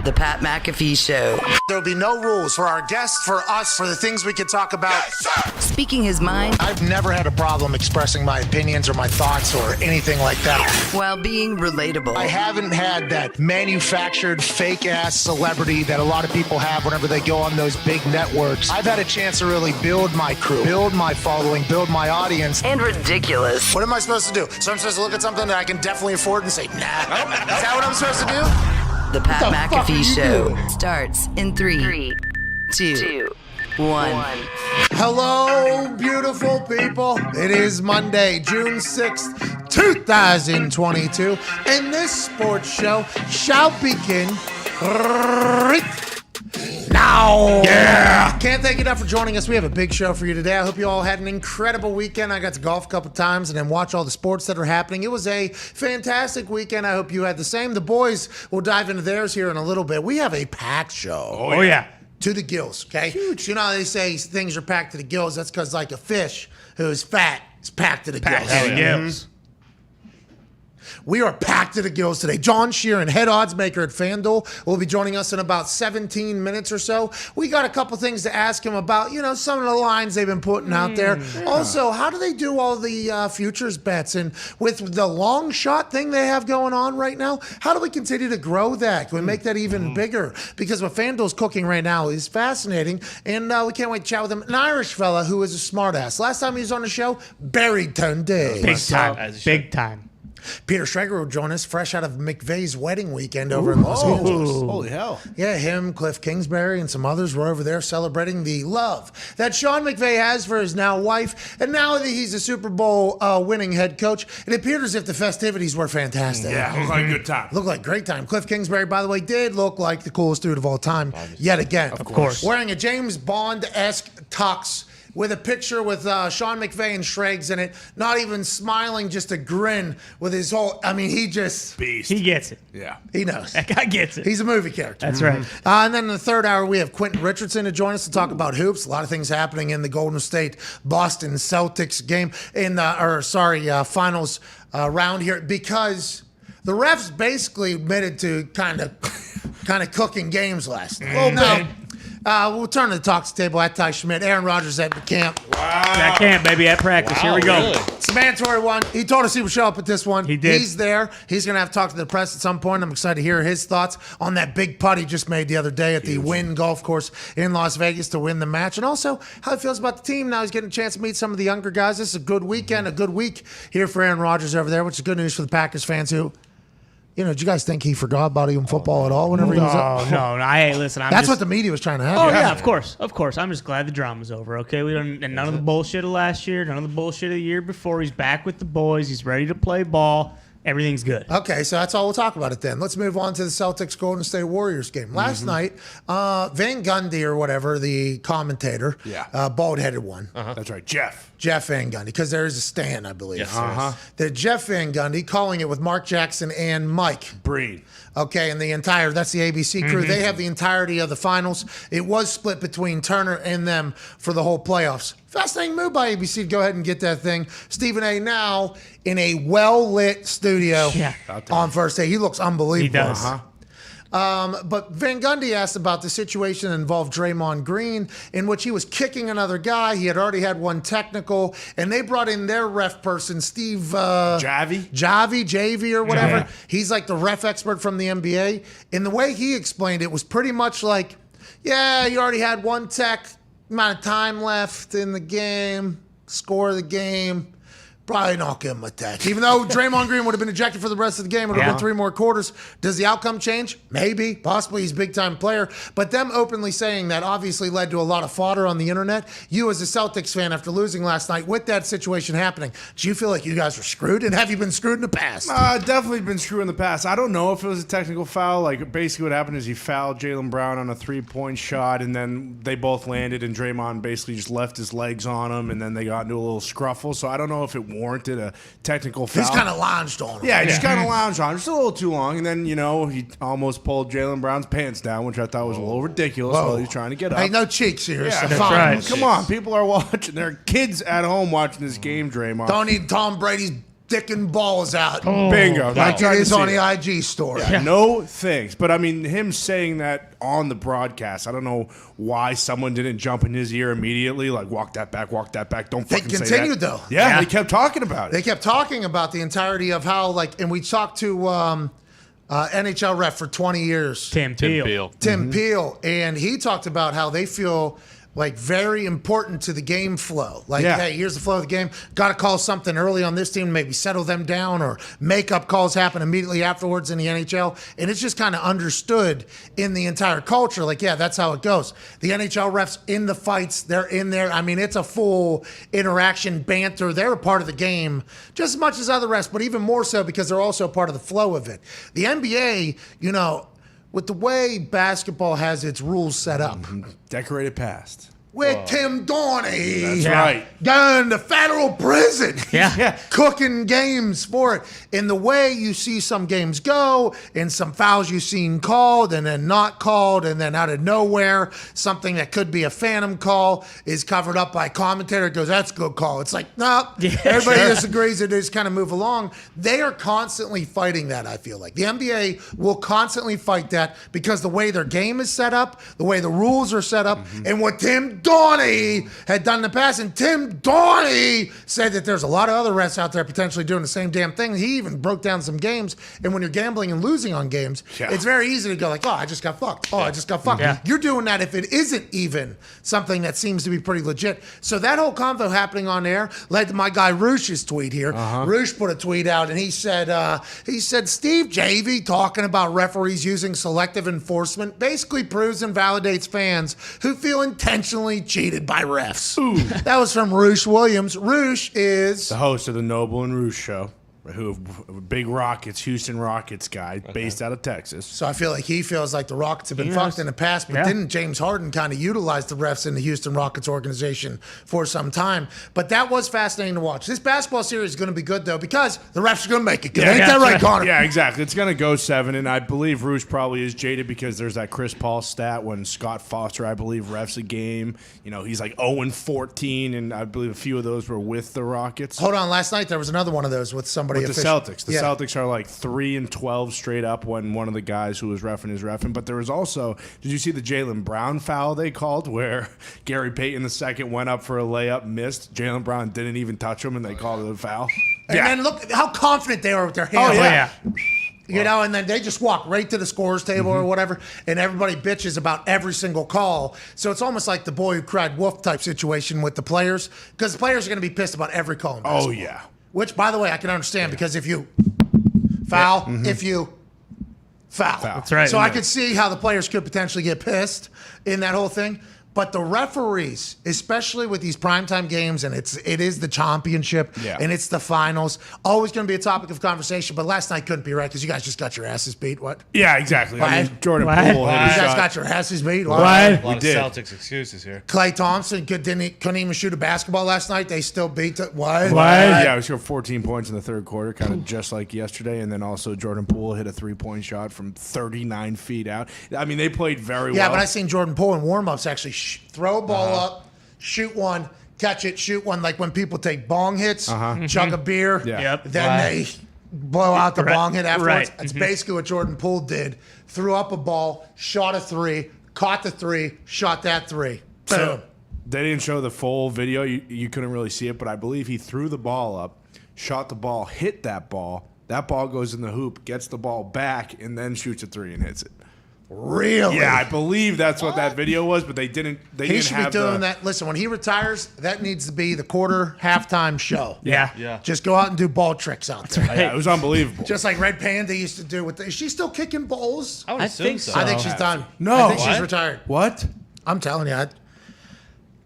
The Pat McAfee Show. There'll be no rules for our guests, for us, for the things we can talk about. Yes, Speaking his mind I've never had a problem expressing my opinions or my thoughts or anything like that. while being relatable. I haven't had that manufactured fake-ass celebrity that a lot of people have whenever they go on those big networks. I've had a chance to really build my crew, build my following, build my audience. And ridiculous. What am I supposed to do? So I'm supposed to look at something that I can definitely afford and say, nah. Is that what I'm supposed to do? The Pat McAfee Show starts in 3, 2, 1. Hello, beautiful people. It is Monday, June 6th, 2022, and this sports show shall begin right now. Yeah. Can't thank you enough for joining us. We have a big show for you today. I hope you all had an incredible weekend. I got to golf a couple times and then watch all the sports that are happening. It was a fantastic weekend. I hope you had the same. The boys will dive into theirs here in a little bit. We have a packed show. Oh yeah. To the gills, okay? Huge. You know how they say things are packed to the gills? That's because like a fish who's fat is packed to the gills. Packed to the gills. We are packed to the gills today. John Sheeran, head odds maker at FanDuel, will be joining us in about 17 minutes or so. We got a couple things to ask him about, some of the lines they've been putting out there. Yeah. Also, how do they do all the futures bets? And with the long shot thing they have going on right now, how do we continue to grow that? Can we make that even bigger? Because what FanDuel's cooking right now is fascinating, and we can't wait to chat with him. An Irish fella who is a smartass. Last time he was on the show, Barryton Day. Big time. Big time. Peter Schrager will join us fresh out of McVeigh's wedding weekend over in Los Angeles. Holy hell. Yeah, him, Cliff Kingsbury, and some others were over there celebrating the love that Sean McVay has for his now wife. And now that he's a Super Bowl winning head coach, it appeared as if the festivities were fantastic. Yeah, looked like a good time. Looked like a great time. Cliff Kingsbury, by the way, did look like the coolest dude of all time yet again. Of course. Wearing a James Bond-esque tux with a picture with Sean McVay and Schrags in it, not even smiling, just a grin with his whole, he just... Beast. He gets it. Yeah. He knows. That guy gets it. He's a movie character. That's right. And then in the third hour, we have Quentin Richardson to join us to talk about hoops. A lot of things happening in the Golden State Boston Celtics game, finals round here, because the refs basically admitted to kind of cooking games last night. We'll turn to the talks table at Ty Schmidt. Aaron Rodgers at the camp. Wow. At camp, baby, at practice. Here we go. Really? It's a mandatory one. He told us he would show up at this one. He did. He's there. He's going to have to talk to the press at some point. I'm excited to hear his thoughts on that big putt he just made the other day at the Wynn Golf Course in Las Vegas to win the match. And also how he feels about the team. Now he's getting a chance to meet some of the younger guys. This is a good weekend, a good week here for Aaron Rodgers over there, which is good news for the Packers fans who... did you guys think he forgot about even football at all whenever he was up? No. Hey, listen. That's what the media was trying to have. Oh, yeah, of course. I'm just glad the drama's over, okay? We don't, and none of the bullshit of last year, none of the bullshit of the year before. He's back with the boys. He's ready to play ball. Everything's good. Okay, so that's all we'll talk about it then. Let's move on to the Celtics Golden State Warriors game. Last night, Van Gundy or whatever, the commentator, bald-headed one. That's right, Jeff Van Gundy, because there is a Stan, I believe. Yes, The Jeff Van Gundy calling it with Mark Jackson and Mike Breen. Okay, and that's the ABC crew. They have the entirety of the finals. It was split between Turner and them for the whole playoffs. Fascinating move by ABC to go ahead and get that thing. Stephen A. now in a well-lit studio on first day. He looks unbelievable. He does. But Van Gundy asked about the situation that involved Draymond Green, in which he was kicking another guy. He had already had one technical, and they brought in their ref person, Steve Javy or whatever. Yeah. He's like the ref expert from the NBA. And the way he explained it was pretty much like, you already had one tech, amount of time left in the game, score of the game. Probably not give him a tech. Even though Draymond Green would have been ejected for the rest of the game, it would have been 3 more quarters. Does the outcome change? Maybe. Possibly. He's a big-time player. But them openly saying that obviously led to a lot of fodder on the internet. You as a Celtics fan, after losing last night, with that situation happening, do you feel like you guys were screwed? And have you been screwed in the past? Definitely been screwed in the past. I don't know if it was a technical foul. Like, basically what happened is he fouled Jaylen Brown on a 3-point shot, and then they both landed, and Draymond basically just left his legs on him, and then they got into a little scruffle. So I don't know if it warranted a technical foul. He's kind of lounged on him. Yeah, he just kind of lounged on him. Just a little too long. And then, he almost pulled Jaylen Brown's pants down, which I thought was a little ridiculous while he was trying to get up. Hey, no cheeks here. Yeah, so that's right. Come on. People are watching. There are kids at home watching this game, Draymond. Don't need Tom Brady's sticking balls out. Bingo. Like it is on the IG story. Yeah, no thanks. But I mean, him saying that on the broadcast, I don't know why someone didn't jump in his ear immediately, like walk that back, don't They fucking say that. continued though. Yeah, they kept talking about it. They kept talking about the entirety of how, like, and we talked to NHL ref for 20 years. Tim Peel. Tim Peel, and he talked about how they feel like very important to the game flow. Like, hey, here's the flow of the game. Got to call something early on this team, maybe settle them down, or make-up calls happen immediately afterwards in the NHL. And it's just kind of understood in the entire culture. Like, yeah, that's how it goes. The NHL refs in the fights, they're in there. I mean, it's a full interaction, banter. They're a part of the game just as much as other refs, but even more so because they're also part of the flow of it. The NBA, you know, with the way basketball has its rules set up. Decorated past. With Tim Dahn. That's right. Down to federal prison. Yeah. Cooking games for it. In the way you see some games go, and some fouls you've seen called and then not called, and then out of nowhere, something that could be a phantom call is covered up by a commentator. Goes, that's a good call. It's like, no, everybody disagrees. They just kind of move along. They are constantly fighting that, I feel like. The NBA will constantly fight that because the way their game is set up, the way the rules are set up, and what Tim Dahn had done in the past. And Tim Dahn said that there's a lot of other refs out there potentially doing the same damn thing. He even broke down some games. And when you're gambling and losing on games, it's very easy to go like, oh, I just got fucked. Oh, I just got fucked. Yeah. You're doing that if it isn't even something that seems to be pretty legit. So that whole convo happening on air led to my guy Roosh's tweet here. Roosh put a tweet out and he said Steve Javey talking about referees using selective enforcement basically proves and validates fans who feel intentionally cheated by refs. That was from Roosh Williams. Roosh is the host of the Noble and Roosh show, who big Rockets, Houston Rockets guy, based out of Texas. So I feel like he feels like the Rockets have been fucked in the past, but didn't James Harden kind of utilize the refs in the Houston Rockets organization for some time? But that was fascinating to watch. This basketball series is going to be good, though, because the refs are going to make it good. Ain't that right, Connor? Yeah, exactly. It's going to go 7, and I believe Roosh probably is jaded because there's that Chris Paul stat when Scott Foster, I believe, refs a game. You know, he's like 0-14, and I believe a few of those were with the Rockets. Hold on. Last night there was another one of those with somebody. With the Celtics. The Celtics are like 3-12 straight up when one of the guys who was reffing is reffing. But there was also, did you see the Jaylen Brown foul they called where Gary Payton II went up for a layup, missed? Jaylen Brown didn't even touch him, and they called it a foul. And then look how confident they are with their hands. Oh, yeah. You know, and then they just walk right to the scorer's table or whatever, and everybody bitches about every single call. So it's almost like the boy who cried wolf type situation with the players, because the players are going to be pissed about every call in basketball. Oh, yeah. Which, by the way, I can understand because if you foul, if you foul. That's right. So I could see how the players could potentially get pissed in that whole thing. But the referees, especially with these primetime games, and it is the championship, and it's the finals, always going to be a topic of conversation. But last night couldn't be right because you guys just got your asses beat. What? Yeah, exactly. I mean, Jordan Poole You hit a guys shot. got your asses beat. A lot of did. Celtics excuses here. Klay Thompson couldn't even shoot a basketball last night. They still beat it. What? Yeah, we scored 14 points in the third quarter, kind of just like yesterday. And then also Jordan Poole hit a 3-point shot from 39 feet out. I mean, they played very well. Yeah, but I seen Jordan Poole in warm-ups actually throw a ball up, shoot one, catch it, shoot one. Like when people take bong hits, chug a beer, then they blow out the bong hit afterwards. That's basically what Jordan Poole did. Threw up a ball, shot a 3, caught the 3, shot that 3. Boom. So they didn't show the full video. You couldn't really see it, but I believe he threw the ball up, shot the ball, hit that ball. That ball goes in the hoop, gets the ball back, and then shoots a 3 and hits it. Really? Yeah, I believe that's what that video was, but they didn't. He should be doing that. Listen, when he retires, that needs to be the quarter halftime show. Yeah. Just go out and do ball tricks out there. Yeah, it was unbelievable. Just like Red Panda used to do with. Is she still kicking balls? I would assume think so. so. I think she's done. No. I think she's What? retired. What? I'm telling you.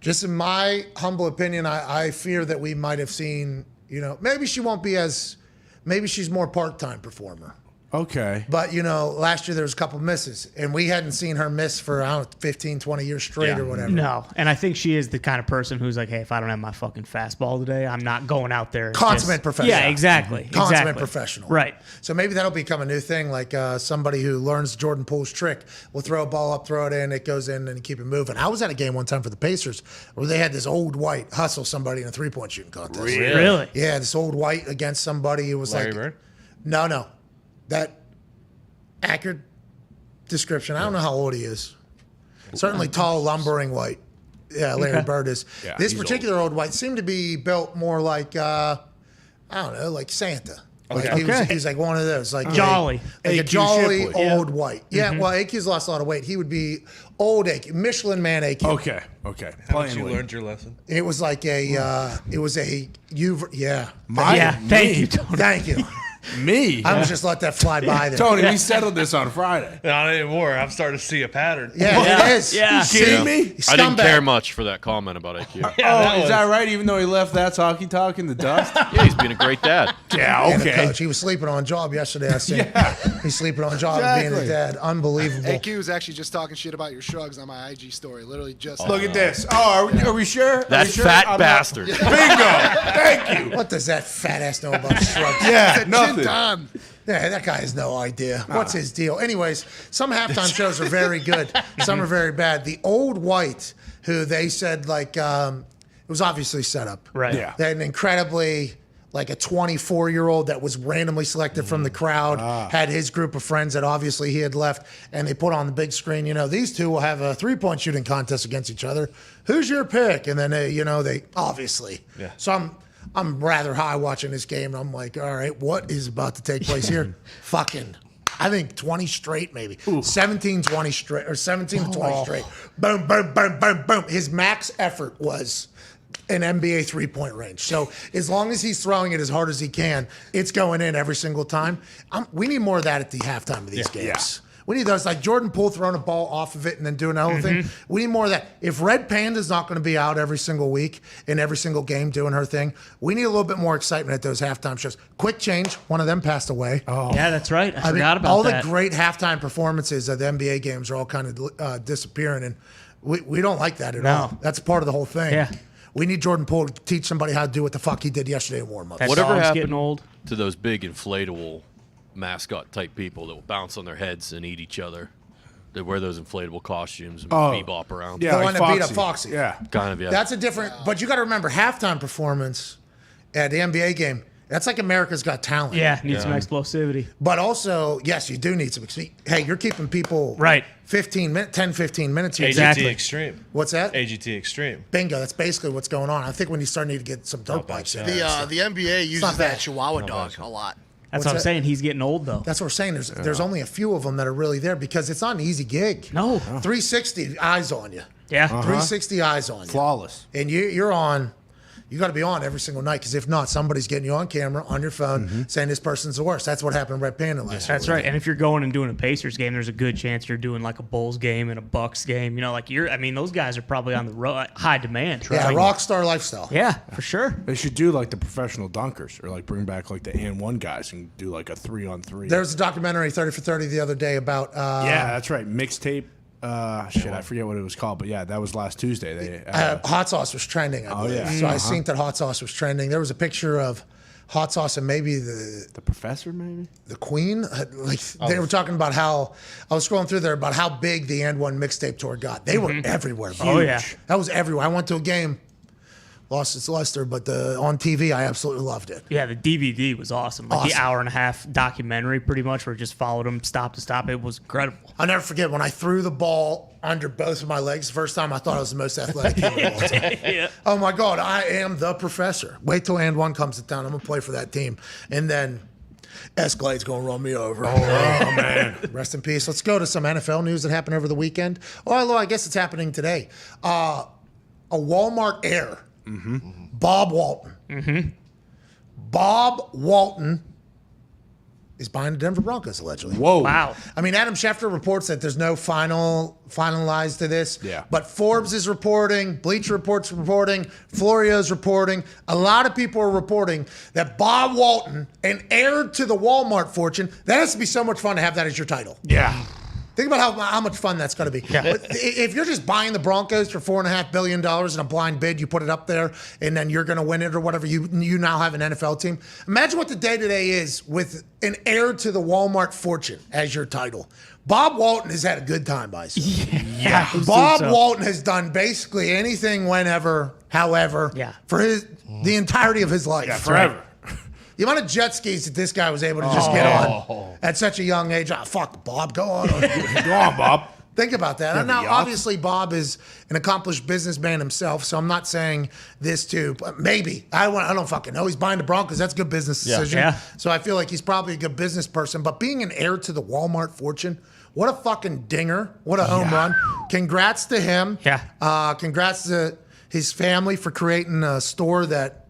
Just in my humble opinion, I fear that we might have seen. Maybe she won't be as. Maybe she's more part-time performer. Okay. But, last year there was a couple misses, and we hadn't seen her miss for, 15, 20 years straight or whatever. No, and I think she is the kind of person who's like, hey, if I don't have my fucking fastball today, I'm not going out there. And Consummate professional. Yeah, exactly. Consummate professional. Right. So maybe that'll become a new thing, like somebody who learns Jordan Poole's trick will throw a ball up, throw it in, it goes in, and keep it moving. I was at a game one time for the Pacers where they had this old white hustle somebody in a three-point shooting contest. Really? Yeah, this old white against somebody who was Larry like... Bird? No. That accurate description. I don't know how old he is. Certainly tall, lumbering white. Yeah, Larry Bird is. Yeah, This he's particular old white seemed to be built more like, I don't know, like Santa. Like he was like one of those. Like Jolly. Like a AQ jolly Shipley. old white. Yeah, well, AQ's lost a lot of weight. He would be old AQ. Michelin man AQ. Okay. Haven't you learned your lesson? It was like yeah. Thank you, Tony. Thank you. Me? I was just let that fly by there. Tony, we settled this on Friday. Not anymore. I'm starting to see a pattern. Yeah, it is. Yeah. You kidding me? I didn't Scumbag. care much for that comment about IQ. Is that right? Even though he left That's Hockey Talk in the dust? Yeah, he's been a great dad. Yeah, And the okay. coach. He was sleeping on job yesterday. I seen. He's sleeping on job being a Exactly. dad. Unbelievable. AQ was actually just talking shit about your shrugs on my IG story. Literally just. Look at this. Oh, are we sure? That fat bastard. Bingo. Thank you. What does that fat ass know about shrugs? Yeah, nothing. Dahn. Yeah, that guy has no idea. What's his deal? Anyways, some halftime shows are very good. Some are very bad. The old white, who they said it was obviously set up. Right. Yeah. They had an incredibly, like a 24-year-old that was randomly selected from the crowd, had his group of friends that obviously he had left, and they put on the big screen, these two will have a three-point shooting contest against each other. Who's your pick? And then, they obviously. Yeah. So I'm rather high watching this game, and I'm like, all right, what is about to take place here? I think 20 straight, maybe. 17, 20 straight, or 17 to 20 straight. Boom, boom, boom, boom, boom. His max effort was an NBA three-point range. So as long as he's throwing it as hard as he can, it's going in every single time. We need more of that at the halftime of these games. We need those, like Jordan Poole throwing a ball off of it and then doing another thing. We need more of that. If Red Panda's not going to be out every single week in every single game doing her thing, we need a little bit more excitement at those halftime shows. Quick change, one of them passed away. Yeah, that's right. I forgot about all that. the great halftime performances of the NBA games are all kind of disappearing, and we don't like that at all. That's part of the whole thing. Yeah. We need Jordan Poole to teach somebody how to do what the fuck he did yesterday in warm-ups. That Whatever dog's happened getting old. to those big inflatable mascot type people that will bounce on their heads and eat each other? They wear those inflatable costumes and bebop around. The Yeah, one like that beat up Foxy. Foxy. Yeah. Kind of, yeah. That's a different, but you got to remember, halftime performance at the NBA game, that's like America's Got Talent. Yeah, needs some explosivity. But also, yes, you do need some. Hey, you're keeping people Right. 10, 15 minutes here. Exactly. AGT Extreme. What's that? AGT Extreme. Bingo. That's basically what's going on. I think we start need to get some dirt bikes in. The NBA uses not bad. that Chihuahua dog a lot. That's What's what I'm that? saying. He's getting old, though. That's what we're saying. There's only a few of them that are really there because it's not an easy gig. No. 360 eyes on you. Yeah. 360 eyes on you. Flawless. And you're on. You got to be on every single night because if not, somebody's getting you on camera on your phone saying this person's the worst. That's what happened to Red Panda last year. That's right. And if you're going and doing a Pacers game, there's a good chance you're doing like a Bulls game and a Bucks game. Those guys are probably on the high demand. Yeah, Right? rock star lifestyle. Yeah, for sure. They should do like the professional dunkers or like bring back like the and one guys and do like a 3-on-3. There was a documentary 30 for 30 the other day about yeah, that's right. Mixtape. I forget what it was called, but yeah, that was last Tuesday. They hot sauce was trending. I believe. yeah. So I seen that hot sauce was trending. There was a picture of hot sauce and maybe the professor, maybe. Queen. They were talking about how I was scrolling through there about how big the And One mixtape tour got. They were everywhere. Oh, yeah. That was everywhere. I went to a game, lost its luster, but on TV I absolutely loved it. Yeah, the DVD was awesome. Like the Awesome. hour and a half documentary, pretty much, where it just followed him stop to stop. It was incredible. I'll never forget when I threw the ball under both of my legs the first time. I thought I was the most athletic human of all time. Yeah. Oh my God, I am the professor. Wait till And One comes to town. I'm gonna play for that team, and then Escalade's gonna run me over. Oh man, rest in peace. Let's go to some NFL news that happened over the weekend. Although I guess it's happening today. A Walmart heir, Bob Walton. Bob Walton is buying the Denver Broncos, allegedly. Whoa. Wow. I mean, Adam Schefter reports that there's no finalized to this. Yeah. But Forbes is reporting, Bleacher Report's reporting, Florio's reporting. A lot of people are reporting that Bob Walton, an heir to the Walmart fortune, that has to be so much fun to have that as your title. Yeah. Think about how much fun that's going to be. Yeah. But if you're just buying the Broncos for $4.5 billion in a blind bid, you put it up there, and then you're going to win it or whatever. You now have an NFL team. Imagine what the day-to-day is with an heir to the Walmart fortune as your title. Bob Walton has had a good time, by Yeah. Bob Walton has done basically anything, whenever, however, for the entirety of his life. Yeah, forever. The amount of jet skis that this guy was able to just get on at such a young age. Oh, fuck, Bob, go on. Go on, Bob. Think about that. Yeah, Now, the obviously, Bob is an accomplished businessman himself, so I'm not saying this to, but maybe. I don't fucking know. He's buying the Broncos. That's a good business decision. Yeah. So I feel like he's probably a good business person. But being an heir to the Walmart fortune, what a fucking dinger. What a home run. Congrats to him. Yeah. Congrats to his family for creating a store that,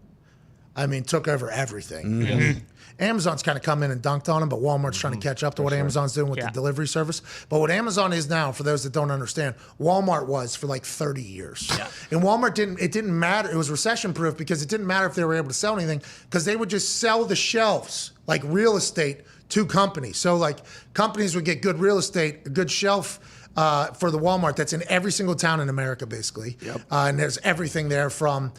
took over everything. Mm-hmm. Amazon's kind of come in and dunked on him, but Walmart's trying to catch up to what Amazon's doing with the delivery service. But what Amazon is now, for those that don't understand, Walmart was for like 30 years. Yeah. And Walmart didn't matter. It was recession proof because it didn't matter if they were able to sell anything because they would just sell the shelves like real estate to companies. So like companies would get good real estate, a good shelf for the Walmart that's in every single town in America, basically. Yep. And there's everything there from,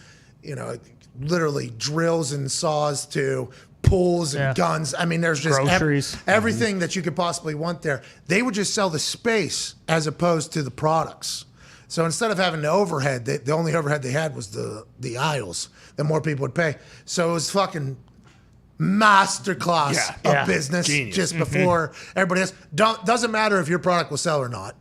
literally drills and saws to pools and guns. There's just groceries, everything that you could possibly want there. They would just sell the space as opposed to the products. So instead of having the overhead, the only overhead they had was the aisles that more people would pay. So it was fucking masterclass of business. Genius. Just before everybody else. Doesn't matter if your product will sell or not.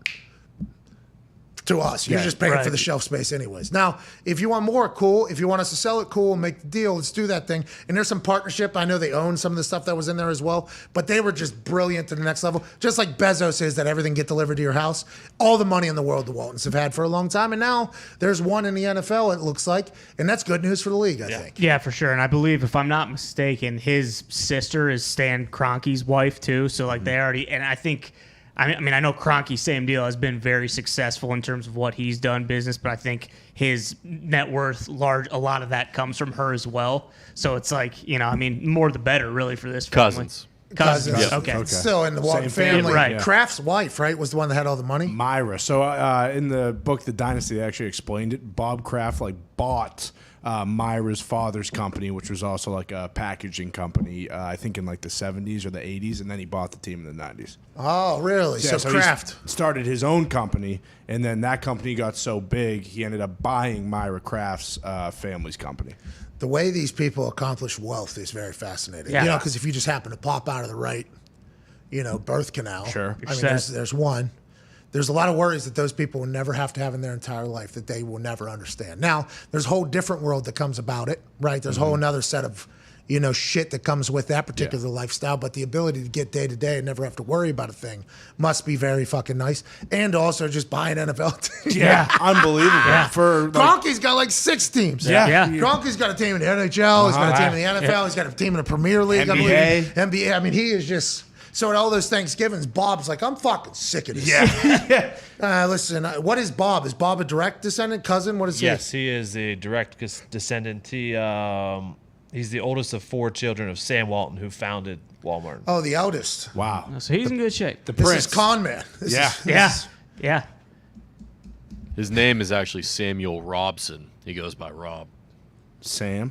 To us, you're just paying for the shelf space anyways. Now, if you want more, cool. If you want us to sell it, cool, and make the deal, let's do that thing. And there's some partnership. I know they own some of the stuff that was in there as well, but they were just brilliant to the next level. Just like Bezos is that everything get delivered to your house. All the money in the world the Waltons have had for a long time, and now there's one in the NFL, it looks like, and that's good news for the league, I think. Yeah, for sure. And I believe, if I'm not mistaken, his sister is Stan Kroenke's wife too. So like they already, and I think, I know Kroenke, same deal, has been very successful in terms of what he's done business, but I think his net worth, a lot of that comes from her as well. So it's like, more the better, really, for this family. Cousins. Yeah. Okay. Still in the Walton family. Right. Yeah. Kraft's wife, right, was the one that had all the money? Myra. So in the book, The Dynasty, they actually explained it. Bob Kraft bought Myra's father's company, which was also like a packaging company, I think in like the 70s or the 80s, and then he bought the team in the 90s. Oh, really? Yeah, so Kraft he started his own company, and then that company got so big, he ended up buying Myra Kraft's family's company. The way these people accomplish wealth is very fascinating. Yeah. Because if you just happen to pop out of the right, birth canal. Sure. There's one. There's a lot of worries that those people will never have to have in their entire life that they will never understand. Now, there's a whole different world that comes about it, right? There's a whole another set of, shit that comes with that particular lifestyle. But the ability to get day to day and never have to worry about a thing must be very fucking nice. And also just buy an NFL team. Yeah, unbelievable. Yeah. Kroenke's got like 6 teams. Yeah. Kroenke's got a team in the NHL. He's got a team in the NFL. He's got a team in the Premier League. NBA. NBA. He is just... So at all those Thanksgivings, Bob's like, I'm fucking sick of this. Yeah. Listen, what is Bob? Is Bob a direct descendant, cousin? What is he? Yes, he is a direct descendant. He's the oldest of 4 children of Sam Walton, who founded Walmart. Oh, the eldest. Wow. So he's in good shape. The This Prince. is con man. Yeah. His name is actually Samuel Robson. He goes by Rob. Sam.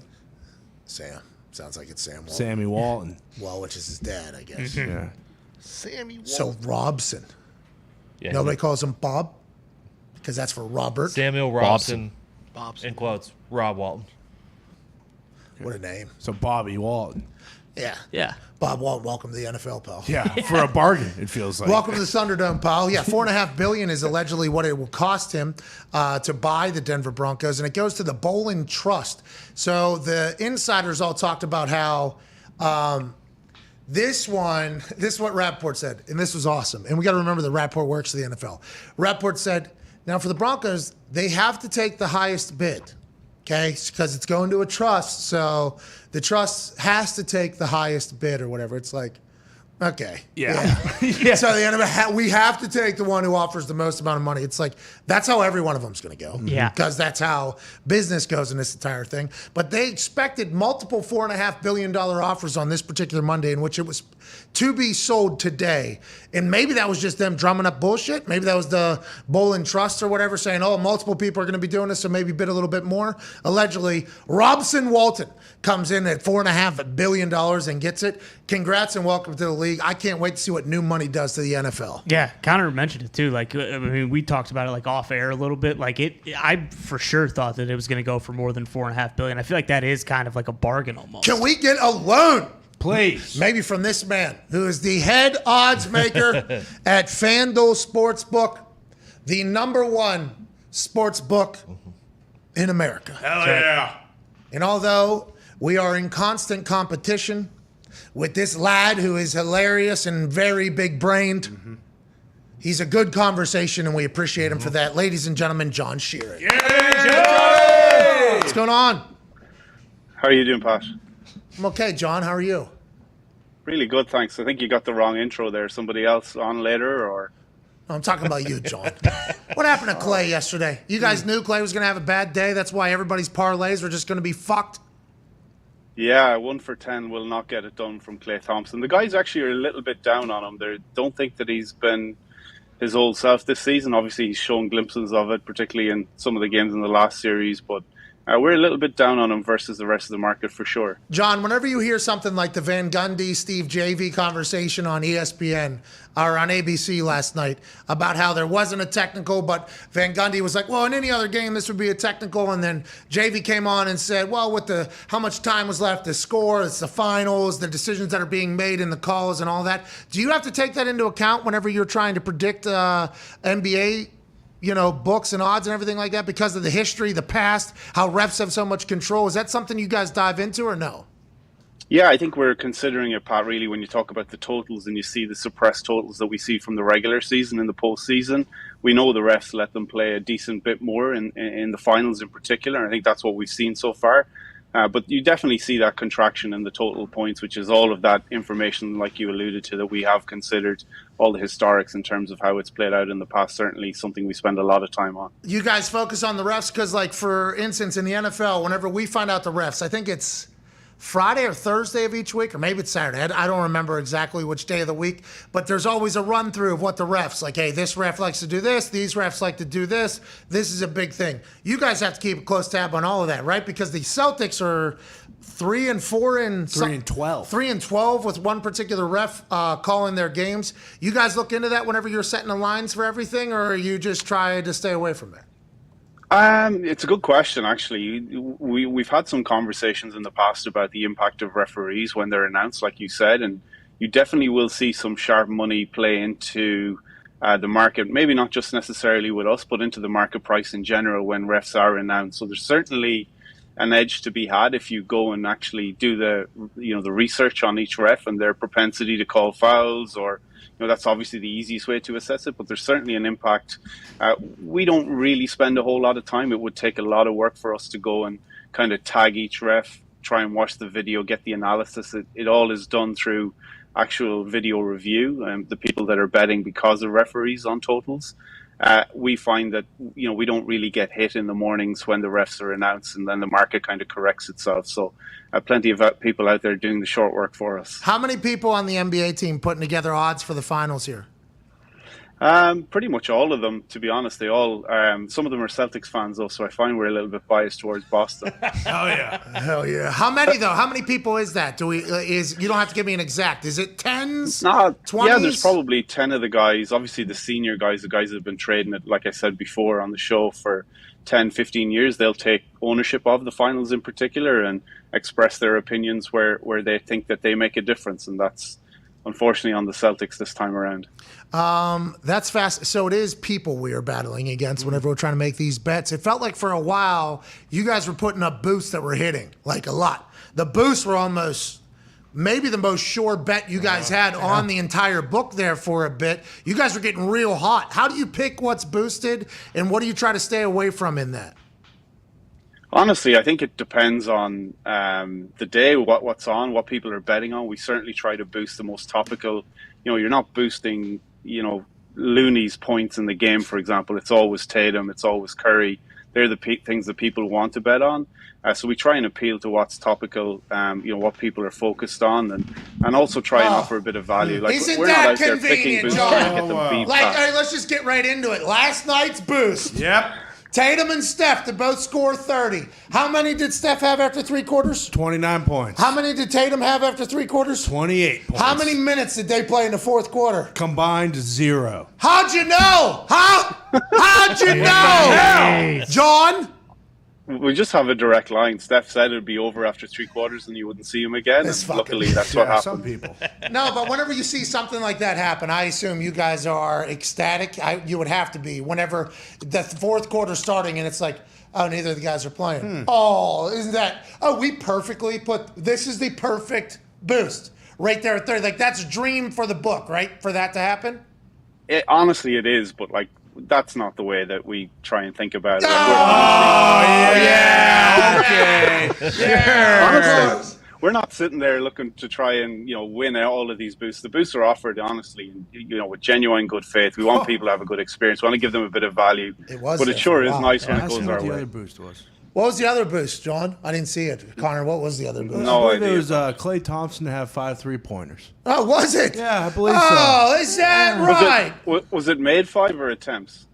Sounds like it's Sam Walton. Sammy Walton. Well, which is his dad, I guess. Yeah. Sammy Walton. So Robson. Yeah, Nobody calls him Bob? Because that's for Robert. Samuel Robson. In quotes, Rob Walton. What a name. So Bobby Walton. Yeah. Bob Walton, welcome to the NFL, pal. Yeah, for a bargain, it feels like. Welcome to the Thunderdome, pal. Yeah, $4.5 billion is allegedly what it will cost him to buy the Denver Broncos, and it goes to the Bolin Trust. So the insiders all talked about how this is what Rappaport said, and this was awesome. And we got to remember that Rappaport works for the NFL. Rappaport said, now for the Broncos, they have to take the highest bid. Okay, because it's going to a trust, so the trust has to take the highest bid or whatever. It's like Okay. Yeah. So the NFL, we have to take the one who offers the most amount of money. It's like, that's how every one of them's going to go. Yeah. Because that's how business goes in this entire thing. But they expected multiple $4.5 billion offers on this particular Monday, in which it was to be sold today. And maybe that was just them drumming up bullshit. Maybe that was the Bolin Trust or whatever saying, oh, multiple people are going to be doing this, so maybe bid a little bit more. Allegedly, Robson Walton comes in at $4.5 billion and gets it. Congrats and welcome to the league. I can't wait to see what new money does to the NFL. Yeah, Connor mentioned it too. Like, I mean, we talked about it like off air a little bit. Like, I for sure thought that it was going to go for more than $4.5 billion. I feel like that is kind of like a bargain almost. Can we get a loan? Please. Maybe from this man, who is the head odds maker at FanDuel Sportsbook, the number one sports book in America. Hell yeah. And although we are in constant competition with this lad who is hilarious and very big-brained, he's a good conversation, and we appreciate him for that. Ladies and gentlemen, John Sheeran. What's going on? How are you doing, Pat? I'm okay, John. How are you? Really good, thanks. I think you got the wrong intro there. Somebody else on later, or? No, I'm talking about you, John. What happened to Clay yesterday? You guys knew Clay was going to have a bad day. That's why everybody's parlays were just going to be fucked. Yeah, 1 for 10 will not get it done from Clay Thompson. The guys actually are a little bit down on him. They don't think that he's been his old self this season. Obviously, he's shown glimpses of it, particularly in some of the games in the last series, but we're a little bit down on him versus the rest of the market for sure. John, whenever you hear something like the Van Gundy, Steve JV conversation on ESPN or on ABC last night about how there wasn't a technical, but Van Gundy was like, well, in any other game, this would be a technical. And then JV came on and said, well, with the how much time was left to score, it's the finals, the decisions that are being made in the calls and all that. Do you have to take that into account whenever you're trying to predict NBA books and odds and everything like that because of the history, the past, how refs have so much control? Is that something you guys dive into or no? Yeah, I think we're considering it, Pat, really, when you talk about the totals and you see the suppressed totals that we see from the regular season and the postseason. We know the refs let them play a decent bit more in the finals in particular. I think that's what we've seen so far. But you definitely see that contraction in the total points, which is all of that information, like you alluded to, that we have considered, all the historics in terms of how it's played out in the past. Certainly something we spend a lot of time on. You guys focus on the refs because, like, for instance, in the NFL, whenever we find out the refs, I think it's Friday or Thursday of each week, or maybe it's Saturday. I don't remember exactly which day of the week, but there's always a run through of what the refs, like, hey, this ref likes to do this, these refs like to do this. This is a big thing. You guys have to keep a close tab on all of that, right? Because the Celtics are 3-4 and 3-12. 3-12 with one particular ref calling their games. You guys look into that whenever you're setting the lines for everything, or you just try to stay away from it? It's a good question, actually. We've had some conversations in the past about the impact of referees when they're announced, like you said, and you definitely will see some sharp money play into the market, maybe not just necessarily with us, but into the market price in general when refs are announced. So there's certainly an edge to be had if you go and actually do the research on each ref and their propensity to call fouls, or that's obviously the easiest way to assess it, but there's certainly an impact. We don't really spend a whole lot of time. It would take a lot of work for us to go and kind of tag each ref, try and watch the video, get the analysis. It all is done through actual video review. The people that are betting because of referees on totals, we find that we don't really get hit in the mornings when the refs are announced, and then the market kind of corrects itself. So plenty of people out there doing the short work for us. How many people on the NBA team putting together odds for the finals here? Pretty much all of them, to be honest. They all, some of them are Celtics fans though, so I find we're a little bit biased towards Boston. Hell yeah. Hell yeah. How many though? How many people is that? You don't have to give me an exact. Is it 10s? Nah, 20s? Yeah, there's probably 10 of the guys. Obviously the senior guys, the guys that have been trading it, like I said before on the show, for 10, 15 years, they'll take ownership of the finals in particular and express their opinions where they think that they make a difference. And that's unfortunately on the Celtics this time around. That's fast. So it is people we are battling against whenever we're trying to make these bets. It felt like for a while you guys were putting up boosts that were hitting, like a lot. The boosts were almost maybe the most sure bet you guys had on the entire book there for a bit. You guys were getting real hot. How do you pick what's boosted, and what do you try to stay away from in that? Honestly, I think it depends on the day, what's on, what people are betting on. We certainly try to boost the most topical. You're not boosting, loonies points in the game, for example. It's always Tatum, it's always Curry. They're the things that people want to bet on. So we try and appeal to what's topical, what people are focused on, and also try and offer a bit of value. Like, Isn't we're that not out there picking convenient, boosts John? trying to get them beat Like, back. all right, let's just get right into it. Last night's boost. Yep. Tatum and Steph to both score 30. How many did Steph have after three quarters? 29 points. How many did Tatum have after three quarters? 28 points. How many minutes did they play in the fourth quarter? Combined 0. How'd you know? How'd you know? John? We just have a direct line. Steph said it would be over after three quarters and you wouldn't see him again. This And fucking- luckily, that's what happened. Some people. No, but whenever you see something like that happen, I assume you guys are ecstatic. You would have to be whenever the fourth quarter starting and it's like, oh, neither of the guys are playing. Oh, isn't that? Oh, we perfectly put. This is the perfect boost right there at 30. Like that's a dream for the book, right? For that to happen. Honestly, it is, but like that's not the way that we try and think about it. Honestly, we're not sitting there looking to try and win all of these boosts. The boosts are offered honestly, with genuine good faith. We want people to have a good experience. We want to give them a bit of value. It was but there it sure for a is while. nice when it Ask goes him our what the way. other boost was. What was the other boost, John? I didn't see it. Connor, what was the other boost? No I believe idea. it was Klay Thompson to have 5 3-pointers. Oh, was it? Yeah, I believe Oh, is that right? Was it made 5 or attempts?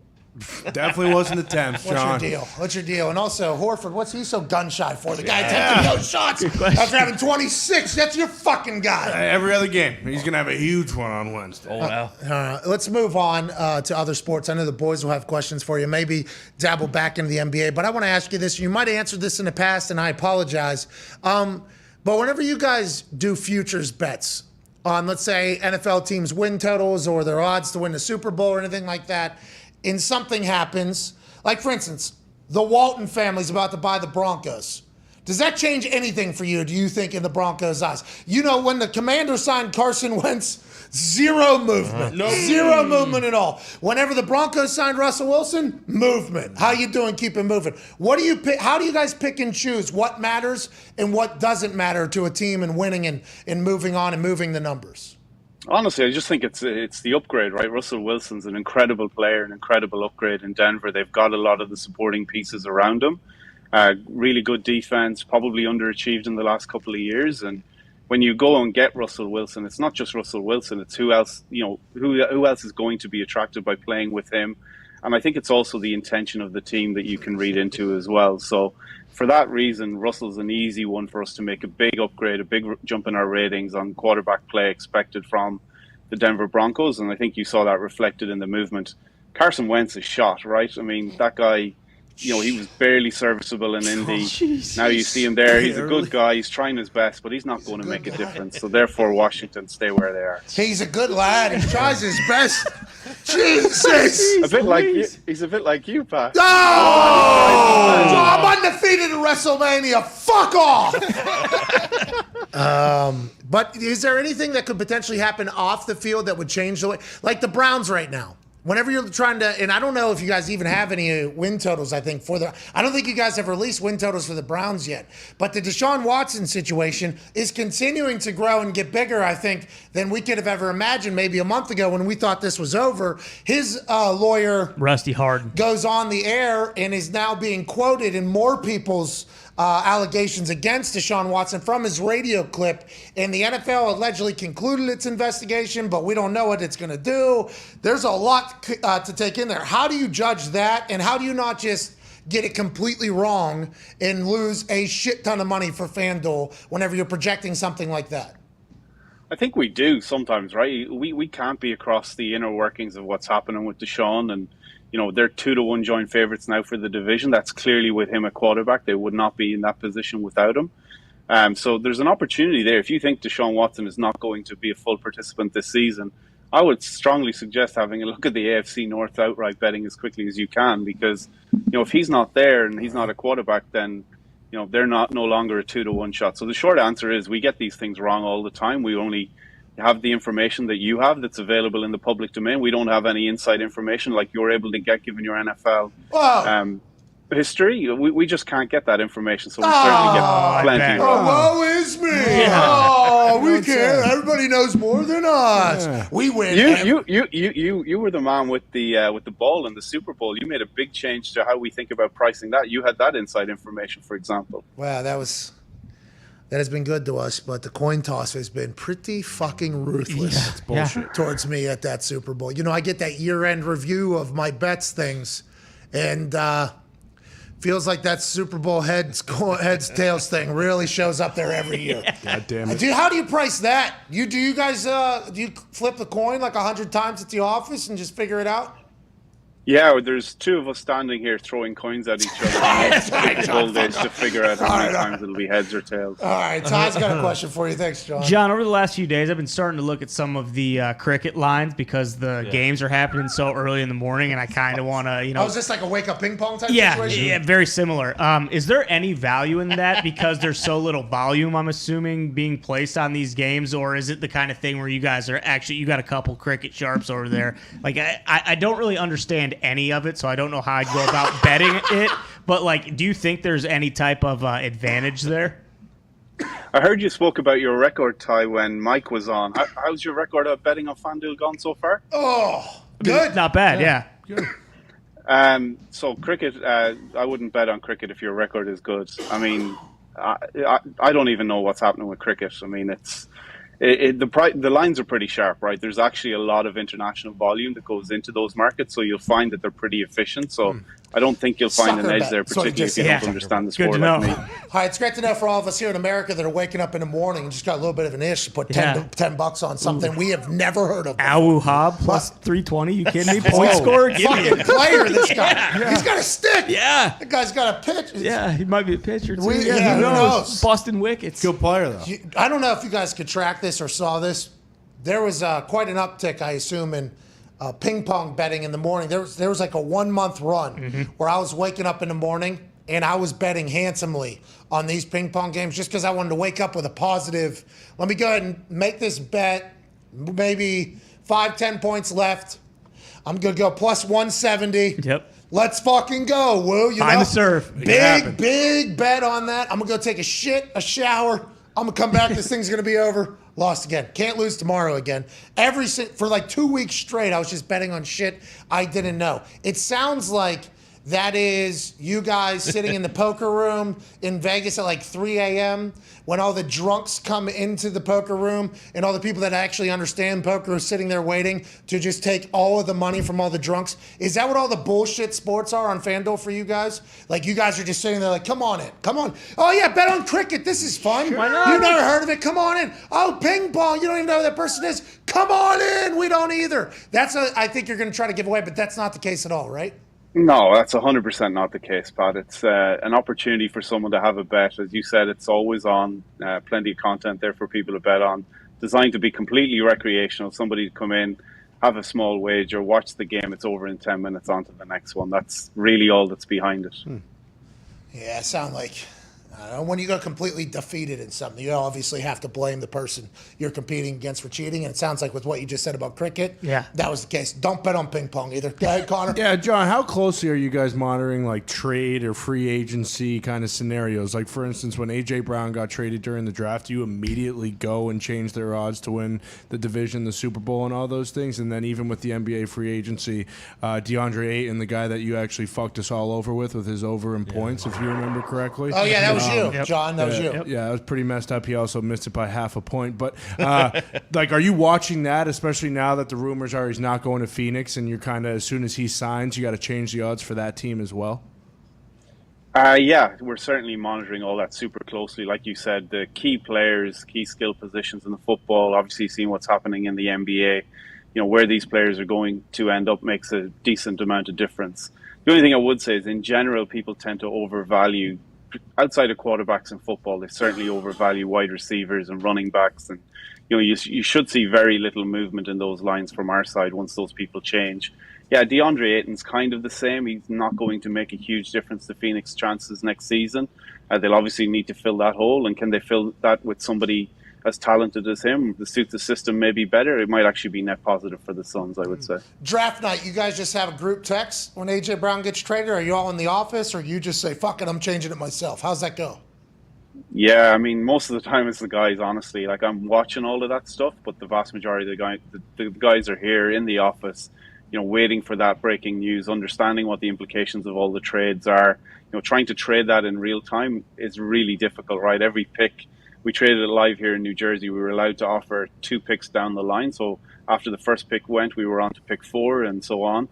Definitely wasn't attempts, What's John. your deal? What's your deal? And also, Horford, what's he so gun shy for? The guy attempting no shots after having 26. That's your fucking guy. Every other game. He's going to have a huge one on Wednesday. Oh, wow. Let's move on to other sports. I know the boys will have questions for you. Maybe dabble back into the NBA. But I want to ask you this. You might have answered this in the past, and I apologize. But whenever you guys do futures bets on, let's say, NFL teams' win totals or their odds to win the Super Bowl or anything like that, and something happens, like, for instance, the Walton family's about to buy the Broncos. Does that change anything for you, do you think, in the Broncos' eyes? When the Commanders signed Carson Wentz, zero movement. Zero movement at all. Whenever the Broncos signed Russell Wilson, movement. How you doing keeping moving? What do you pick? How do you guys pick and choose what matters and what doesn't matter to a team and winning and moving on and moving the numbers? Honestly, I just think it's the upgrade, right? Russell Wilson's an incredible player, an incredible upgrade in Denver. They've got a lot of the supporting pieces around him. Really good defense, probably underachieved in the last couple of years. And when you go and get Russell Wilson, it's not just Russell Wilson; it's who else who else is going to be attracted by playing with him. And I think it's also the intention of the team that you can read into as well. So for that reason, Russell's an easy one for us to make a big upgrade, a big jump in our ratings on quarterback play expected from the Denver Broncos. And I think you saw that reflected in the movement. Carson Wentz is shot, right? I mean, that guy, he was barely serviceable in Indy. Now you see him there. He's a good guy. He's trying his best, but he's not going to make a difference. So therefore, Washington stay where they are. He's a good lad. He tries his best. Jesus. He's a bit like you, Pat. Oh! I'm undefeated in WrestleMania. Fuck off. But is there anything that could potentially happen off the field that would change the way? Like the Browns right now. Whenever you're trying to, and I don't know if you guys even have any win totals, I think, I don't think you guys have released win totals for the Browns yet. But the Deshaun Watson situation is continuing to grow and get bigger, I think, than we could have ever imagined maybe a month ago when we thought this was over. His lawyer, Rusty Harden, goes on the air and is now being quoted in more people's allegations against Deshaun Watson from his radio clip. And the NFL allegedly concluded its investigation, but we don't know what it's going to do. There's a lot to take in there. How do you judge that? And how do you not just get it completely wrong and lose a shit ton of money for FanDuel whenever you're projecting something like that? I think we do sometimes, right? We can't be across the inner workings of what's happening with Deshaun, and they're 2-1 joint favorites now for the division. That's clearly with him at quarterback. They would not be in that position without him. So there's an opportunity there. If you think Deshaun Watson is not going to be a full participant this season, I would strongly suggest having a look at the AFC North outright betting as quickly as you can, because if he's not there and he's not a quarterback, then they're no longer a 2-1 shot. So the short answer is we get these things wrong all the time. We only have the information that you have that's available in the public domain. We don't have any inside information like you're able to get given your NFL history. We just can't get that information, so we certainly get plenty. Woe is me! Yeah. Oh, we can't. Everybody knows more than us. Yeah. We win. You were the man with the ball in the Super Bowl. You made a big change to how we think about pricing that. You had that inside information, for example. Wow, that has been good to us, but the coin toss has been pretty fucking ruthless. That's bullshit. Towards me at that Super Bowl. You know, I get that year-end review of my bets things, and feels like that Super Bowl heads tails thing really shows up there every year. God damn it. How do you price that? Do you guys do you flip the coin like 100 times at the office and just figure it out? Yeah, there's two of us standing here throwing coins at each other the whole day to figure out how many times it'll be heads or tails. All right, Ty's got a question for you. Thanks, John. John, over the last few days, I've been starting to look at some of the cricket lines because the games are happening so early in the morning, and I kind of want to, Oh, is this like a wake-up ping pong type situation? Yeah, very similar. Is there any value in that because there's so little volume, I'm assuming, being placed on these games, or is it the kind of thing where you guys are actually, you got a couple cricket sharps over there? Like, I don't really understand any of it, so I don't know how I'd go about betting it. But like, do you think there's any type of advantage there? I heard you spoke about your record, Ty, when Mike was on. How's your record of betting on FanDuel gone so far? Oh, good. Not bad, yeah. Good. So cricket, I wouldn't bet on cricket if your record is good. I mean, I don't even know what's happening with cricket. I mean, the lines are pretty sharp, right? There's actually a lot of international volume that goes into those markets, so you'll find that they're pretty efficient. So I don't think you'll find an edge there, particularly if you don't understand the sport like me. All right, it's great to know for all of us here in America that are waking up in the morning and just got a little bit of an itch to put $10 on something we have never heard of. Awu Hob plus 320. You kidding me? Point scorer? Give me fucking player, this guy. Yeah. He's got a stick. Yeah. That guy's got a pitch. Yeah, he might be a pitcher, too. Who knows? Boston Wickets. Good player, though. I don't know if you guys could track this or saw this. There was quite an uptick, I assume, in ping pong betting in the morning. There was like a 1 month run where I was waking up in the morning and I was betting handsomely on these ping pong games just because I wanted to wake up with a positive. Let me go ahead and make this bet. Maybe 5-10 points left. I'm gonna go plus 170. Yep. Let's fucking go, Woo. Time to serve. Big bet on that. I'm gonna go take a shower. I'm gonna come back. This thing's gonna be over. Lost again. Can't lose tomorrow again. For like 2 weeks straight, I was just betting on shit I didn't know. It sounds like that is you guys sitting in the poker room in Vegas at like 3 a.m. when all the drunks come into the poker room and all the people that actually understand poker are sitting there waiting to just take all of the money from all the drunks. Is that what all the bullshit sports are on FanDuel for you guys? Like you guys are just sitting there like, come on in. Come on. Oh yeah, bet on cricket. This is fun. Sure, why not? You've never heard of it. Come on in. Oh, ping pong. You don't even know who that person is. Come on in. We don't either. I think you're going to try to give away, but that's not the case at all, right? No, that's 100% not the case, Pat. It's an opportunity for someone to have a bet. As you said, it's always on. Plenty of content there for people to bet on. Designed to be completely recreational. Somebody to come in, have a small wager, watch the game. It's over in 10 minutes, on to the next one. That's really all that's behind it. Yeah, it sounds like... when you go completely defeated in something, you obviously have to blame the person you're competing against for cheating. And it sounds like with what you just said about cricket, that was the case. Don't bet on ping pong either. Go ahead, Connor. Yeah, John, how closely are you guys monitoring like trade or free agency kind of scenarios? Like, for instance, when A.J. Brown got traded during the draft, you immediately go and change their odds to win the division, the Super Bowl, and all those things. And then even with the NBA free agency, DeAndre Ayton, the guy that you actually fucked us all over with his over in points, if you remember correctly. Oh, yeah, that was you, John. That was you. Yeah, that was pretty messed up. He also missed it by half a point. But, like, are you watching that, especially now that the rumors are he's not going to Phoenix, and you're kind of, as soon as he signs, you got to change the odds for that team as well? Yeah, we're certainly monitoring all that super closely. Like you said, the key players, key skill positions in the football, obviously seeing what's happening in the NBA, where these players are going to end up makes a decent amount of difference. The only thing I would say is, in general, people tend to overvalue, outside of quarterbacks in football, they certainly overvalue wide receivers and running backs. And, you should see very little movement in those lines from our side once those people change. Yeah, DeAndre Ayton's kind of the same. He's not going to make a huge difference to Phoenix chances next season. They'll obviously need to fill that hole. And can they fill that with somebody as talented as him, to suit the system maybe better, it might actually be net positive for the Suns, I would say. Draft night, you guys just have a group text when AJ Brown gets traded? Are you all in the office, or you just say, fuck it, I'm changing it myself? How's that go? Yeah, I mean, most of the time it's the guys, honestly. Like, I'm watching all of that stuff, but the vast majority of the guys are here in the office, waiting for that breaking news, understanding what the implications of all the trades are. Trying to trade that in real time is really difficult, right? Every pick, we traded it live here in New Jersey. We were allowed to offer 2 picks down the line. So after the first pick went, we were on to pick 4 and so on.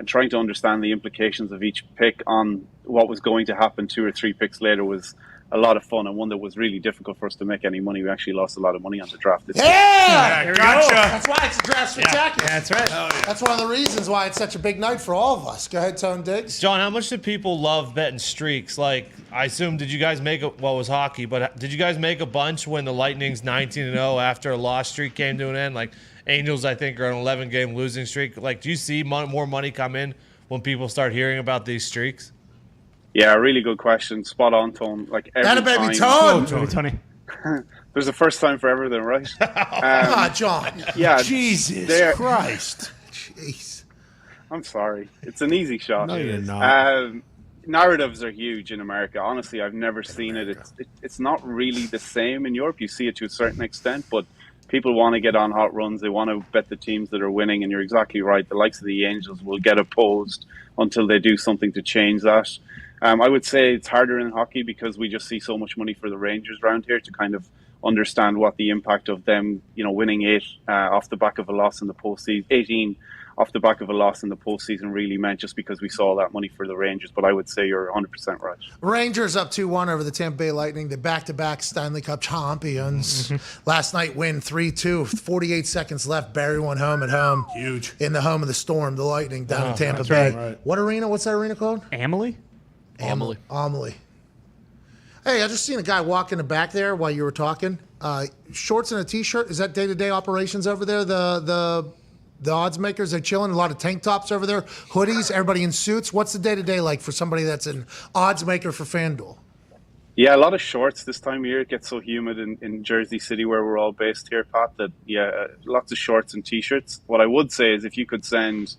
Trying to understand the implications of each pick on what was going to happen 2 or 3 picks later was a lot of fun, and one that was really difficult for us to make any money. We actually lost a lot of money on the draft this year. Yeah! Gotcha. That's why it's a draft spectacular. Yeah, that's right. That's one of the reasons why it's such a big night for all of us. Go ahead, Tone Diggs. John, how much do people love betting streaks? Like, I assume, did you guys make it was hockey, but did you guys make a bunch when the Lightning's 19-0 after a loss streak came to an end? Like, Angels, I think, are on an 11-game losing streak. Like, do you see more money come in when people start hearing about these streaks? Yeah, really good question. Spot on, Tone. Like, every That a baby time, Tone. Tony. there's a first time for everything, right? John. Yeah, Jesus Christ. Jeez. I'm sorry. It's an easy shot. No, you're not. Narratives are huge in America. Honestly, I've never seen it. It's not really the same in Europe. You see it to a certain extent, but people want to get on hot runs. They want to bet the teams that are winning, and you're exactly right. The likes of the Angels will get opposed until they do something to change that. I would say it's harder in hockey because we just see so much money for the Rangers around here to kind of understand what the impact of them, winning 8 off the back of a loss in the postseason, 18 off the back of a loss in the postseason really meant, just because we saw that money for the Rangers. But I would say you're 100% right. Rangers up 2-1 over the Tampa Bay Lightning, the back-to-back Stanley Cup champions. Last night win 3-2, 48 seconds left. Barry won home at home. Huge. In the home of the Storm, the Lightning, down in Tampa Bay. right. What arena? What's that arena called? Amalie? Amelie. Hey, I just seen a guy walk in the back there while you were talking. Shorts and a t-shirt. Is that day-to-day operations over there? The odds makers, they're chilling. A lot of tank tops over there, hoodies, everybody in suits. What's the day-to-day like for somebody that's an odds maker for FanDuel? Yeah, a lot of shorts this time of year. It gets so humid in Jersey City, where we're all based here, Pat, that, lots of shorts and T-shirts. What I would say is if you could send,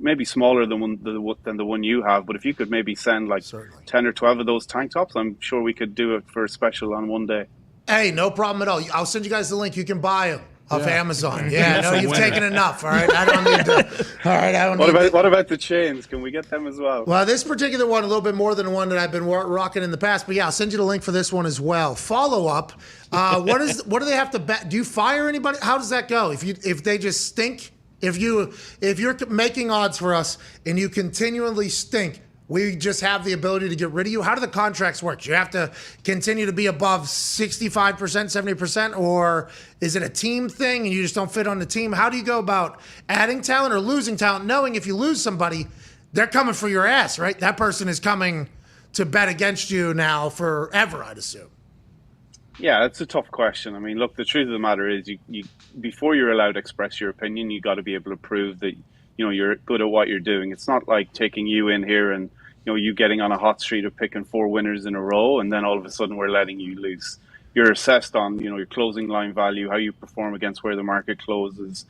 maybe smaller than the one you have, but if you could maybe send like Certainly. 10 or 12 of those tank tops, I'm sure we could do it for a special on one day. Hey, no problem at all. I'll send you guys the link. You can buy them off Amazon. Yeah, no, That's a you've winner. taken enough. All right, I don't need to. All right, I don't need. What about the chains? Can we get them as well? Well, this particular one, a little bit more than one that I've been rocking in the past. But yeah, I'll send you the link for this one as well. Follow up. What do they have to bet? Do you fire anybody? How does that go? If they just stink, if you're making odds for us and you continually stink, we just have the ability to get rid of you. How do the contracts work? Do you have to continue to be above 65%, 70%, or is it a team thing and you just don't fit on the team? How do you go about adding talent or losing talent, knowing if you lose somebody, they're coming for your ass, right? That person is coming to bet against you now forever, I'd assume. Yeah, it's a tough question. I mean, look, the truth of the matter is, you before you're allowed to express your opinion, you got to be able to prove that you're good at what you're doing. It's not like taking you in here and you getting on a hot streak of picking 4 winners in a row, and then all of a sudden we're letting you loose. You're assessed on your closing line value, how you perform against where the market closes.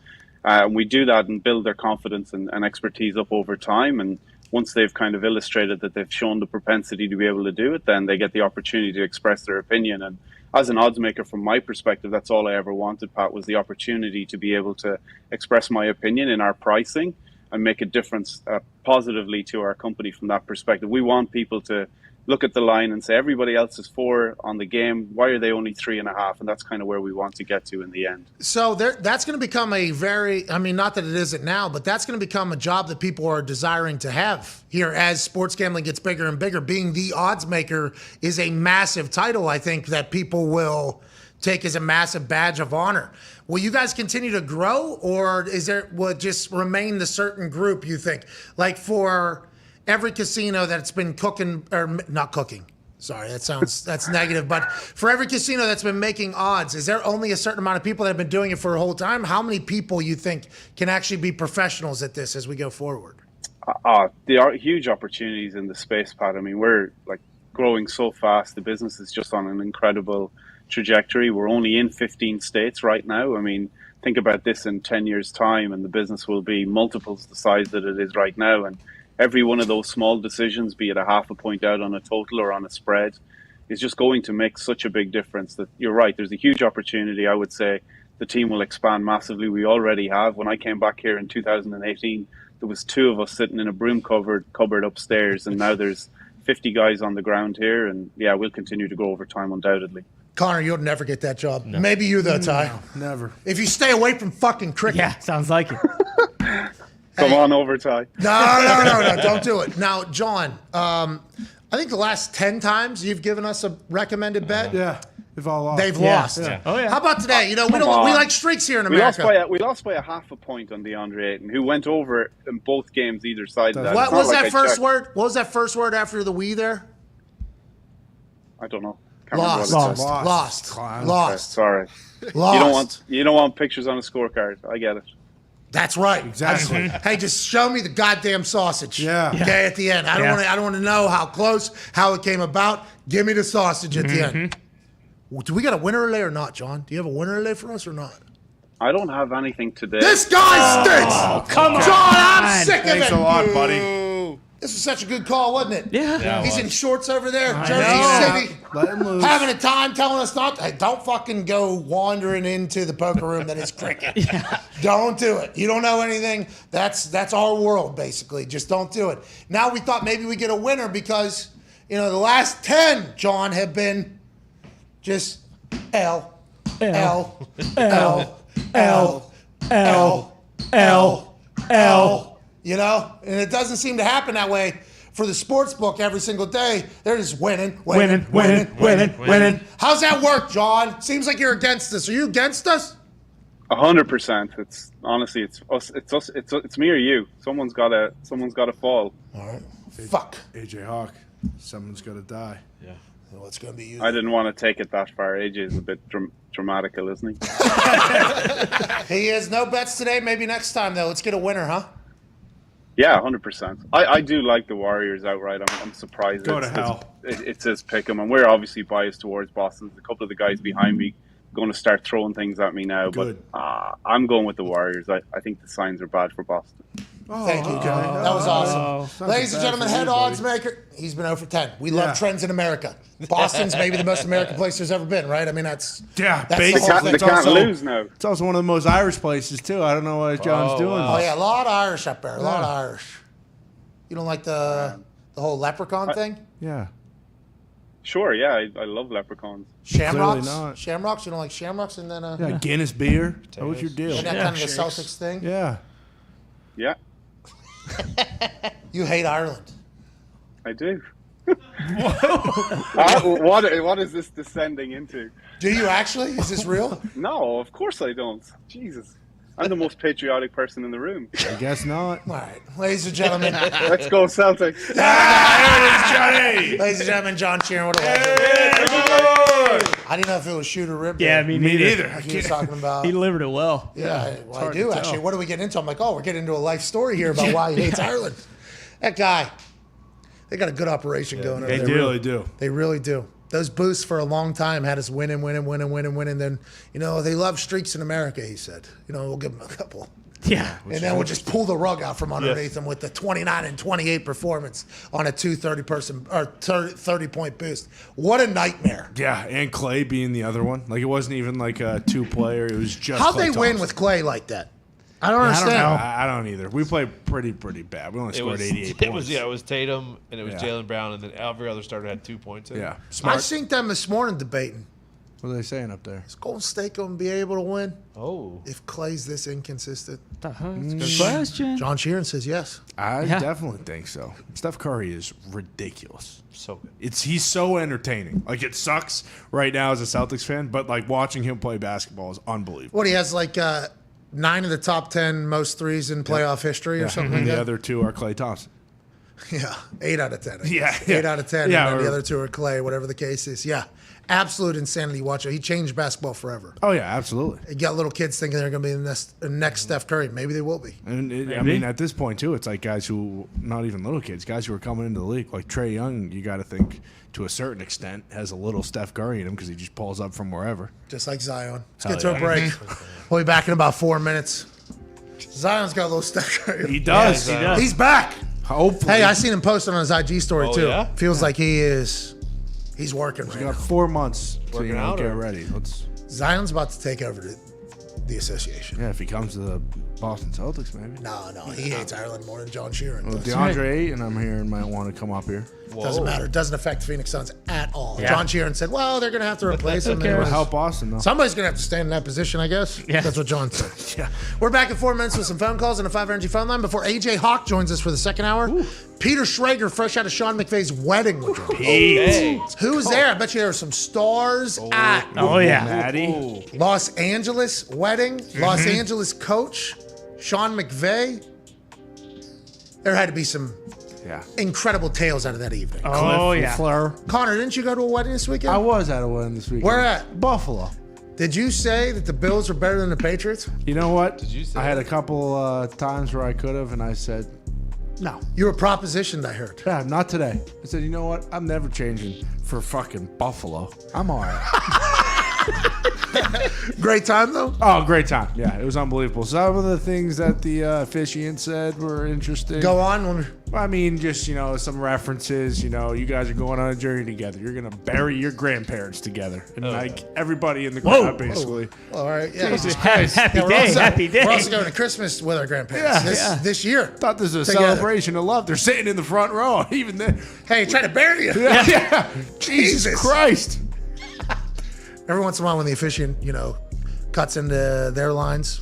We do that and build their confidence and expertise up over time. And once they've kind of illustrated that they've shown the propensity to be able to do it, then they get the opportunity to express their opinion. And as an odds maker, from my perspective, that's all I ever wanted, Pat, was the opportunity to be able to express my opinion in our pricing and make a difference positively to our company from that perspective. We want people to look at the line and say, everybody else is 4 on the game. Why are they only 3.5? And that's kind of where we want to get to in the end. So that's going to become a not that it isn't now, but that's going to become a job that people are desiring to have here as sports gambling gets bigger and bigger. Being the odds maker is a massive title, I think, that people will take as a massive badge of honor. Will you guys continue to grow, or will it just remain the certain group, you think? Like for every casino that's been cooking, or not cooking, sorry, that's negative, but for every casino that's been making odds, is there only a certain amount of people that have been doing it for a whole time? How many people you think can actually be professionals at this as we go forward? There are huge opportunities in the space, Pat. I mean, we're like growing so fast. The business is just on an incredible trajectory. We're only in 15 states right now. I mean, think about this in 10 years' time, and the business will be multiples the size that it is right now. And every one of those small decisions, be it a half a point out on a total or on a spread, is just going to make such a big difference. That you're right, there's a huge opportunity. I would say the team will expand massively. We already have. When I came back here in 2018, there was 2 of us sitting in a broom cupboard upstairs, and now there's 50 guys on the ground here. And yeah, we'll continue to grow over time, undoubtedly. Connor, you'll never get that job. No. Maybe you though, Ty. No, never. If you stay away from fucking cricket. Yeah, sounds like it. Come on over, Ty. No, don't do it. Now, John, I think the last 10 times you've given us a recommended bet. Yeah, they've all lost. They've lost. Yeah. Oh yeah. How about today? You know, we like streaks here in We lost America. by a half a point on DeAndre Ayton, who went over in both games either side of that. What It's not was like that I first checked. word? What was that first word after the we there? I don't know. Can't remember Lost. what it says. Lost. Clown. Okay, Lost. sorry. Lost. You don't want pictures on a scorecard. I get it. That's right. Exactly. Hey, just show me the goddamn sausage. Yeah. Okay, at the end. I don't want to know how close, how it came about. Give me the sausage at the end. Do we got a winner today or not, John? Do you have a winner today for us or not? I don't have anything today. This guy stinks. Come on, John, I'm sick of it. Thanks a lot, buddy. This was such a good call, wasn't it? Yeah. He's in shorts over there, know. Jersey City, Let him loose. having a time telling us not. Hey, don't fucking go wandering into the poker room that is cricket. Don't do it. You don't know anything. That's our world, basically. Just don't do it. Now we thought maybe we get a winner because, you know, the last 10, John, have been just L, L, L, L, L, L, L. You know, and it doesn't seem to happen that way for the sports book every single day. They're just winning. How's that work, John? Seems like you're against us. Are you against us? 100%. It's honestly, it's us. It's me or you. Someone's got to fall. All right. Fuck. AJ Hawk, someone's got to die. Yeah. Well, it's going to be you. I didn't want to take it that far. AJ is a bit dramatical, isn't he? He has no bets today. Maybe next time, though. Let's get a winner, huh? Yeah, 100%. I do like the Warriors outright. I'm surprised. Go to hell. It says pick 'em, and we're obviously biased towards Boston. A couple of the guys behind me going to start throwing things at me now, Good. but I'm going with the Warriors. I think the signs are bad for Boston. Thank you, Johnny. That was awesome. Ladies and gentlemen, head odds maker. He's been 0 for 10. We love trends in America. Boston's maybe the most American place there's ever been, right? I mean, that's the whole thing. They can't lose now. It's also one of the most Irish places too. I don't know what John's doing. Oh yeah, a lot of Irish up there. A lot of Irish. You don't like the whole leprechaun thing? Yeah. Sure, yeah, I love leprechauns. Shamrocks? not. Shamrocks? You don't like shamrocks? And then Yeah, Guinness beer. What's your deal? isn't that kind of the Celtics thing? Yeah. Yeah, You hate Ireland. I do. What is this descending into? Do you actually? Is this real? No, of course I don't. Jesus. I'm the most patriotic person in the room. I guess not. All right. Ladies and gentlemen. Let's go Celtics. Ladies and gentlemen, John Sheeran, what a legend. I didn't know if it was shoot or rib. Yeah, me neither. Like he was talking about. He delivered it well. Yeah, well, I hard do to tell. actually. What are we getting into? I'm like, oh, we're getting into a life story here about why he hates Ireland. That guy, they got a good operation going over They there. really do. They really do. Those boosts for a long time had us winning. Then, you know, they love streaks in America, he said. You know, we'll give them a couple. Yeah. And then we'll just pull the rug out from underneath them with the 29 and 28 performance on a 30-point boost. What a nightmare. Yeah, and Clay being the other one. Like, it wasn't even like a two-player. It was just How'd Klay they win Thompson. with Clay like that? I don't I understand. don't know. I don't either. We played pretty bad. We only scored 88 points. It was Tatum and it was Yeah. Jaylen Brown, and then every other starter had 2 points. Yeah. I Smart. seen them this morning debating. What are they saying up there? Is Golden State going to be able to win Oh, if Clay's this inconsistent? That's a good question. John Sheeran says yes. I Yeah. definitely think so. Steph Curry is ridiculous. so good. He's so entertaining. Like, it sucks right now as a Celtics fan, but like watching him play basketball is unbelievable. What, he has like 9 of the top 10 most threes in playoff history or something like And the that? other two are Klay Thompson. Yeah, 8 out of 10. I Yeah, guess. yeah. 8 out of 10. Yeah, and then or- the other two are Clay, whatever the case is. Yeah. absolute insanity watcher. He changed basketball forever. Oh yeah, absolutely. You got little kids thinking they're going to be the next Steph Curry. Maybe they will be. And I mean, at this point too, it's like guys who, not even little kids, guys who are coming into the league, like Trae Young. You got to think to a certain extent has a little Steph Curry in him because he just pulls up from wherever. Just like Zion. Let's get to a break. We'll be back in about 4 minutes. Zion's got a little Steph Curry. He does. Yeah, he does. He's back. Hopefully. Hey, I seen him posted on his IG story too. yeah? Feels like he's working right You got now. 4 months to Working out, get or- ready. Zion's about to take over the association. Yeah, if he comes to the Boston Celtics, maybe. No, he hates Ireland more than John Sheeran Well, does. DeAndre Ayton, I'm hearing, might want to come up here. Doesn't matter. It doesn't affect the Phoenix Suns at all. Yeah. John Sheeran said, well, they're going to have to replace him. It'll anyways. help Boston, though. Somebody's going to have to stand in that position, I guess. Yeah. That's what John said. Yeah. We're back in 4 minutes with some phone calls and a 5 Energy phone line before AJ Hawk joins us for the second hour. Peter Schrager, fresh out of Sean McVay's wedding, will join us. Hey. Who's there? I bet you there are some stars at Oh, yeah. Maddie. Los Angeles wedding. Los Angeles coach, Sean McVay. There had to be some Yeah. incredible tales out of that evening. Oh, yeah. Fleur. Connor, didn't you go to a wedding this weekend? I was at a wedding this weekend. Where at? Buffalo. Did you say that the Bills were better than the Patriots? You know what? Did you say I had that? a couple times where I could have, and I said, no. You were propositioned, I heard. Yeah, not today. I said, you know what? I'm never changing for fucking Buffalo. I'm all right. Great time, though? Oh, great time. Yeah, it was unbelievable. Some of the things that the officiant said were interesting. Go on. I mean, just, some references. You guys are going on a journey together. You're going to bury your grandparents together. And, everybody in the crowd, basically. All right. Yeah. Happy Yeah, we're day. also- Happy day. We're also going to Christmas with our grandparents this year. Thought this was a Together. celebration of love. They're sitting in the front row. Even then. Hey, trying to bury you. Yeah. Jesus. Jesus Christ. Every once in a while when the officiant, cuts into their lines,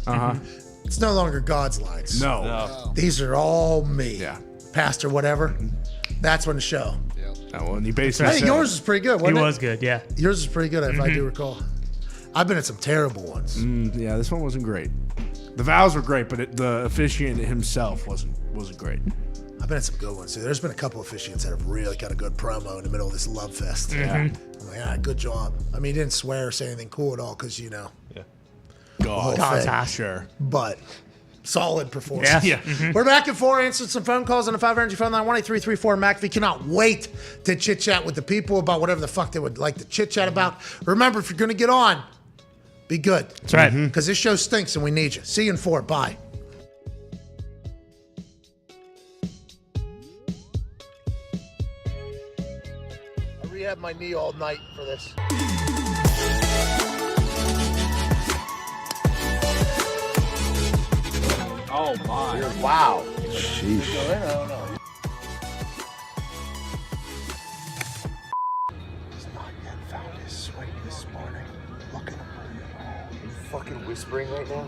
it's no longer God's lines. No. These are all me. Yeah. Pastor, whatever. That's when the show. No, and he basically I think said, yours is pretty good, He wasn't it? was good, yeah. Yours is pretty good, if I do recall. I've been at some terrible ones. yeah, this one wasn't great. The vows were great, but the officiant himself wasn't great. I've been at some good ones too. There's been a couple of officiants that have really got a good promo in the middle of this love fest. Yeah. I'm like, good job. I mean, he didn't swear or say anything cool at all because, God. God's hot. Sure. but solid performance. Yeah. We're back at 4, answered some phone calls on the 5 Energy phone line, 1-833-4 McAfee. Cannot wait to chit-chat with the people about whatever the fuck they would like to chit-chat about. Remember, if you're going to get on, be good. That's right. Because this show stinks and we need you. See you in 4. Bye. I rehabbed my knee all night for this. Oh my. Wow. He's not yet found his swing this morning. Look at him. Are you fucking whispering right now?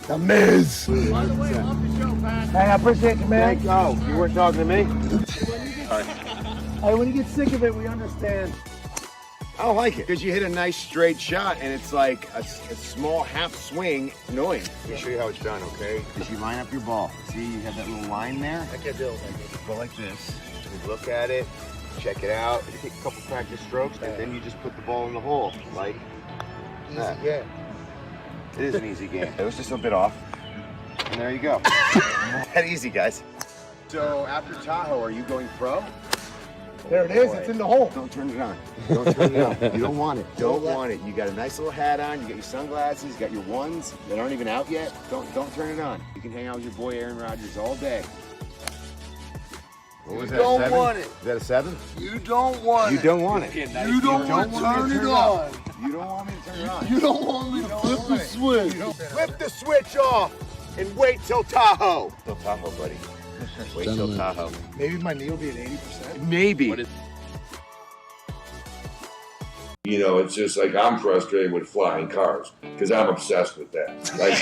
The Miz. Hey, I appreciate you, man. Thank you. You weren't talking to me? Hey, when you get sick of it, we understand. I don't like it. Because you hit a nice straight shot and it's like a small half swing. It's annoying. Let me show you how it's done, okay? Because you line up your ball. See, you have that little line there? I can't do it like this. Go like this. You look at it, check it out. You take a couple practice strokes, and then you just put the ball in the hole. Like that. Yeah. It is an easy game. It was just a bit off. And there you go. That easy, guys. So after Tahoe, are you going pro? There it is. It's in the hole. Don't turn it on. Don't turn it on. You don't want it. Don't want it. You got a nice little hat on. You got your sunglasses. You got your ones that aren't even out yet. Don't turn it on. You can hang out with your boy Aaron Rodgers all day. What was that? don't 7? want it. Is that a 7? You don't want You it. don't want it. You don't want to turn it on. You don't want me to turn it on. You don't want me to flip the switch. Flip the switch off and wait till Tahoe. Till Tahoe, buddy. Wait till Tahoe. Maybe my knee will be at 80%. Maybe. You know, it's just like I'm frustrated with flying cars because I'm obsessed with that. Like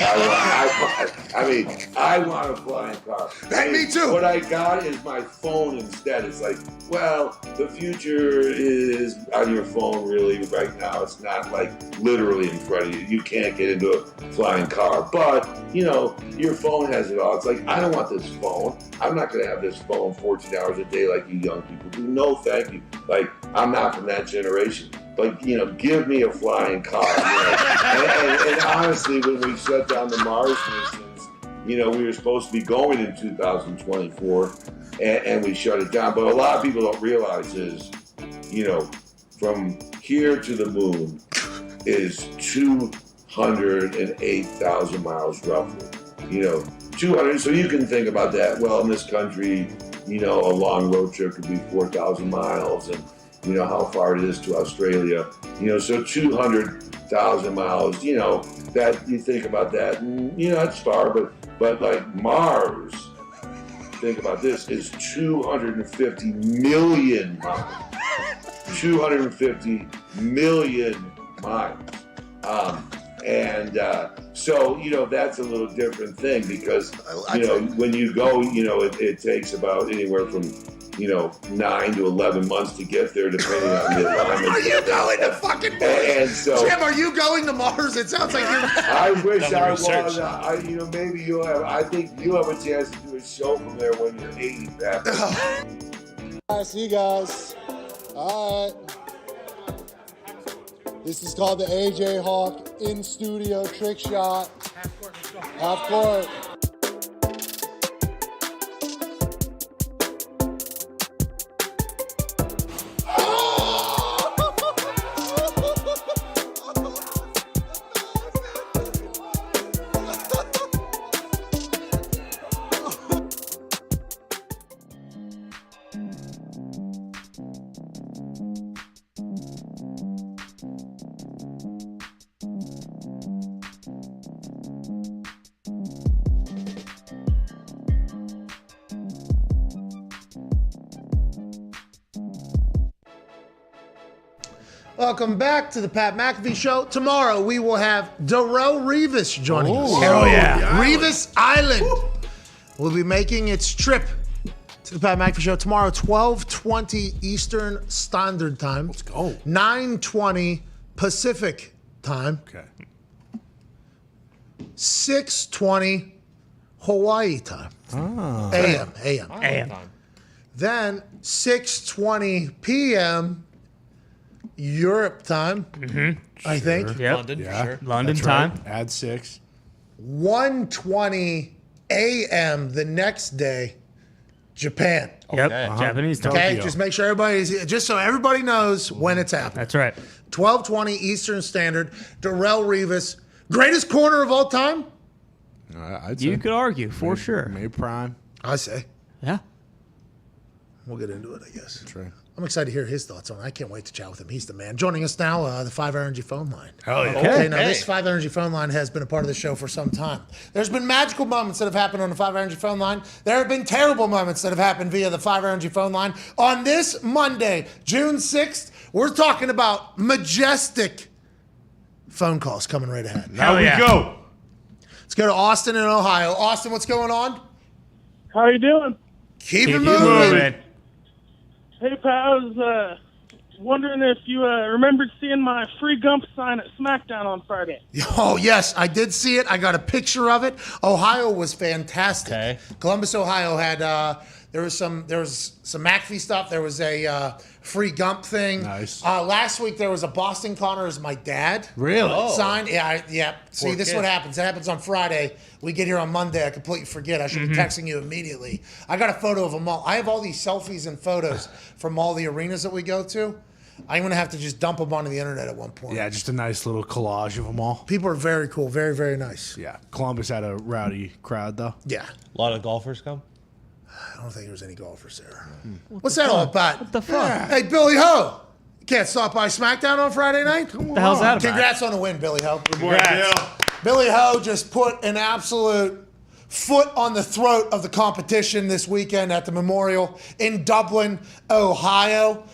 I want a flying car. Hey, me too. What I got is my phone instead. It's like, well, the future is on your phone really right now. It's not like literally in front of you. You can't get into a flying car, but you know, your phone has it all. It's like, I don't want this phone. I'm not going to have this phone 14 hours a day like you young people do. No, thank you. Like, I'm not from that generation. But, you know, give me a flying car. You know? and honestly, when we shut down the Mars missions, you know, we were supposed to be going in 2024, and we shut it down. But a lot of people don't realize is, you know, from here to the moon is 208,000 miles roughly. You know, 200. So you can think about that. Well, in this country, you know, a long road trip could be 4,000 miles, and you know how far it is to Australia. You know, so 200,000 miles. You know, that you think about that, and you know that's far, but like Mars. Think about this: is 250 million miles. 250 million miles. So, you know, that's a little different thing because, you know, when you go, you know, it takes about anywhere from, you know, 9 to 11 months to get there, depending on the alignment. Are you going to fucking Mars? And so, Jim, are you going to Mars? It sounds like you're... I wish I was. You know, maybe you'll have, I think you'll have a chance to do a show from there when you're 80, Pat. See you guys. All right. This is called the AJ Hawk in studio trick shot. Half court. Welcome back to the Pat McAfee Show. Tomorrow we will have Darrell Revis joining us. Hell yeah. Revis Island will be making its trip to the Pat McAfee Show tomorrow, 12:20 Eastern Standard Time. Let's go. 9:20 Pacific Time. Okay. 6:20 Hawaii time. AM. Then 6:20 p.m. Europe time, I think. Yep. London, Yeah. for sure. London That's time. right. Add 6. 1:20 a.m. the next day, Japan. Yep. Okay. Japanese time. Okay, Tokyo. just make sure just so everybody knows when it's happening. That's right. 12:20 Eastern Standard. Darrell Revis, greatest corner of all time. I'd say You could argue for sure. May Prime. I say. Yeah. We'll get into it, I guess. That's right. I'm excited to hear his thoughts on it. I can't wait to chat with him. He's the man. Joining us now, the 5 Energy phone line. Hell yeah. Okay, now this 5 Energy phone line has been a part of the show for some time. There's been magical moments that have happened on the 5 Energy phone line. There have been terrible moments that have happened via the 5 Energy phone line. On this Monday, June 6th, we're talking about majestic phone calls coming right ahead. Hell yeah. Go. Let's go to Austin in Ohio. Austin, what's going on? How you doing? Keep it Keep moving. Hey, Pat, I was wondering if you remembered seeing my free Gump sign at SmackDown on Friday. Oh, yes, I did see it. I got a picture of it. Ohio was fantastic. Okay. Columbus, Ohio had there was some McAfee stuff. There was a free Gump thing. Nice. Last week there was a Boston Connor is my dad. Really? Sign. Yeah. See, Poor this is kid. what happens. It happens on Friday. We get here on Monday. I completely forget. I should be texting you immediately. I got a photo of them all. I have all these selfies and photos from all the arenas that we go to. I'm going to have to just dump them onto the internet at one point. Yeah, just a nice little collage of them all. People are very cool. Very, very nice. Yeah. Columbus had a rowdy crowd, though. Yeah. A lot of golfers come. I don't think there was any golfers there. What's that all about? What the fuck? Hey, Billy Ho. You can't stop by SmackDown on Friday night? What the hell's that about? Congrats on the win, Billy Ho. Congrats. Billy Ho just put an absolute foot on the throat of the competition this weekend at the Memorial in Dublin, Ohio.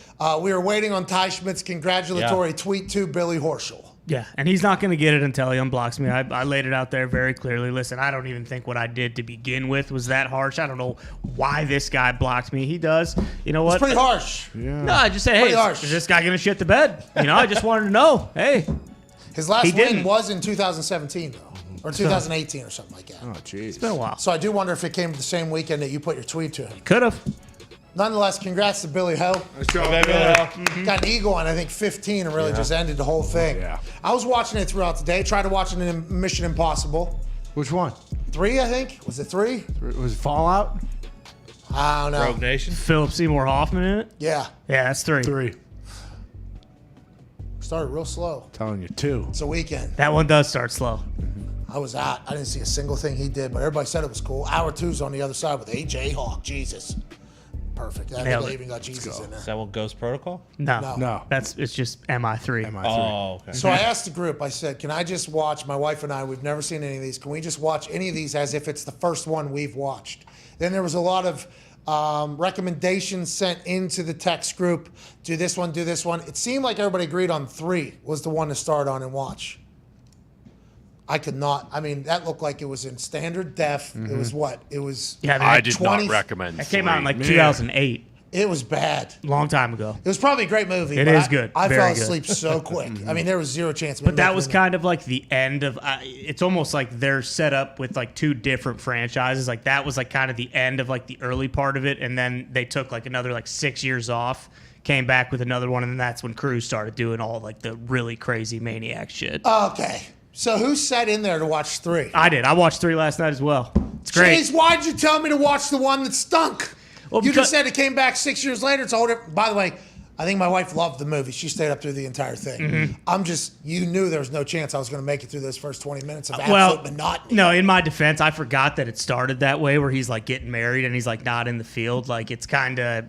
We are waiting on Ty Schmidt's congratulatory tweet to Billy Horschel. Yeah, and he's not going to get it until he unblocks me. I laid it out there very clearly. Listen, I don't even think what I did to begin with was that harsh. I don't know why this guy blocked me. He does. You know what? It's pretty harsh. Yeah. No, I just say, hey, harsh. is this guy going to shit the bed? You know, I just wanted to know. Hey. His last He win didn't. was in 2017, though, or 2018 or something like that. Oh, jeez. It's been a while. So I do wonder if it came the same weekend that you put your tweet to him. Could have. Nonetheless, congrats to Billy Ho. Nice job, Got an eagle on, I think, 15 and really just ended the whole thing. Yeah. I was watching it throughout the day. Tried to watch it in Mission Impossible. Which one? 3, I think. Was it 3? Was it Fallout? I don't know. Rogue Nation. Philip Seymour Hoffman in it? Yeah. Yeah, that's 3. 3. Started real slow. Telling you 2. It's a weekend. That one does start slow. I was out. I didn't see a single thing he did, but everybody said it was cool. Hour 2's on the other side with AJ Hawk. Jesus. Perfect. I think Nailed they it. even got Jesus in there. Is that what Ghost Protocol? No. No. It's just MI3. Oh, okay. So I asked the group, I said, can I just watch, my wife and I, we've never seen any of these, can we just watch any of these as if it's the first one we've watched? Then there was a lot of recommendations sent into the text group, do this one, do this one. It seemed like everybody agreed on 3 was the one to start on and watch. I could not, I mean, that looked like it was in standard def. It was what? It was Yeah, I did 20 not recommend. that came out in like 3. 2008. It was bad. Long time ago. It was probably a great movie. It but is good. I Very fell good. asleep so quick. I mean, there was zero chance. But that was kind of like the end of. It's almost like they're set up with like 2 different franchises. Like that was like kind of the end of like the early part of it, and then they took like another like 6 years off, came back with another one, and then that's when Cruise started doing all like the really crazy maniac shit. Okay. So who sat in there to watch 3? I did. I watched 3 last night as well. It's great. Chase, why'd you tell me to watch the one that stunk? Well, You because- just said it came back 6 years later. It's older. By the way, I think my wife loved the movie. She stayed up through the entire thing. Mm-hmm. You knew there was no chance I was going to make it through those first 20 minutes of absolute monotony. No, in my defense, I forgot that it started that way where he's like getting married and he's like not in the field. Like it's kind of.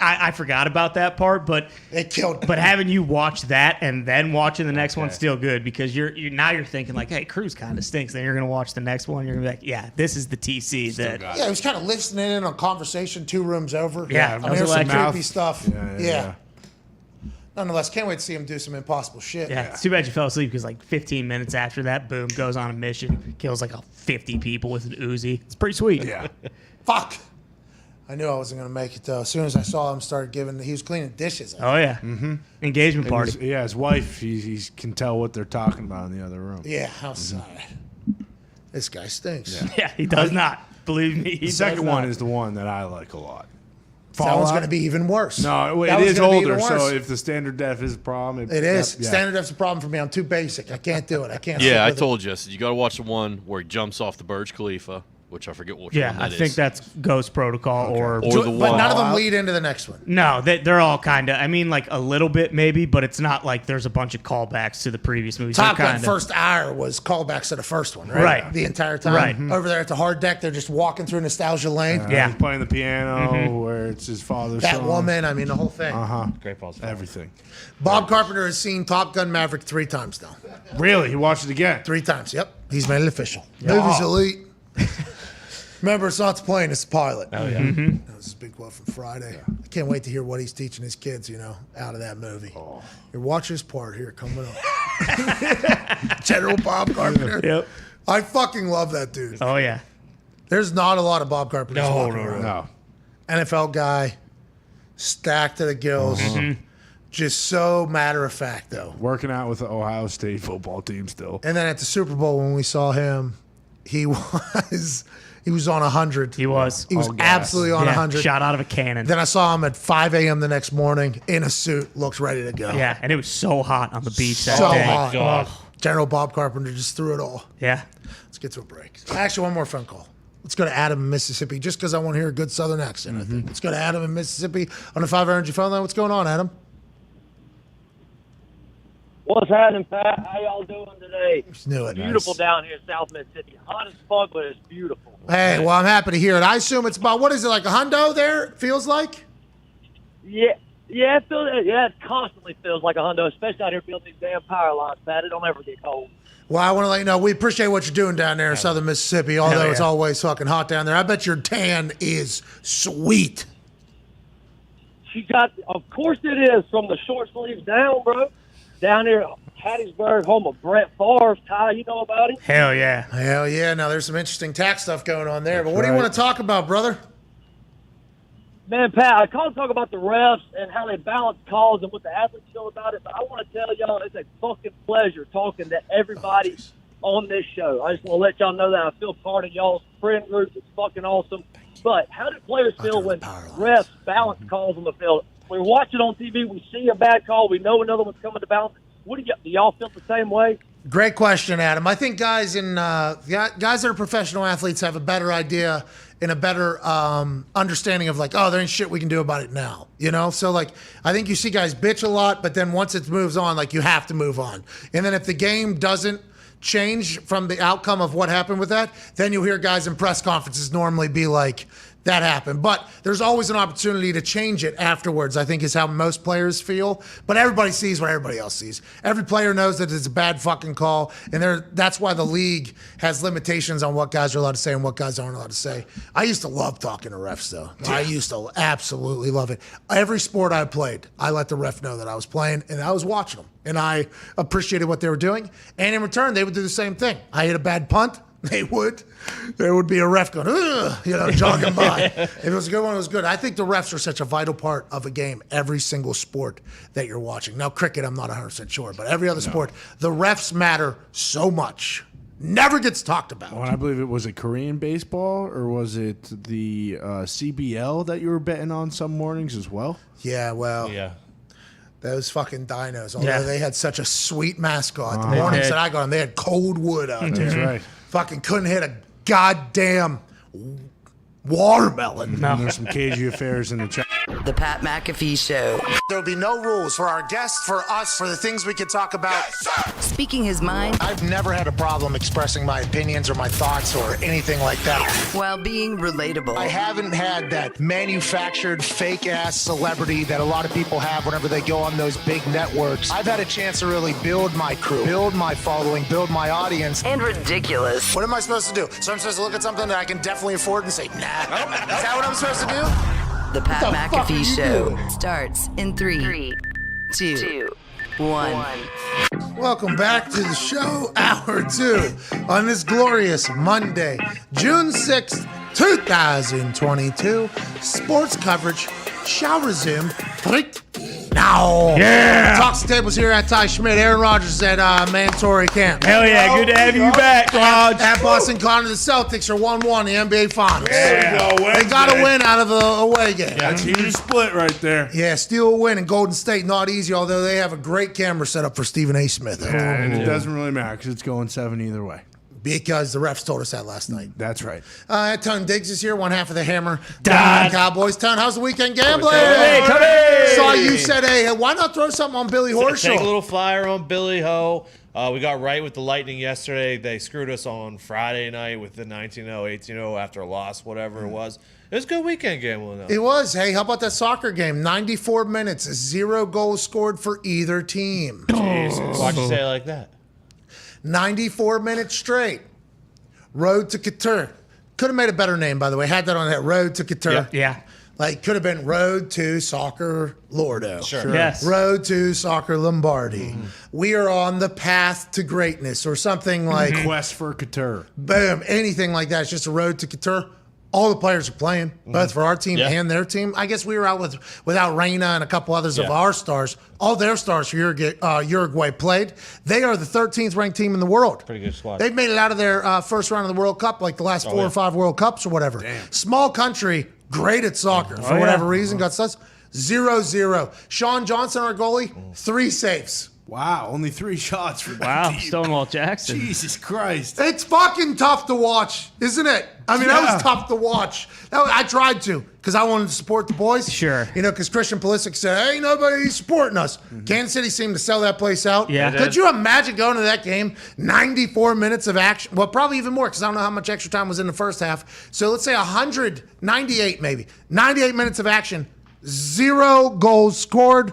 I forgot about that part, but it killed. But having you watch that and then watching the next one's still good because you're thinking like, hey, Cruise kind of stinks. Then you're gonna watch the next one. You're gonna be like, yeah, this is the TC that. Yeah, he was kind of listening in on conversation 2 rooms over. Yeah, I mean, there's some electric. creepy stuff. Yeah. Yeah. Nonetheless, can't wait to see him do some impossible shit. Yeah, it's too bad you fell asleep because like 15 minutes after that, boom, goes on a mission, kills like 50 people with an Uzi. It's pretty sweet. Yeah. Fuck. I knew I wasn't going to make it, though. As soon as I saw him start he was cleaning dishes. Oh, yeah. Mm-hmm. Engagement party. His wife, he can tell what they're talking about in the other room. Yeah, outside. This guy stinks. Yeah, he does not. Believe me. The second one is the one that I like a lot. That one's going to be even worse. No, That it one's is gonna be older, even so worse. if the standard def is a problem... It is. Yeah. Standard def's a problem for me. I'm too basic. I can't do it. I can't. Yeah, I sit with told you. I said, you got to watch the one where he jumps off the Burj Khalifa, which I forget which one Yeah, that I is. think that's Ghost Protocol or Or it. the But one. none of them lead into the next one. No, they're all kind of. I mean, like a little bit maybe, but it's not like there's a bunch of callbacks to the previous movies. Top They're Gun kinda- first hour was callbacks to the first one, right? Right. The entire time. Right. Over there at the hard deck, they're just walking through nostalgia lane. Yeah. He's playing the piano, where it's his father's That song. woman, I mean, the whole thing. Great balls. Everything. Bob Carpenter has seen Top Gun Maverick 3 times now. Really? He watched it again? 3 times, yep. He's made it official. Movie's elite. Remember, it's not the plane, it's the pilot. Oh, yeah. That was a big quote from Friday. I can't wait to hear what he's teaching his kids, out of that movie. Here, watch this part here coming up. General Bob Carpenter. Yep. I fucking love that dude. Oh yeah. There's not a lot of Bob Carpenters walking around. No. NFL guy, stacked to the gills. Just so matter of fact, though. Working out with the Ohio State football team still. And then at the Super Bowl, when we saw him, he was on 100. He was. He was All gas. absolutely on Yeah, 100. shot out of a cannon. Then I saw him at 5 a.m. the next morning in a suit, looked ready to go. Yeah, and it was so hot on the beach So that day. hot. God. General Bob Carpenter just threw it all. Yeah. Let's get to a break. Actually, one more phone call. Let's go to Adam in Mississippi, just because I want to hear a good Southern accent, I think. Let's go to Adam in Mississippi on the 5 Energy phone line. What's going on, Adam? What's happening, Pat? How y'all doing today? Just knew it. Beautiful down here in South Mississippi. Hot as fuck, but it's beautiful. Hey, well, I'm happy to hear it. I assume it's about, what is it, like a hundo there, it feels like? Yeah, it constantly feels like a hundo, especially out here building these damn power lines, Pat. It don't ever get cold. Well, I want to let you know, we appreciate what you're doing down there in southern Mississippi, although it's always fucking hot down there. I bet your tan is sweet. Of course it is, from the short sleeves down, bro. Down here, Hattiesburg, home of Brett Favre. Ty, you know about him? Hell yeah. Hell yeah. Now, there's some interesting tax stuff going on there. But what do you right. want to talk about, brother? Man, Pat, I called to talk about the refs and how they balance calls and what the athletes feel about it, but I want to tell y'all it's a fucking pleasure talking to everybody on this show. I just want to let y'all know that I feel part of y'all's friend group. It's fucking awesome. But how do players feel when refs balance calls on the field? We watch it on TV. We see a bad call. We know another one's coming to balance. Do y'all feel the same way? Great question, Adam. I think guys that are professional athletes have a better idea and a better understanding of like, oh, there ain't shit we can do about it now. You know? So like, I think you see guys bitch a lot, but then once it moves on, like you have to move on. And then if the game doesn't change from the outcome of what happened with that, then you'll hear guys in press conferences normally be like, that happened. But there's always an opportunity to change it afterwards, I think is how most players feel. But everybody sees what everybody else sees. Every player knows that it's a bad fucking call. And that's why the league has limitations on what guys are allowed to say and what guys aren't allowed to say. I used to love talking to refs, though. Yeah. I used to absolutely love it. Every sport I played, I let the ref know that I was playing and I was watching them. And I appreciated what they were doing. And in return, they would do the same thing. I hit a bad punt. There would be a ref going, ugh, jogging by. If it was a good one, it was good. I think the refs are such a vital part of a game, every single sport that you're watching. Now, cricket, I'm not 100% sure, but every other sport, the refs matter so much. Never gets talked about. Well, I believe it was Korean baseball, or was it the CBL that you were betting on some mornings as well? Yeah, well. Yeah. Those fucking dinos, although they had such a sweet mascot. The mornings that I got them, they had cold wood out there. That's right. Fucking couldn't hit a goddamn watermelon. No. There's some cagey affairs in the chat. The Pat McAfee Show. There'll be no rules for our guests, for us, for the things we could talk about. Yes, speaking his mind. I've never had a problem expressing my opinions or my thoughts or anything like that. While being relatable. I haven't had that manufactured fake-ass celebrity that a lot of people have whenever they go on those big networks. I've had a chance to really build my crew, build my following, build my audience. And ridiculous. What am I supposed to do? So I'm supposed to look at something that I can definitely afford and say, nah. Is that what I'm supposed to do? The Pat McAfee Show starts in 3, 2, 1. Welcome back to the show, Hour 2, on this glorious Monday, June 6th, 2022. Sports coverage shall resume right now. Yeah. Talks tables here at Ty Schmidt. Aaron Rodgers at Mandatory Camp. Hell yeah, good to have you back, Raj. At Boston Connor, the Celtics are 1-1 in the NBA Finals. Yeah. They got a win out of the away game. That's a huge split right there. Yeah, steal a win in Golden State, not easy, although they have a great camera set up for Stephen A. Smith. And it doesn't really matter because it's going 7 either way. Because the refs told us that last night. That's right. Tone Diggs is here, one half of the Hammer. Dahn. Cowboys. Tone, how's the weekend gambling? Hey, Tony! Saw you said, hey, why not throw something on Billy Horschel? Take a little flyer on Billy Ho. We got right with the Lightning yesterday. They screwed us on Friday night with the 19-0, 18-0 after a loss, whatever it was. It was a good weekend gambling, though. It was. Hey, how about that soccer game? 94 minutes, 0 goals scored for either team. Jesus. Why'd you say it like that? 94 minutes straight. Road to Qatar. Could have made a better name, by the way. Had that on that. Road to Qatar. Yeah. Like, could have been Road to Soccer Lordo. Sure. Yes. Road to Soccer Lombardi. We are on the path to greatness or something like. Quest for Qatar. Boom. Anything like that. It's just a road to Qatar. All the players are playing, both for our team and their team. I guess we were out without Reina and a couple others of our stars. All their stars for Uruguay played. They are the 13th ranked team in the world. Pretty good squad. They've made it out of their first round of the World Cup, like the last 4 or 5 World Cups or whatever. Damn. Small country, great at soccer for whatever reason. Got such 0-0. Sean Johnson, our goalie, 3 saves. Wow, only 3 shots for that team. Stonewall Jackson. Jesus Christ. It's fucking tough to watch, isn't it? I mean, that was tough to watch. I tried to because I wanted to support the boys. Sure. You know, because Christian Pulisic said, hey, nobody's supporting us. Kansas City seemed to sell that place out. Yeah. Could you imagine going to that game, 94 minutes of action? Well, probably even more because I don't know how much extra time was in the first half. So let's say 198 maybe. 98 minutes of action, 0 goals scored.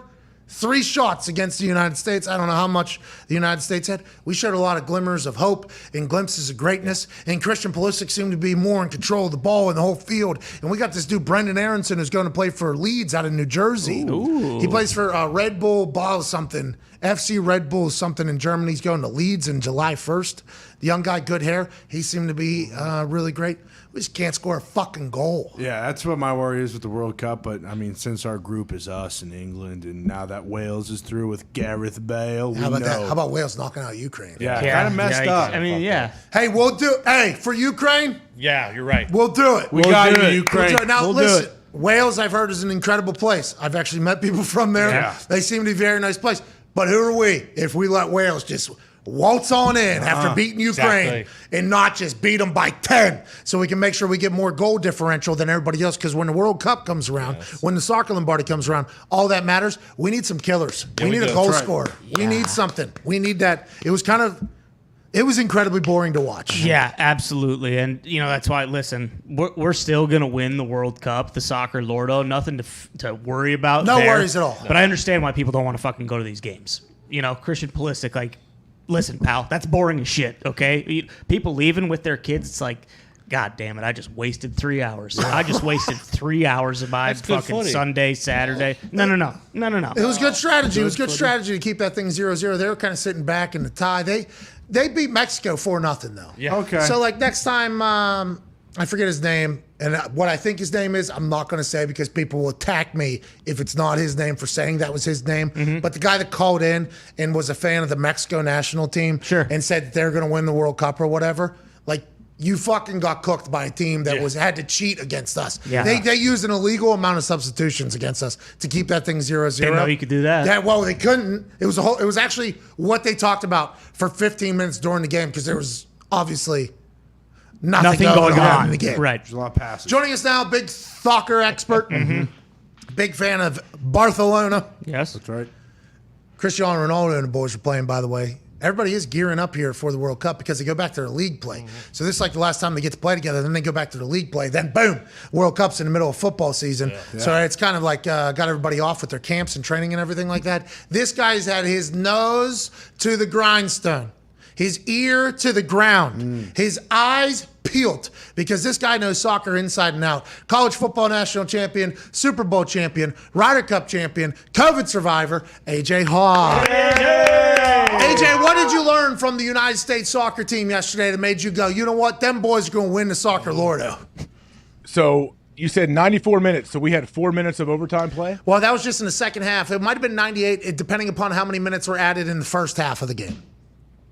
3 shots against the United States. I don't know how much the United States had. We showed a lot of glimmers of hope and glimpses of greatness. And Christian Pulisic seemed to be more in control of the ball in the whole field. And we got this dude, Brendan Aronson, who's going to play for Leeds out of New Jersey. He plays for Red Bull Ball something. FC Red Bull something in Germany. He's going to Leeds in July 1st. The young guy, good hair. He seemed to be really great. We just can't score a fucking goal. Yeah, that's what my worry is with the World Cup. But, I mean, since our group is us and England, and now that Wales is through with Gareth Bale, How about that? How about Wales knocking out Ukraine? Yeah, kind of messed up. I mean, yeah. Hey, we'll do. Hey, for Ukraine, Yeah, you're right. we'll do it. We got do you, it. Ukraine. We'll do it. Now, We'll listen. do it. Wales, I've heard, is an incredible place. I've actually met people from there. Yeah. They seem to be a very nice place. But who are we if we let Wales just waltz on in after beating Ukraine Exactly. and not just beat them by 10 so we can make sure we get more goal differential than everybody else? Because when the World Cup comes around, when the Soccer Lombardi comes around, all that matters. We need some killers. we need a goal scorer. We need something. We need that. It was incredibly boring to watch. Yeah, absolutely. And, that's why, listen, we're still going to win the World Cup, the soccer Lordo. Nothing to worry about. No there. worries at all. But I understand why people don't want to fucking go to these games. Christian Pulisic, listen, pal, that's boring as shit, okay? People leaving with their kids, it's like, God damn it, I just wasted 3 hours. I just wasted 3 hours of my That's good fucking footy. Sunday, Saturday. No. It was good strategy. It was good strategy to keep that thing 0-0. They were kind of sitting back in the tie. They beat Mexico 4-0 though. Yeah. Okay. So next time, I forget his name, and what I think his name is, I'm not going to say because people will attack me if it's not his name for saying that was his name. Mm-hmm. But the guy that called in and was a fan of the Mexico national team, Sure. and said that they're going to win the World Cup or whatever, you fucking got cooked by a team that had to cheat against us. Yeah. They used an illegal amount of substitutions against us to keep that thing 0-0. Didn't know you could do that. Yeah, well, they couldn't. It was actually what they talked about for 15 minutes during the game because there was obviously nothing going on in the game. Right. There's a lot of passes. Joining us now, big soccer expert, big fan of Barcelona. Yes. That's right. Cristiano Ronaldo and the boys are playing, by the way. Everybody is gearing up here for the World Cup because they go back to their league play. So this is like the last time they get to play together. Then they go back to the league play. Then boom, World Cup's in the middle of football season. Yeah. So it's kind of like got everybody off with their camps and training and everything like that. This guy's had his nose to the grindstone, his ear to the ground, his eyes peeled because this guy knows soccer inside and out. College football national champion, Super Bowl champion, Ryder Cup champion, COVID survivor, AJ Hawk. AJ, what did you learn from the United States soccer team yesterday that made you go, you know what, them boys are going to win the soccer Lordo? So you said 94 minutes, so we had 4 minutes of overtime play? Well, that was just in the second half. It might have been 98, depending upon how many minutes were added in the first half of the game.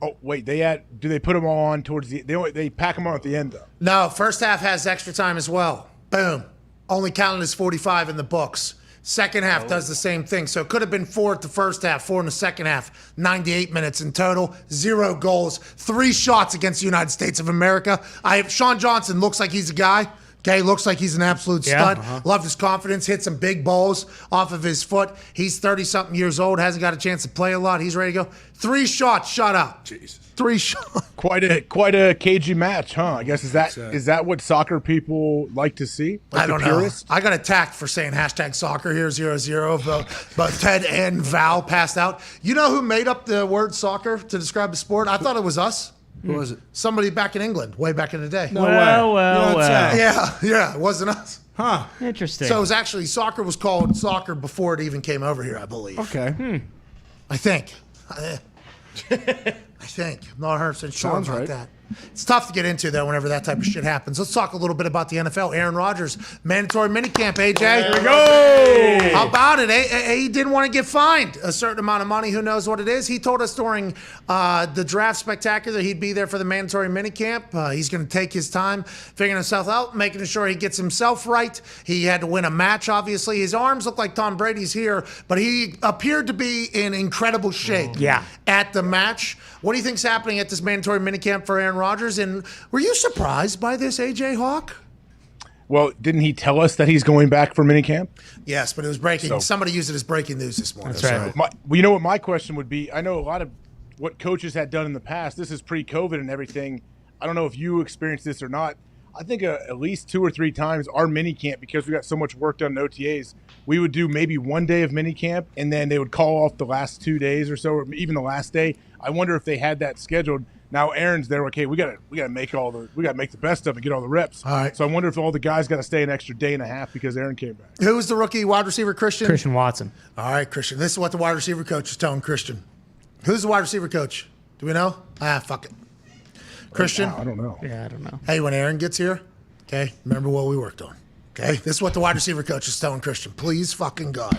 Oh, wait, do they put them all on towards the they pack them on at the end, though? No, first half has extra time as well. Boom. Only counted as 45 in the books. Second half does the same thing. So it could have been 4 at the first half, 4 in the second half. 98 minutes in total, 0 goals, 3 shots against the United States of America. Sean Johnson looks like he's a guy. Okay, looks like he's an absolute stud. Loved his confidence, hit some big balls off of his foot. He's 30-something years old, hasn't got a chance to play a lot. He's ready to go. 3 shots, shut up. Jesus. 3 shots. Quite a cagey match, huh? I guess is that what soccer people like to see? Like I don't know. I got attacked for saying hashtag soccer here 0-0. Both Ted and Val passed out. You know who made up the word soccer to describe the sport? I thought it was us. Who was it? Somebody back in England, way back in the day. No way. Yeah, it wasn't us. Huh. Interesting. So it was actually, soccer was called soccer before it even came over here, I believe. Okay. I think. I think. I'm not 100% sure Sounds about right. that. It's tough to get into, though, whenever that type of shit happens. Let's talk a little bit about the NFL. Aaron Rodgers, mandatory minicamp, AJ. There we go. How about it? He didn't want to get fined a certain amount of money. Who knows what it is? He told us during the draft spectacular he'd be there for the mandatory minicamp. He's going to take his time figuring himself out, making sure he gets himself right. He had to win a match, obviously. His arms look like Tom Brady's here, but he appeared to be in incredible shape at the match. What do you think's happening at this mandatory minicamp for Aaron Rodgers? And were you surprised by this, AJ Hawk? Well, didn't he tell us that he's going back for minicamp? Yes, but it was breaking. Somebody used it as breaking news this morning. That's right. You know what my question would be? I know a lot of what coaches had done in the past. This is pre-COVID and everything. I don't know if you experienced this or not. I think at least 2 or 3 times our mini camp, because we got so much work done in OTAs, we would do maybe one day of mini camp, and then they would call off the last 2 days or so, or even the last day. I wonder if they had that scheduled. Now Aaron's there. Okay, we gotta make the best of it, get all the reps. All right. So I wonder if all the guys got to stay an extra day and a half because Aaron came back. Who's the rookie wide receiver, Christian? Christian Watson. All right, Christian. This is what the wide receiver coach is telling Christian. Who's the wide receiver coach? Do we know? Fuck it. Christian? I don't know. Yeah, I don't know. Hey, when Aaron gets here, okay, remember what we worked on. Okay? This is what the wide receiver coach is telling Christian. Please fucking God,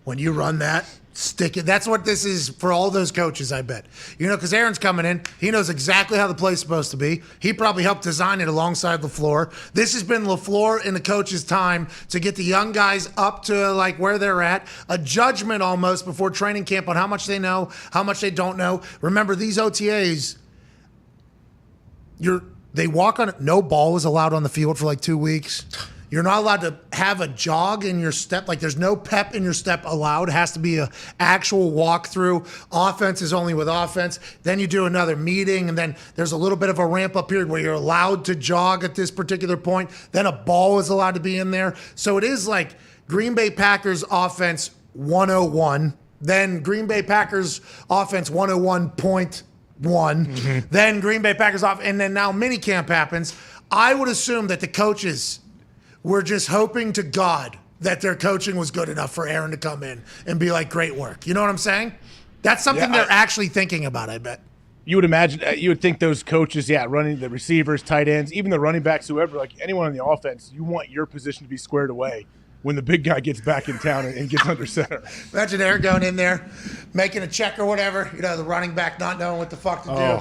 when you run that, stick it. That's what this is for all those coaches, I bet. You know, because Aaron's coming in. He knows exactly how the play's supposed to be. He probably helped design it alongside LaFleur. This has been LaFleur and the coach's time to get the young guys up to like where they're at, a judgment almost before training camp on how much they know, how much they don't know. Remember, these OTAs, they walk on it. No ball is allowed on the field for like 2 weeks. You're not allowed to have a jog in your step. Like there's no pep in your step allowed. It has to be an actual walkthrough. Offense is only with offense. Then you do another meeting, and then there's a little bit of a ramp-up period where you're allowed to jog at this particular point. Then a ball is allowed to be in there. So it is like Green Bay Packers offense 101. Then Green Bay Packers offense 101.1. Then Green Bay Packers off, and then now minicamp happens. I would assume that the coaches were just hoping to God that their coaching was good enough for Aaron to come in and be like, great work. You know what I'm saying? That's something they're actually thinking about, I bet. You would imagine, you would think those coaches, running the receivers, tight ends, even the running backs, whoever, like anyone on the offense, you want your position to be squared away when the big guy gets back in town and gets under center. Imagine Aaron going in there, making a check or whatever, the running back not knowing what the fuck to do.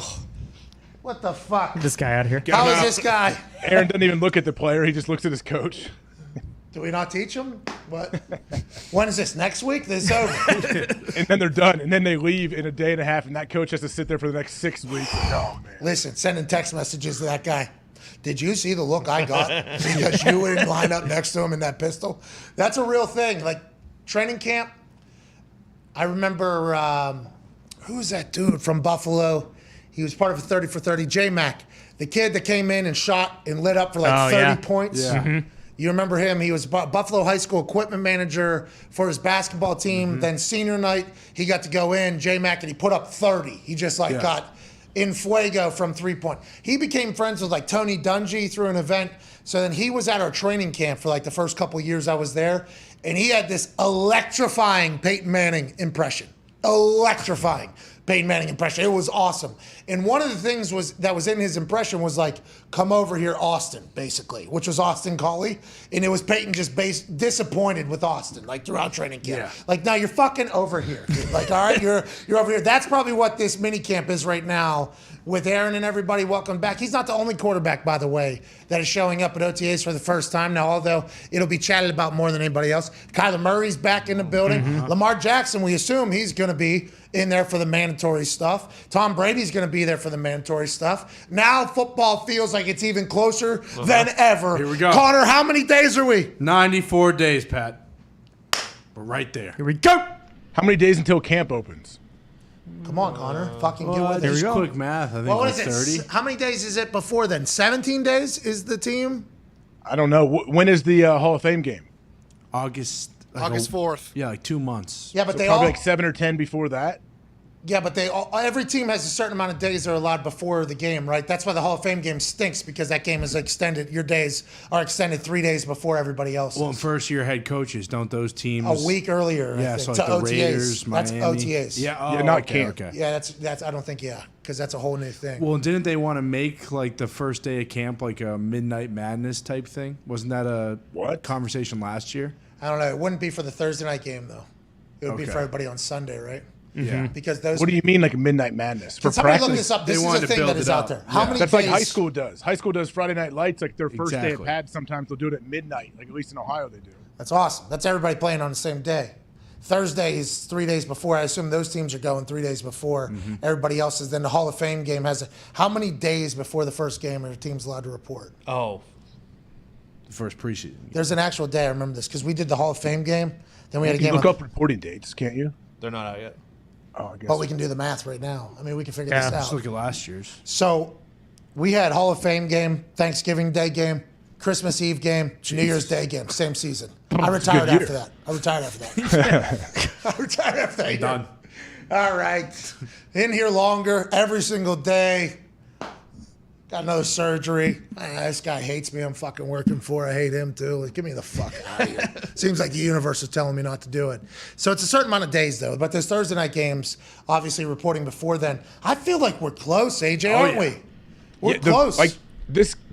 What the fuck? This guy out here. How is this guy? Aaron doesn't even look at the player. He just looks at his coach. Do we not teach him? What? When is this? Next week? This is over. And then they're done. And then they leave in a day and a half, and that coach has to sit there for the next 6 weeks. Oh, man. Listen, sending text messages to that guy. Did you see the look I got because you didn't line up next to him in that pistol? That's a real thing. Like, training camp, I remember, who's that dude from Buffalo? He was part of a 30 for 30, J-Mac, the kid that came in and shot and lit up for like 30 points. Yeah. Mm-hmm. You remember him? He was Buffalo High School equipment manager for his basketball team. Then senior night, he got to go in, J-Mac, and he put up 30. He just got in fuego from 3-point. He became friends with like Tony Dungy through an event. So then he was at our training camp for like the first couple of years I was there. And he had this electrifying Peyton Manning impression. Electrifying Peyton Manning impression. It was awesome. And one of the things that was in his impression was like, come over here, Austin, basically, which was Austin Collie. And it was Peyton just disappointed with Austin, like throughout training camp. Yeah. Like, now you're fucking over here. Dude. Like, all right, you're over here. That's probably what this mini camp is right now with Aaron and everybody. Welcome back. He's not the only quarterback, by the way, that is showing up at OTAs for the first time now, although it'll be chatted about more than anybody else. Kyler Murray's back in the building. Lamar Jackson, we assume he's going to be in there for the mandatory stuff. Tom Brady's going to be there for the mandatory stuff. Now football feels like it's even closer than ever. Here we go. Connor, how many days are we? 94 days, Pat. We're right there. Here we go. How many days until camp opens? Come on, Connor. Fucking get with There's it. quick math. I think What it's is it? 30. How many days is it before then? 17 days is the team? I don't know. When is the Hall of Fame game? August 4th. Yeah, like 2 months. Yeah, but So they probably all. like 7 or 10 before that. Yeah, but every team has a certain amount of days they're allowed before the game, right? That's why the Hall of Fame game stinks, because that game is extended. Your days are extended 3 days before everybody else. Well, and first-year head coaches, don't those teams A week earlier, Yeah, I so think, like to the OTAs. Raiders, That's Miami. OTAs. Yeah, Yeah, not okay, camp. okay. Yeah, that's. I don't think because that's a whole new thing. Well, didn't they want to make like the first day of camp like a Midnight Madness type thing? Wasn't that a conversation last year? I don't know. It wouldn't be for the Thursday night game though. It would be Okay. for everybody on Sunday, right? Yeah. Because those. What do you mean, like a midnight madness? For Can somebody practice? look this up? This They is wanted a to thing build that is it out up. there. How Yeah. many That's days? like high school does. High school does Friday Night Lights, like their first day of Exactly. pads. Sometimes they'll do it at midnight, like at least in Ohio they do. That's awesome. That's everybody playing on the same day. Thursday is 3 days before. I assume those teams are going 3 days before everybody else is. Then the Hall of Fame game has how many days before the first game are the teams allowed to report? Oh, The first preseason. There's an actual day. I remember this because we did the Hall of Fame game. Then we had a You can game, look up reporting dates, can't you? they're not out yet. Oh, I guess. but we can do the math right now. I mean, we can figure Yeah. this Just out. look at last year's. So We had Hall of Fame game, Thanksgiving Day game, Christmas Eve game, New Year's Day game, same season. I retired after that. I retired after that. Done. All right. In here longer, every single day. Got another surgery. This guy hates me. I'm fucking working for. I hate him too. Like, get me the fuck out of here. Seems like the universe is telling me not to do it. So it's a certain amount of days though. But there's Thursday night games, obviously reporting before then. I feel like we're close, AJ, aren't we? We're close.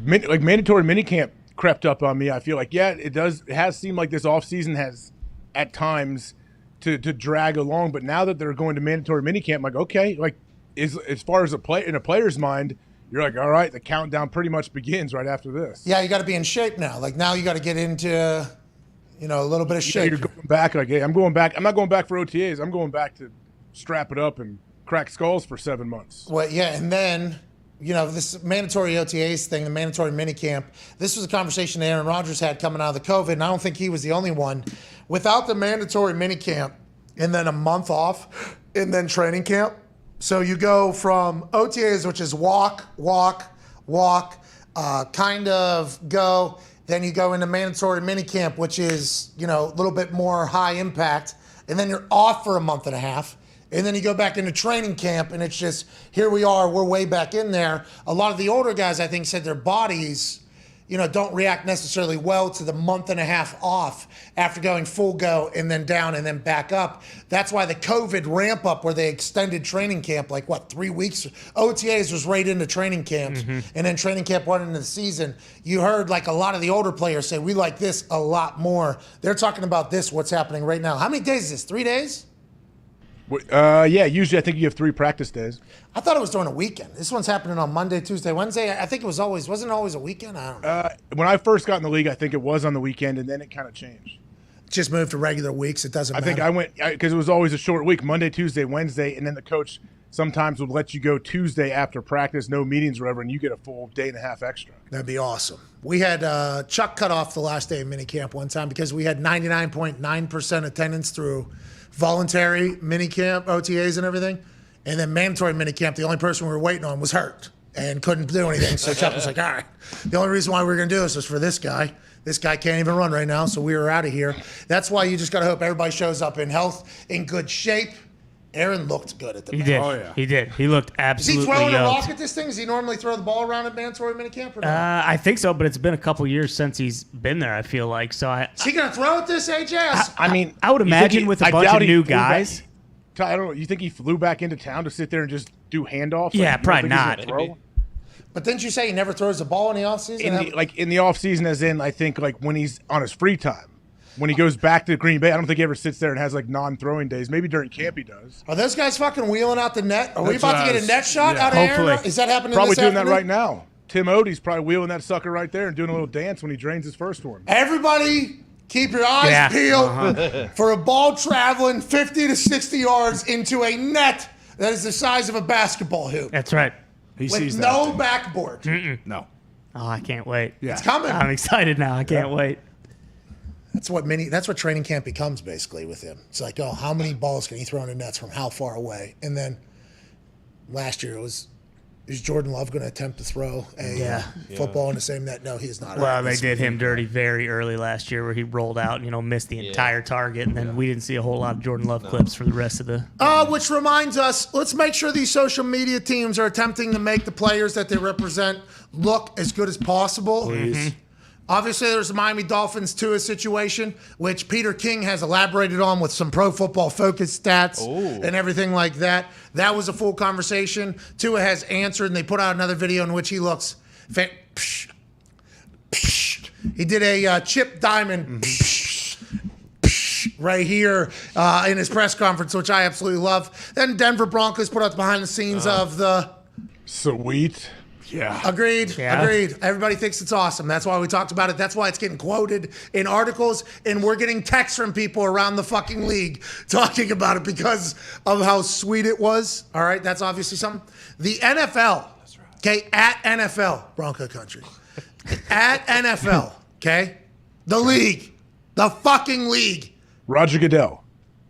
Mandatory minicamp crept up on me. I feel like, it does. It has seemed like this offseason has at times to drag along. But now that they're going to mandatory minicamp, I'm like, okay, like as far as in a player's mind, you're like, all right, the countdown pretty much begins right after this. Yeah, you got to be in shape now. Like now you got to get into, a little bit of shape. You're going back. Like, hey, I'm going back. I'm not going back for OTAs. I'm going back to strap it up and crack skulls for 7 months. Well, yeah, and then, this mandatory OTAs thing, the mandatory minicamp, this was a conversation Aaron Rodgers had coming out of the COVID, and I don't think he was the only one. Without the mandatory minicamp and then a month off and then training camp, so you go from OTAs, which is walk, kind of go. Then you go into mandatory minicamp, which is, a little bit more high impact. And then you're off for a month and a half. And then you go back into training camp, and it's just, here we are, we're way back in there. A lot of the older guys, I think, said their bodies, don't react necessarily well to the month and a half off after going full go and then down and then back up. That's why the COVID ramp up where they extended training camp, 3 weeks? OTAs was right into training camps, and then training camp went into the season. You heard a lot of the older players say, we like this a lot more. They're talking about this, what's happening right now. How many days is this, 3 days? Usually I think you have 3 practice days. I thought it was during a weekend. This one's happening on Monday, Tuesday, Wednesday. I think wasn't it always a weekend? I don't know. When I first got in the league, I think it was on the weekend, and then it kind of changed. Just moved to regular weeks. It doesn't matter. I think I went, because it was always a short week, Monday, Tuesday, Wednesday, and then the coach sometimes would let you go Tuesday after practice, no meetings or whatever, and you get a full day and a half extra. That'd be awesome. We had Chuck cut off the last day of minicamp one time because we had 99.9% attendance through voluntary minicamp, OTAs and everything. And then mandatory minicamp, the only person we were waiting on was hurt and couldn't do anything. So Chuck was like, all right, the only reason why we were going to do this was for this guy. This guy can't even run right now, so we were out of here. That's why you just got to hope everybody shows up in health, in good shape. Aaron looked good at the He match. did. Oh, yeah. He did. He looked absolutely Is he throwing a yoked. rock at this thing? Does he normally throw the ball around at mandatory minicamp or not? I think so, but it's been a couple years since he's been there, I feel like. So Is he going to throw at this, AJ? I would imagine with a bunch of new guys. I don't know. You think he flew back into town to sit there and just do handoffs? Yeah, you don't probably think he's gonna not. throw? But didn't you say he never throws the ball in the offseason? In the offseason, as in, I think, when he's on his free time. When he goes back to Green Bay, I don't think he ever sits there and has non-throwing days. Maybe during camp he does. Are those guys fucking wheeling out the net? Are we That's about to what get a net shot out of Hopefully. Aaron? Is that happening Probably this doing that afternoon? right now. Tim Odie's probably wheeling that sucker right there and doing a little dance when he drains his first one. Everybody, keep your eyes peeled for a ball traveling 50 to 60 yards into a net that is the size of a basketball hoop. That's right. He with sees no that. backboard. No. Oh, I can't wait. Yeah. It's coming. I'm excited now. I can't wait. That's what training camp becomes basically with him. It's like, how many balls can he throw in the nets from how far away? And then last year is Jordan Love going to attempt to throw a football in the same net? No, he is not. Well, they did him dirty very early last year where he rolled out and, missed the entire target. And then we didn't see a whole lot of Jordan Love clips for the rest of the. Which reminds us, let's make sure these social media teams are attempting to make the players that they represent look as good as possible. Please. Obviously, there's the Miami Dolphins Tua situation, which Peter King has elaborated on with some Pro Football Focus stats and everything like that. That was a full conversation. Tua has answered, and they put out another video in which he looks. He did a Chip Diamond right here in his press conference, which I absolutely love. Then Denver Broncos put out the behind the scenes of the. Sweet. Yeah. Agreed. Yeah. Agreed. Everybody thinks it's awesome. That's why we talked about it. That's why it's getting quoted in articles, and we're getting texts from people around the fucking league talking about it because of how sweet it was. All right, that's obviously something. The NFL, okay, at NFL, Bronco Country, at NFL, okay, the league, the fucking league. Roger Goodell.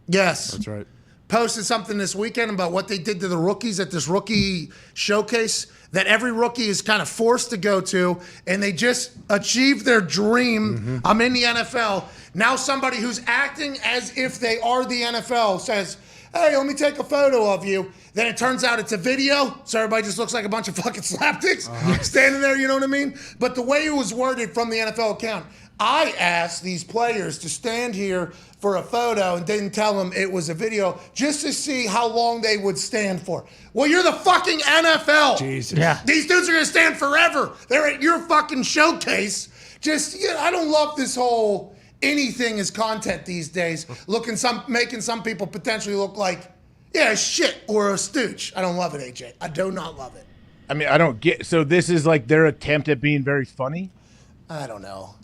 Yes. That's right. Posted something this weekend about what they did to the rookies at this rookie showcase. that every rookie is kind of forced to go to, and they just achieve their dream. I'm in the NFL. Now somebody who's acting as if they are the NFL says, hey, let me take a photo of you. Then it turns out it's a video, so everybody just looks like a bunch of fucking slapdicks standing there, you know what I mean? But the way it was worded from the NFL account, I asked these players to stand here for a photo and didn't tell them it was a video just to see how long they would stand for. Well, you're the fucking NFL. Jesus. Yeah. These dudes are going to stand forever. They're at your fucking showcase. I don't love this whole anything is content these days, making some people potentially look like, shit or a stooge. I don't love it, AJ. I do not love it. I mean, I don't get. So this is like their attempt at being very funny. I don't know.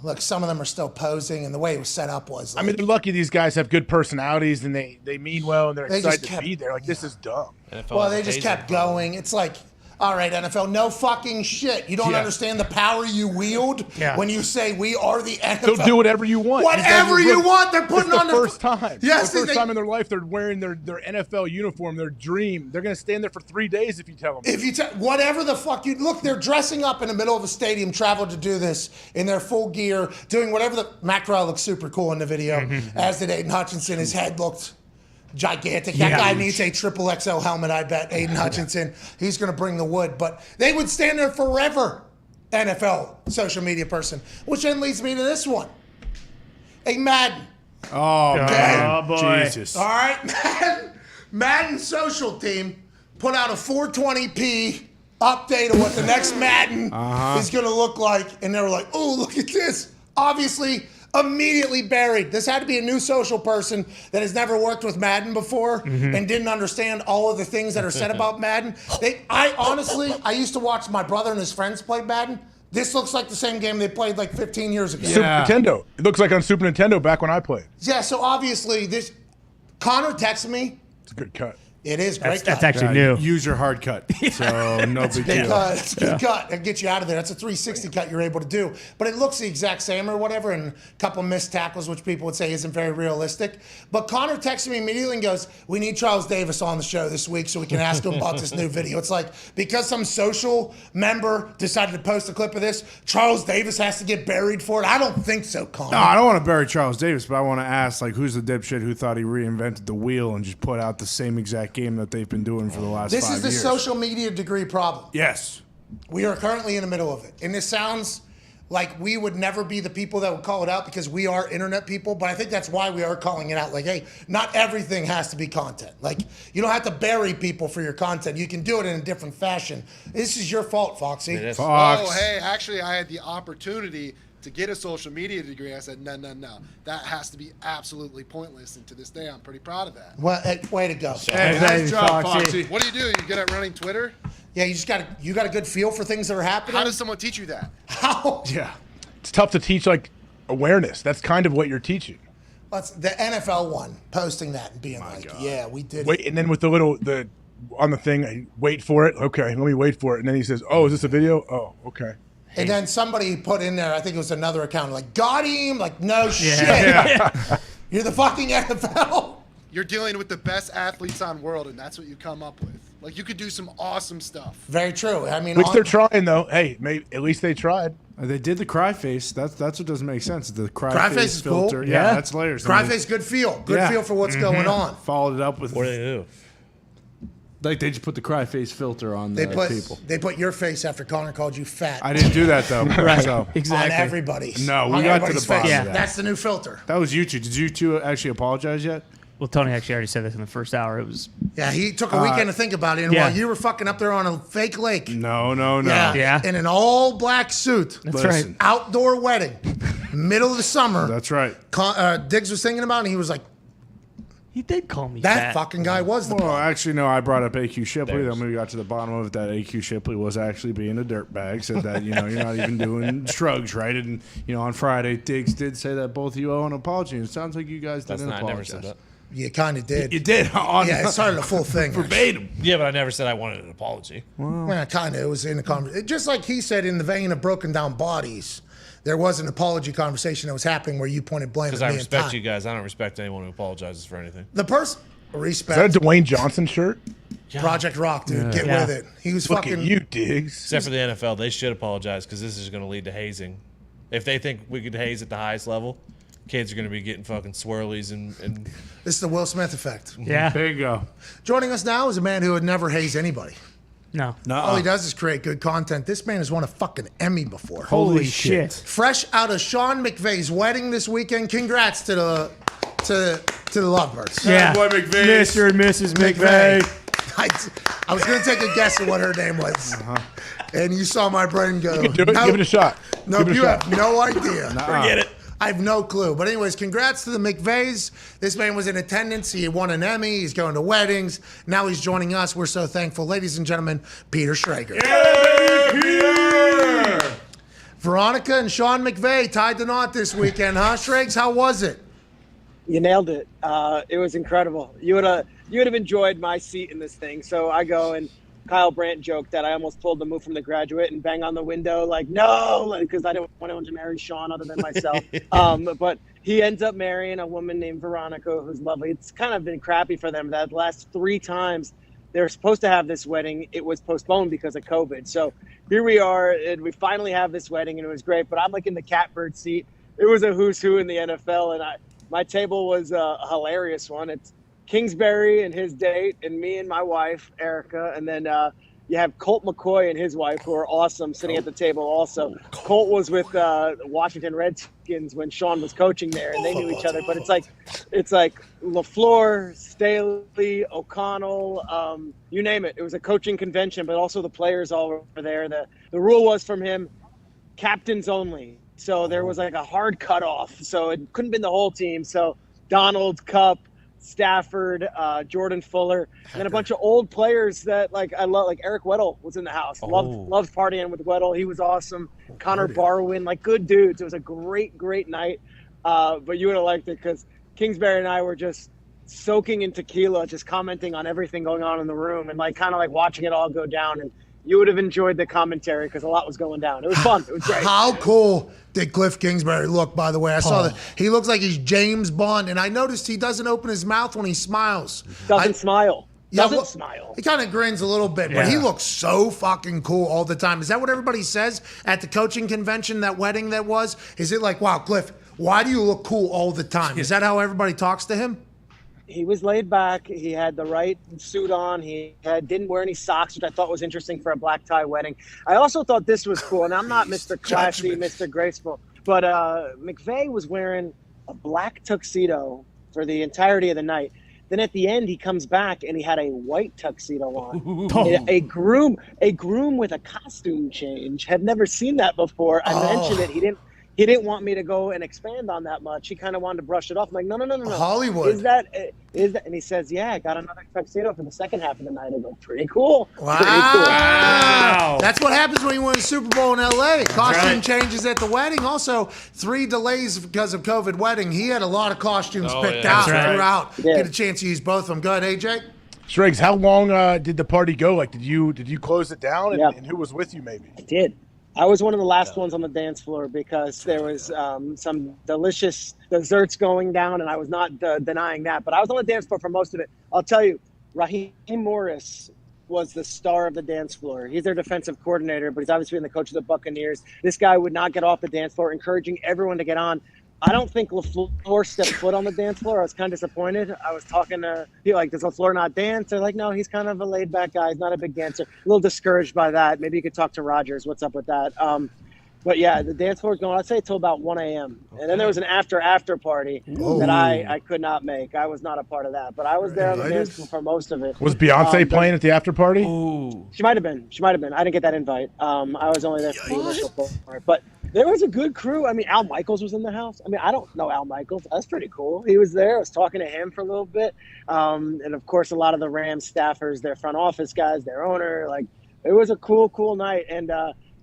Look, some of them are still posing, and the way it was set up was. I mean, they're lucky these guys have good personalities, and they mean well, and they're excited to be there. Like, this is dumb. Well, they just kept going. It's like, all right, NFL, no fucking shit. You don't understand the power you wield when you say we are the NFL. They'll do whatever you want. Whatever you want. They're putting on the first time. Yes, the first time in their life they're wearing their NFL uniform, their dream. They're going to stand there for 3 days if you tell them. Whatever the fuck you look, they're dressing up in the middle of a stadium, traveled to do this in their full gear, doing whatever. Matt Corral looked super cool in the video, as did Aiden Hutchinson. His head looked gigantic. That guy needs a triple XL helmet, I bet. Aiden Hutchinson. He's going to bring the wood. But they would stand there forever, NFL social media person. Which then leads me to this one. A Madden. Oh, man. Oh, boy. Jesus. All right, Madden social team put out a 420p update of what the next Madden is going to look like. And they were like, oh, look at this. Obviously, immediately buried. This had to be a new social person that has never worked with Madden before and didn't understand all of the things that are said about Madden. I used to watch my brother and his friends play Madden. This looks like the same game they played like 15 years ago. Super Nintendo. It looks like on Super Nintendo back when I played. Yeah, so obviously Connor texted me. It's a good cut. It is great. That's actually new. Use your hard cut. So no big deal. It's a good cut. It gets you out of there. That's a 360 cut you're able to do. But it looks the exact same or whatever, and a couple missed tackles, which people would say isn't very realistic. But Connor texted me immediately and goes, we need Charles Davis on the show this week so we can ask him about this new video. It's like, because some social member decided to post a clip of this, Charles Davis has to get buried for it? I don't think so, Connor. No, I don't want to bury Charles Davis, but I want to ask, like, who's the dipshit who thought he reinvented the wheel and just put out the same exact game that they've been doing for the last 5 years? This is the social media degree problem. Yes. We are currently in the middle of it. And this sounds like we would never be the people that would call it out because we are internet people, but I think that's why we are calling it out. Like, hey, not everything has to be content. Like, you don't have to bury people for your content. You can do it in a different fashion. This is your fault, Foxy. Fox. Oh, hey, actually, I had the opportunity to get a social media degree. I said, no. That has to be absolutely pointless. And to this day, I'm pretty proud of that. Well, hey, way to go. Hey, nice job, Foxy. What do? You good at running Twitter? Yeah, you got a good feel for things that are happening? How does someone teach you that? How? Yeah. It's tough to teach, like, awareness. That's kind of what you're teaching. That's the NFL one, posting that and being yeah, we did Wait, it. and then with on the thing, I wait for it. Okay, let me wait for it. And then he says, oh, is this a video? Oh, okay. And then somebody put in there, I think it was another account, like, got him? Like, no shit. You're the fucking NFL. You're dealing with the best athletes on world, and that's what you come up with. Like, you could do some awesome stuff. Very true. I mean, which they're trying, though. Hey, maybe at least they tried. They did the cry face. That's what doesn't make sense. The cry face is filter. Cool. Yeah, that's layers. Cry face, good feel. Good feel for what's going on. Followed it up with. What do they do? Like, they just put the cry face filter on the people. They put your face after Connor called you fat. I didn't do that, though. Right. So. Exactly. On everybody's. No, we got to the bottom of that. That's the new filter. That was you two. Did you two actually apologize yet? Well, Tony actually already said this in the first hour. It was. Yeah, he took a weekend to think about it. And while you were fucking up there on a fake lake. No. Yeah. In an all black suit. That's right. Outdoor wedding. Middle of the summer. That's right. Diggs was thinking about it, and he was like, he did call me that fat. fucking guy was the Well, actually, no, I brought up AQ Shipley. Then we got to the bottom of it that AQ Shipley was actually being a dirtbag. Said that, you're not even doing shrugs, right? And, on Friday, Diggs did say that both of you owe an apology. And it sounds like you guys didn't apologize. I never said that. You kind of did. You did. It started a full thing. Verbatim. Yeah, but I never said I wanted an apology. Well, kind of. It was in the conversation. Just like he said, in the vein of broken down bodies, there was an apology conversation that was happening where you pointed blame at me. Because I respect and you guys. I don't respect anyone who apologizes for anything. The person... Is Respect. that a Dwayne Johnson shirt? Project Rock, dude. Get with it. He was Look fucking. at you, Diggs. Except for the NFL, they should apologize because this is going to lead to hazing. If they think we could haze at the highest level, kids are going to be getting fucking swirlies and This is the Will Smith effect. Yeah. There you go. Joining us now is a man who would never haze anybody. No. All he does is create good content. This man has won a fucking Emmy before. Holy shit. Fresh out of Sean McVay's wedding this weekend. Congrats to the Lovebirds. Yeah. Boy McVay. Mr. and Mrs. McVay. I was going to take a guess at what her name was. And you saw my brain go. You can do it. Give it a shot. No, Give it a you shot. have no idea. forget it. I have no clue. But anyways, congrats to the McVays. This man was in attendance. He won an Emmy. He's going to weddings. Now he's joining us. We're so thankful. Ladies and gentlemen, Peter Schrager. Veronica and Sean McVay tied the knot this weekend, huh, Schrags? How was it? You nailed it. It was incredible. You would have enjoyed my seat in this thing. So I go, and Kyle Brandt joked that I almost pulled the move from The Graduate and bang on the window like, no, because I didn't want anyone to marry Sean other than myself. But he ends up marrying a woman named Veronica, who's lovely. It's kind of been crappy for them that last 3 times they were supposed to have this wedding. It was postponed because of COVID. So here we are, and we finally have this wedding, and it was great. But I'm like in the catbird seat. It was a who's who in the NFL, and my table was a hilarious one. It's Kingsbury and his date, and me and my wife, Erica. And then you have Colt McCoy and his wife, who are awesome, sitting at the table also. Colt was with Washington Redskins when Sean was coaching there, and they knew each other. But it's like LaFleur, Staley, O'Connell, you name it. It was a coaching convention, but also the players all were there. The rule was from him, captains only. So there was like a hard cutoff. So it couldn't have been the whole team. So Donald, Cup, Stafford, Jordan Fuller, and then a bunch of old players that I love. Like Eric Weddle was in the house. Loved partying with Weddle. He was awesome. Connor Barwin, good dudes. It was a great night. But you would have liked it because Kingsbury and I were just soaking in tequila, just commenting on everything going on in the room and kind of watching it all go down. And you would have enjoyed the commentary because a lot was going down. It was fun. It was great. How cool did Cliff Kingsbury look, by the way? I saw that. He looks like he's James Bond, and I noticed he doesn't open his mouth when he smiles. Doesn't smile. Yeah, Doesn't smile. He kind of grins a little bit, but he looks so fucking cool all the time. Is that what everybody says at the coaching convention, that wedding that was? Is it like, wow, Cliff, why do you look cool all the time? Is that how everybody talks to him? He was laid back. He had the right suit on. He didn't wear any socks, which I thought was interesting for a black tie wedding. I also thought this was cool, and I'm not Mr. Classy, Mr. Graceful, but McVay was wearing a black tuxedo for the entirety of the night. Then at the end, he comes back and he had a white tuxedo on. A groom with a costume change. Had never seen that before. I mentioned it. He didn't want me to go and expand on that much. He kind of wanted to brush it off. I'm like, no. Hollywood. Is that? And he says, yeah, I got another tuxedo for the second half of the night. I go, pretty cool. Wow. Pretty cool. Wow. That's what happens when you win a Super Bowl in L.A. Costume changes at the wedding. Also, 3 delays because of COVID wedding. He had a lot of costumes picked out throughout. Yeah. Get a chance to use both of them. Go ahead, AJ. Striggs, how long did the party go? Did you close it down? And who was with you, maybe? I did. I was one of the last ones on the dance floor because there was some delicious desserts going down, and I was not denying that. But I was on the dance floor for most of it. I'll tell you, Raheem Morris was the star of the dance floor. He's their defensive coordinator, but he's obviously been the coach of the Buccaneers. This guy would not get off the dance floor, encouraging everyone to get on. I don't think LaFleur stepped foot on the dance floor. I was kind of disappointed. I was talking to people like, does LaFleur not dance? They're like, no, he's kind of a laid-back guy. He's not a big dancer. A little discouraged by that. Maybe you could talk to Rodgers. What's up with that? But, yeah, the dance floor was going, I'd say, until about 1 a.m. And then there was an after party that I could not make. I was not a part of that. But I was there on the dance floor for most of it. Was Beyonce playing at the after party? She might have been. I didn't get that invite. I was only there for the initial part. But there was a good crew. I mean, Al Michaels was in the house. I mean, I don't know Al Michaels. That's pretty cool. He was there. I was talking to him for a little bit. And, of course, a lot of the Rams staffers, their front office guys, their owner. It was a cool night. And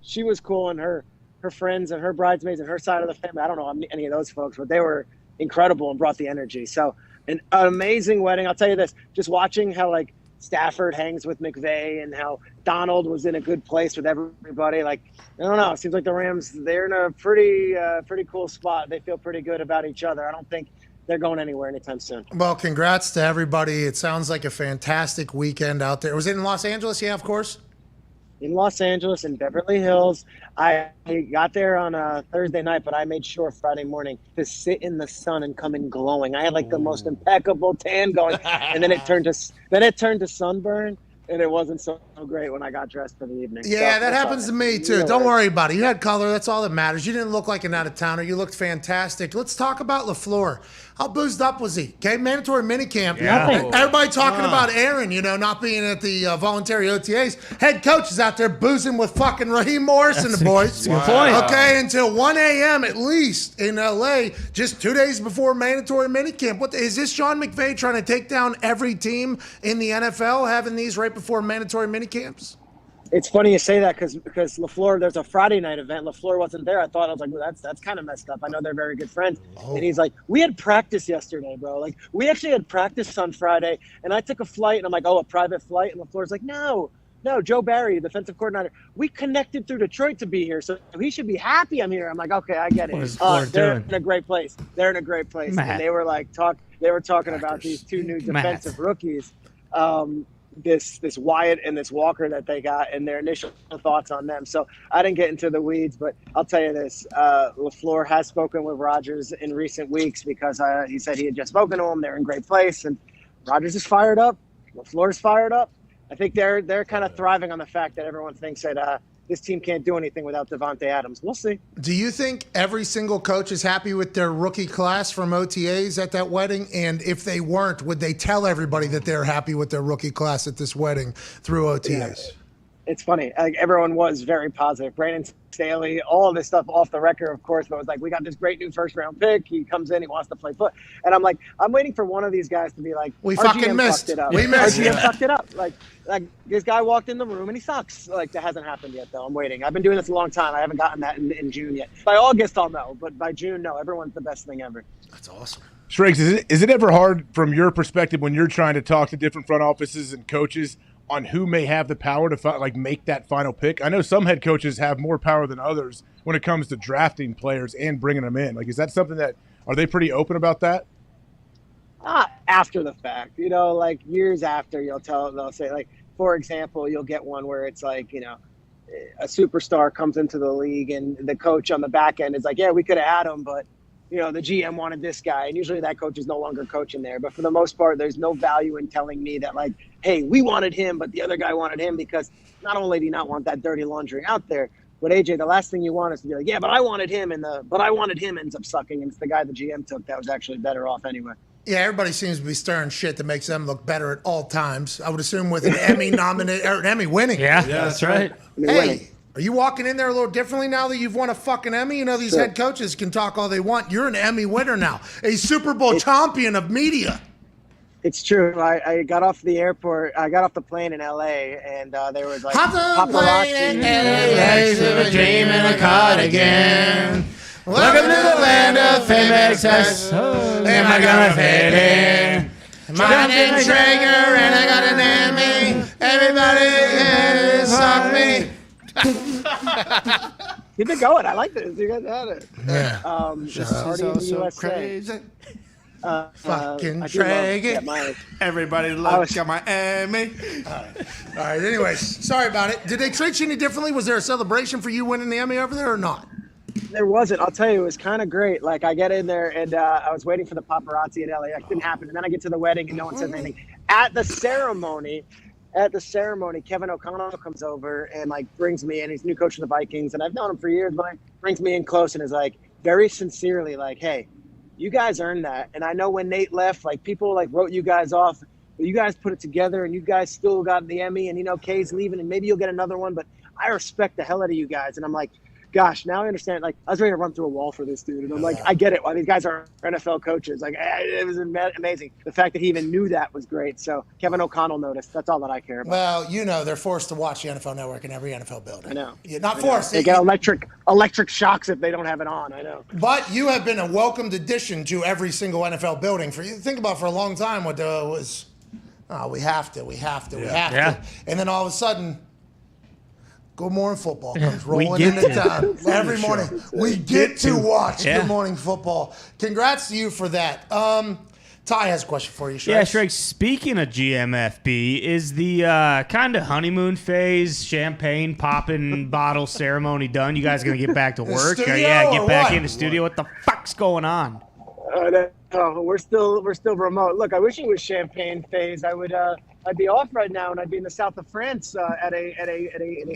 she was cool, and her friends and her bridesmaids and her side of the family. I don't know any of those folks, but they were incredible and brought the energy. So an amazing wedding. I'll tell you this, just watching how Stafford hangs with McVay and how Donald was in a good place with everybody. I don't know. It seems like the Rams, they're in a pretty cool spot. They feel pretty good about each other. I don't think they're going anywhere anytime soon. Well, congrats to everybody. It sounds like a fantastic weekend out there. Was it in Los Angeles? Yeah, of course. In Los Angeles and Beverly Hills. I got there on a Thursday night, but I made sure Friday morning to sit in the sun and come in glowing. I had like the most impeccable tan going, and then it turned to sunburn. And it wasn't so great when I got dressed for the evening. Yeah, So, that happens to me too. Yeah. Don't worry about it. You had color. That's all that matters. You didn't look like an out-of-towner. You looked fantastic. Let's talk about LaFleur. How boozed up was he? Okay, mandatory minicamp. Yeah. Everybody talking about Aaron, not being at the voluntary OTAs. Head coach is out there boozing with fucking Raheem Morris and the boys. That's a good point. Okay, until 1 a.m. at least in L.A., just 2 days before mandatory minicamp. What is this, Sean McVay trying to take down every team in the NFL, having these right before mandatory minicamps? It's funny you say that because LaFleur, there's a Friday night event. LaFleur wasn't there. I was like, well, that's kind of messed up. I know they're very good friends. And he's like, we had practice yesterday, bro. Like, we actually had practice on Friday, and I took a flight, and I'm like, a private flight? And LaFleur's like, no, Joe Barry, defensive coordinator, we connected through Detroit to be here, so he should be happy I'm here. I'm like, okay, I get it. What is LaFleur They're doing? in a great place. They're in a great place. Matt. And they were like, talking about these two new defensive rookies. This Wyatt and this Walker that they got, and their initial thoughts on them. So I didn't get into the weeds, but I'll tell you this: LaFleur has spoken with Rodgers in recent weeks because he said he had just spoken to him. They're in great place, and Rodgers is fired up. LaFleur's fired up. I think they're kind of thriving on the fact that everyone thinks that this team can't do anything without Devontae Adams. We'll see. Do you think every single coach is happy with their rookie class from OTAs at that wedding? And if they weren't, would they tell everybody that they're happy with their rookie class at this wedding through OTAs? Yeah. It's funny. Like, everyone was very positive. Brandon Staley, all of this stuff off the record, of course, but it was like, we got this great new first-round pick. He comes in, he wants to play foot. And I'm like, I'm waiting for one of these guys to be like, We our fucking GM missed. fucked it up. We missed. Our GM fucked it up. Like this guy walked in the room and he sucks. Like, that hasn't happened yet, though. I'm waiting. I've been doing this a long time. I haven't gotten that in June yet. By August, I'll know. But by June, no. Everyone's the best thing ever. That's awesome. Striggs, is it ever hard from your perspective when you're trying to talk to different front offices and coaches on who may have the power to make that final pick? I know some head coaches have more power than others when it comes to drafting players and bringing them in. Like, is that something are they pretty open about that? After the fact, like years after, they'll say, like, for example, you'll get one where it's like, a superstar comes into the league and the coach on the back end is like, yeah, we could have had him, but the GM wanted this guy, and usually that coach is no longer coaching there. But for the most part, there's no value in telling me that, like, hey, we wanted him, but the other guy wanted him, because not only do you not want that dirty laundry out there, but AJ, the last thing you want is to be like, yeah, but I wanted him, but I wanted him ends up sucking, and it's the guy the GM took that was actually better off anyway. Yeah, everybody seems to be stirring shit that makes them look better at all times. I would assume with an Emmy nominated or an Emmy winning. Yeah, that's right. Hey, are you walking in there a little differently now that you've won a fucking Emmy? These head coaches can talk all they want. You're an Emmy winner now, a Super Bowl champion of media. It's true. I got off the airport. I got off the plane in L.A. and there was like paparazzi. A dream in a cardigan. Welcome to the land of fame excess. Am I gonna fit in? My name's Traeger and I got an Emmy. Everybody suck me. Keep it going. I like this. You guys had it. Yeah. Party in the USA. Crazy. Fucking Traeger. Everybody look at my Emmy. All right. Anyways, sorry about it. Did they treat you any differently? Was there a celebration for you winning the Emmy over there or not? There wasn't. I'll tell you, it was kind of great. Like, I get in there and I was waiting for the paparazzi at LAX. Didn't happen. And then I get to the wedding and no one says anything. At the ceremony, Kevin O'Connell comes over and like brings me in. He's new coach of the Vikings, and I've known him for years. But brings me in close and is like very sincerely like, "Hey, you guys earned that." And I know when Nate left, like people like wrote you guys off, but you guys put it together, and you guys still got the Emmy. And Kay's leaving, and maybe you'll get another one. But I respect the hell out of you guys, and I'm like, gosh, now I understand. Like, I was ready to run through a wall for this dude. And I'm like, I get it. Why these guys are NFL coaches. Like, it was amazing. The fact that he even knew that was great. So Kevin O'Connell noticed. That's all that I care about. Well, they're forced to watch the NFL Network in every NFL building. I know. Yeah, not forced. They get electric shocks if they don't have it on. I know. But you have been a welcomed addition to every single NFL building. Think about for a long time what was, we have to. And then all of a sudden, Good Morning Football comes We rolling get into to. town every morning. We get to watch Yeah. Good Morning Football. Congrats to you for that. Ty has a question for you, Shrek. Yeah, Shrek, speaking of GMFB, is the kind of honeymoon phase, champagne popping bottle ceremony done? You guys going to get back to work? studio Yeah, get or back what? in the studio. What the fuck's going on? We're still remote. Look, I wish it was champagne phase. I'd be off right now, and I'd be in the south of France at a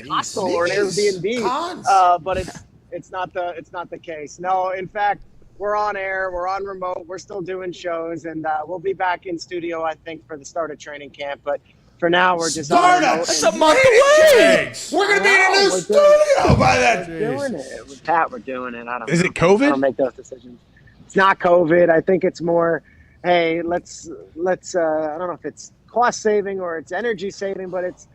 hostel or an Airbnb. But it's not the case. No, in fact, we're on air, we're on remote, we're still doing shows, and we'll be back in studio, I think, for the start of training camp. But for now, we're just on remote. That's a month away. We're gonna be in a new studio by then. We're doing it with Pat. We're doing it. I don't know. Is it COVID? I don't make those decisions. It's not COVID. I think it's more, hey, let's. I don't know if it's cost saving or it's energy saving, but it's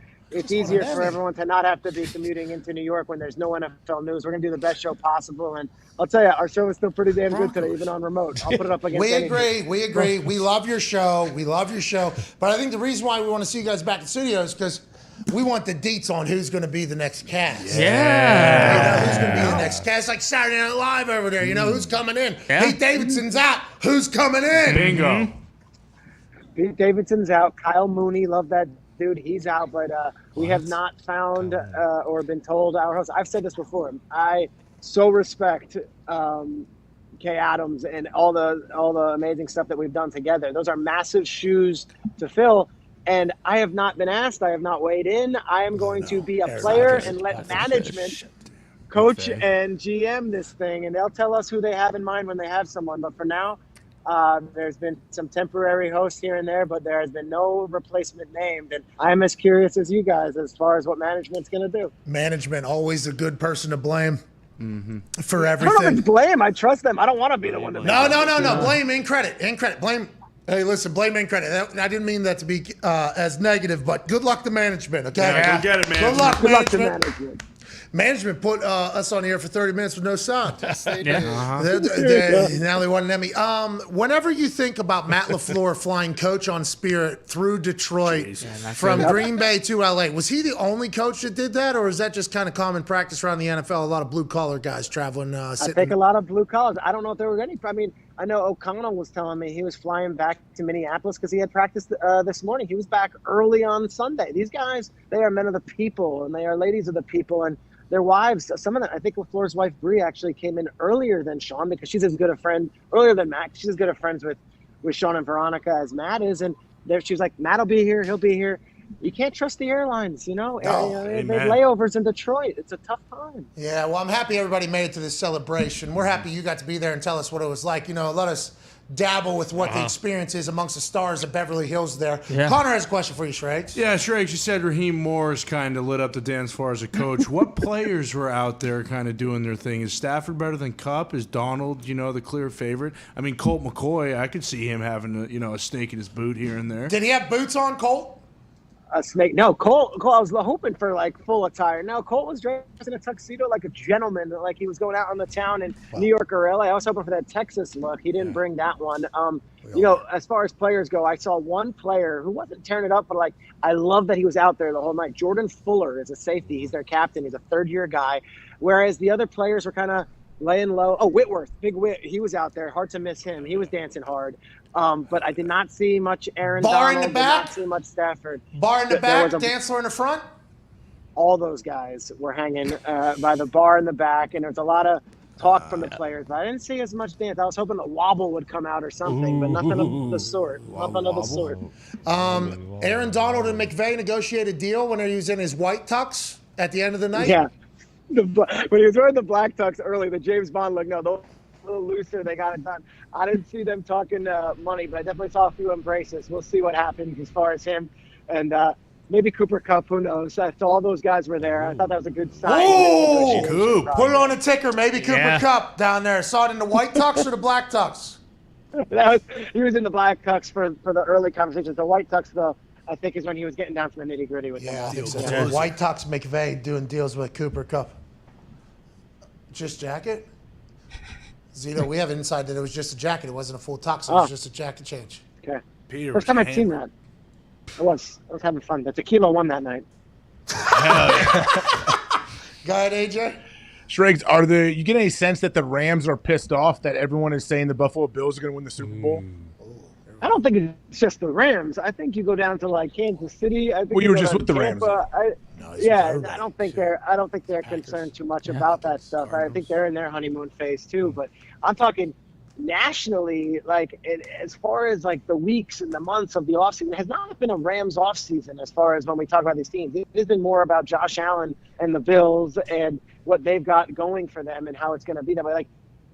easier for everyone to not have to be commuting into New York when there's no NFL news. We're gonna do the best show possible, and I'll tell you, our show is still pretty damn good today, even on remote. I'll put it up against anything. We agree. We love your show. But I think the reason why we want to see you guys back in studio is because we want the deets on who's going to be the next cast. Yeah. Who's going to be the next cast? Like Saturday Night Live over there. Who's coming in? Yeah. Pete Davidson's out. Who's coming in? Bingo. Pete Davidson's out. Kyle Mooney, love that dude. He's out, but we have not found or been told our host. I've said this before. I so respect Kay Adams and all the amazing stuff that we've done together. Those are massive shoes to fill. And I have not been asked. I have not weighed in. I am going to be a player and let management coach and GM this thing, and they'll tell us who they have in mind when they have someone. But for now, there's been some temporary hosts here and there, but there has been no replacement named. And I'm as curious as you guys as far as what management's going to do. Management, always a good person to blame for I everything. don't know if it's blame. I trust them. I don't want to be the one to No. Blame in credit. Blame. Hey, listen, blame in credit. I didn't mean that to be as negative, but good luck to management, okay? Yeah, go get it, man. Good luck, Good luck to management. management. Management put us on the air for 30 minutes with no sound. Yeah. Now they want an Emmy. Whenever you think about Matt LaFleur flying coach on Spirit through Detroit from Green Bay to LA, was he the only coach that did that, or is that just kind of common practice around the NFL? A lot of blue-collar guys traveling. I think a lot of blue collars. I don't know if there were any. I mean, I know O'Connell was telling me he was flying back to Minneapolis because he had practice this morning. He was back early on Sunday. These guys, they are men of the people, and they are ladies of the people, and their wives, some of them, I think LaFleur's wife, Bree, actually came in earlier than Sean because she's as good a friend, earlier than Matt. She's as good of friends with Sean and Veronica as Matt is. And she was like, Matt will be here. He'll be here. You can't trust the airlines, They have layovers in Detroit. It's a tough time. Yeah, well, I'm happy everybody made it to this celebration. We're happy you got to be there and tell us what it was like. Let us dabble with what the experience is amongst the stars of Beverly Hills there. Yeah. Connor has a question for you, Shrek. Yeah, Shrek, you said Raheem Morris kind of lit up the dance floor as a coach. What players were out there kind of doing their thing? Is Stafford better than Kupp? Is Donald, the clear favorite? I mean, Colt McCoy, I could see him having a snake in his boot here and there. Did he have boots on, Colt? A snake? No, Colt. I was hoping for full attire. No, Colt was dressed in a tuxedo like a gentleman, like he was going out on the town in New York or LA. I was hoping for that Texas look. He didn't bring that one. As far as players go, I saw one player who wasn't tearing it up, but I love that he was out there the whole night. Jordan Fuller is a safety. He's their captain. He's a third-year guy, whereas the other players were kind of laying low. Oh, Whitworth, Big Whit, he was out there. Hard to miss him. He was dancing hard. But I did not see much Aaron Bar Donald. in the back? Did not see much Stafford. Bar in the There back, was dance floor in the front? all those guys were hanging by the bar in the back, and there's a lot of talk from the players. But I didn't see as much dance. I was hoping a wobble would come out or something, but nothing of the sort. Nothing of the sort. Aaron Donald and McVay negotiated a deal when he was in his white tux at the end of the night? Yeah. When he was wearing the black tux early, the James Bond look, no, those a little looser. They got it done. I didn't see them talking money, but I definitely saw a few embraces. We'll see what happens as far as him and maybe Cooper Kupp. Who knows? I saw all those guys were there. I thought that was a good sign. Oh, Coop. Put it on a ticker. Maybe Cooper Kupp down there. Saw it in the white tux or the black tux? He was in the black tux for the early conversations. The white tux, though, I think is when he was getting down to the nitty gritty with them. I think so. White tux McVay doing deals with Cooper Kupp. Just jacket? Zito, we have inside that it was just a jacket. It wasn't a full tux. It was just a jacket change. Okay. Peter First time I'd seen that. I was having fun. The tequila won that night. Go ahead, AJ. Shregs, you get any sense that the Rams are pissed off that everyone is saying the Buffalo Bills are going to win the Super Bowl? I don't think it's just the Rams. I think you go down to like Kansas City. I think Well, you were go just down with to the Rams. Tampa. I don't think they're concerned too much about that stuff. I think they're in their honeymoon phase too. But I'm talking nationally, like as far as like the weeks and the months of the offseason, it has not been a Rams offseason as far as when we talk about these teams. It has been more about Josh Allen and the Bills and what they've got going for them and how it's going to be that way. Like,